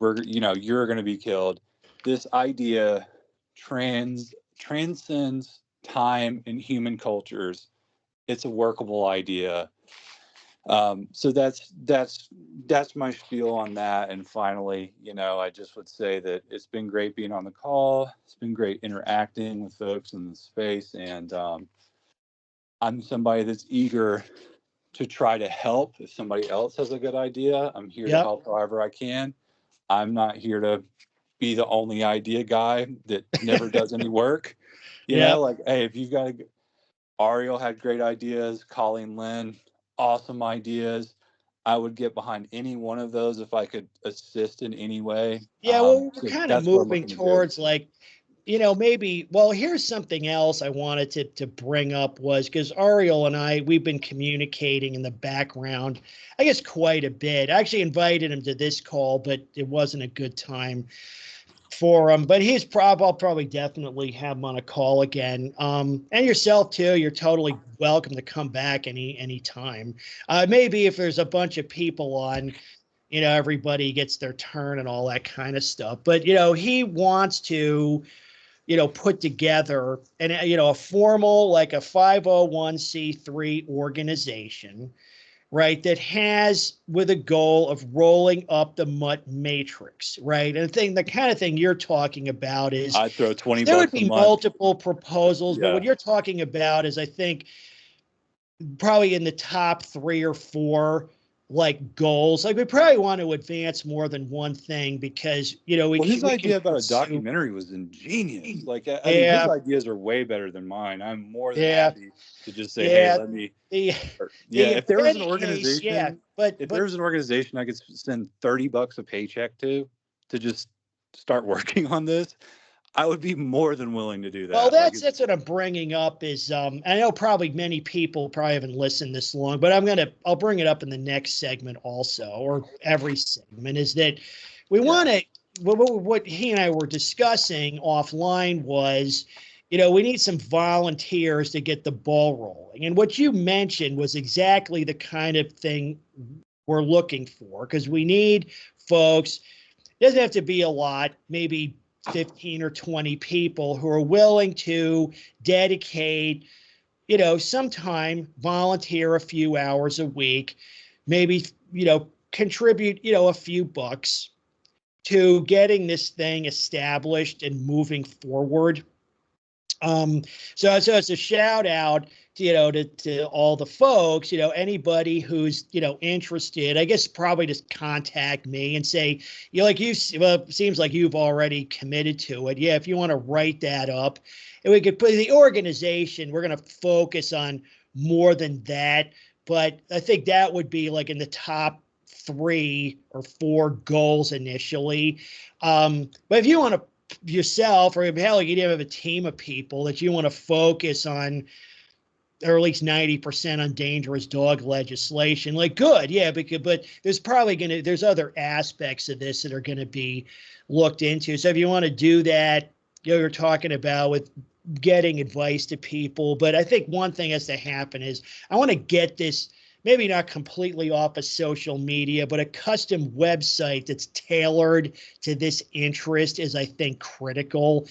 you're going to be killed. This idea transcends time and human cultures. It's a workable idea. So that's my spiel on that. And finally, I just would say that it's been great being on the call. It's been great interacting with folks in the space, and I'm somebody that's eager to try to help. If somebody else has a good idea, I'm here to Yep. help however I can. I'm not here to be the only idea guy that never does any work. Yep. Like, hey, if you've got Ariel had great ideas, Colleen Lynn, awesome ideas. I would get behind any one of those if I could assist in any way. Yeah, well, we're So kind of that's what I'm moving looking to do. towards like, maybe, well, here's something else I wanted to bring up was because Ariel and I, we've been communicating in the background, I guess, quite a bit. I actually invited him to this call, but it wasn't a good time for him. But I'll probably definitely have him on a call again. And yourself too, you're totally welcome to come back any time. Maybe if there's a bunch of people on, everybody gets their turn and all that kind of stuff. But, he wants to, put together a formal, like a 501c3 organization, right, that has with a goal of rolling up the mutt matrix, right? And the kind of thing you're talking about is I'd throw $20 there would a be month. multiple proposals, but what you're talking about is, I think, probably in the top 3 or 4 like goals. Like we probably want to advance more than one thing because his we idea can about pursue. a documentary was ingenious. Like I mean, Yeah, his ideas are way better than mine. I'm more than yeah, happy to just say, hey, yeah. let me. The If there in was an any case, yeah, organization, but if there was an organization I could send $30 a paycheck to just start working on this, I would be more than willing to do that. well, that's what I'm bringing up is I know probably many people probably haven't listened this long, but I'll bring it up in the next segment also, or every segment, is that we want to what he and I were discussing offline was, we need some volunteers to get the ball rolling. And what you mentioned was exactly the kind of thing we're looking for, because we need folks. It doesn't have to be a lot, maybe 15 or 20 people who are willing to dedicate, some time, volunteer a few hours a week, maybe, contribute, a few bucks to getting this thing established and moving forward. So it's a shout out to, to all the folks, anybody who's, interested, I guess probably just contact me and say, it seems like you've already committed to it. Yeah. If you want to write that up, and we could put the organization, we're going to focus on more than that. But I think that would be like in the top 3 or 4 goals initially. But if you want to yourself, or hell, you have a team of people that you want to focus on, or at least 90% on dangerous dog legislation, like good, yeah, but there's probably there's other aspects of this that are going to be looked into. So if you want to do that, you're talking about with getting advice to people. But I think one thing has to happen is I want to get this maybe not completely off of social media, but a custom website that's tailored to this interest is, I think, critical.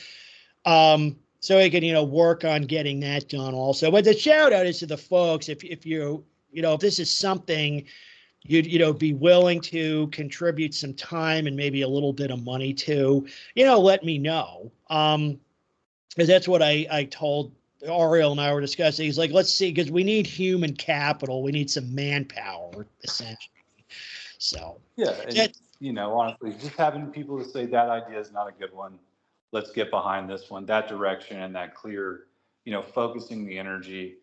So I can, work on getting that done also. But the shout out is to the folks. If if this is something you'd be willing to contribute some time and maybe a little bit of money to, let me know. Because that's what I told Ariel and I were discussing. He's like, let's see, because we need human capital. We need some manpower, essentially. So yeah, and honestly, just having people to say that idea is not a good one. Let's get behind this one, that direction, and that clear, focusing the energy.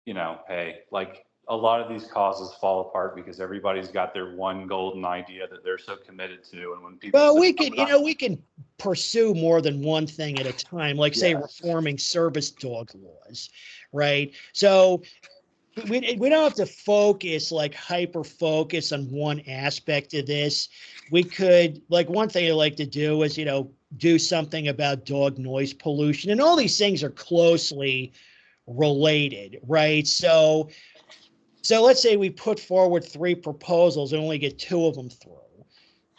Hey, like a lot of these causes fall apart because everybody's got their one golden idea that they're so committed to, and when people well, say, we can pursue more than one thing at a time, like say yes, reforming service dog laws, right? So we don't have to focus, like hyper focus on one aspect of this. We could, like, one thing I like to do is, do something about dog noise pollution, and all these things are closely related, right? So let's say we put forward 3 proposals and only get 2 of them through.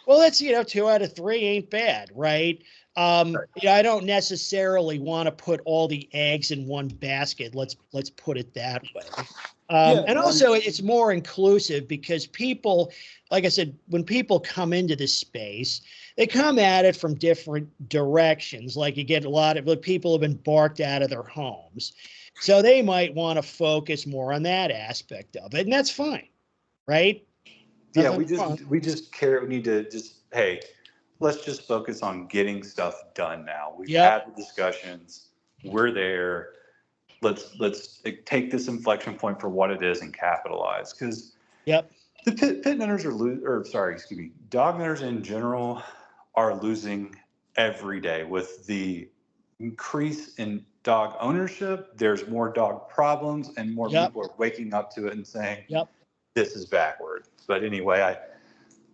Well, that's, 2 out of 3 ain't bad, right? I don't necessarily want to put all the eggs in one basket. Let's put it that way. Yeah, And also, it's more inclusive because people, like I said, when people come into this space, they come at it from different directions. Like, you get a lot of, like, people have been barked out of their homes. So they might want to focus more on that aspect of it, and that's fine, right? yeah, Nothing wrong. we just care. We need to just, hey, let's just focus on getting stuff done now. We've Yep. had the discussions. We're there. Let's take this inflection point for what it is and capitalize. Because Yep. the pit nutters excuse me, dog nutters in general are losing every day with the increase in dog ownership. There's more dog problems, and more Yep. people are waking up to it and saying, Yep. this is backward. But anyway,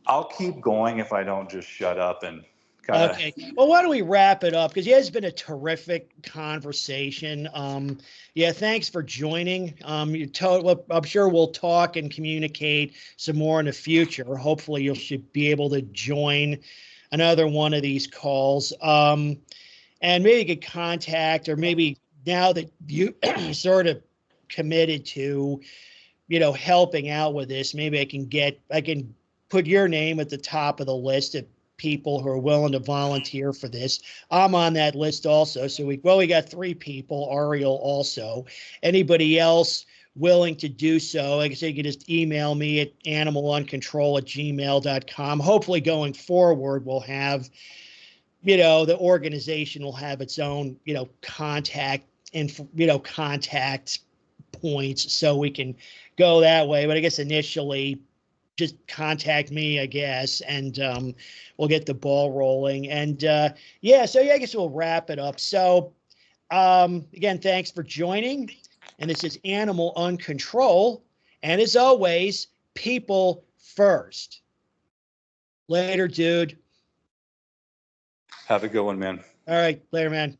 I'll keep going if I don't just shut up and kind of. Okay. Well, why don't we wrap it up? Because yeah, it's been a terrific conversation. Yeah, thanks for joining. Well, I'm sure we'll talk and communicate some more in the future. Hopefully, you should be able to join another one of these calls. And maybe you could contact, or maybe now that you sort of committed to, helping out with this, maybe I can put your name at the top of the list of people who are willing to volunteer for this. I'm on that list also. So we got 3 people, Ariel also. Anybody else willing to do so, like I said, you can just email me at animaluncontrol@gmail.com. Hopefully going forward, we'll have, the organization will have its own, contact and, contact points, so we can go that way. But I guess initially, just contact me, I guess, and we'll get the ball rolling. And yeah, so yeah, I guess we'll wrap it up. So again, thanks for joining. And this is Animal Uncontrol. And as always, people first. Later, dude. Have a good one, man. All right, later, man.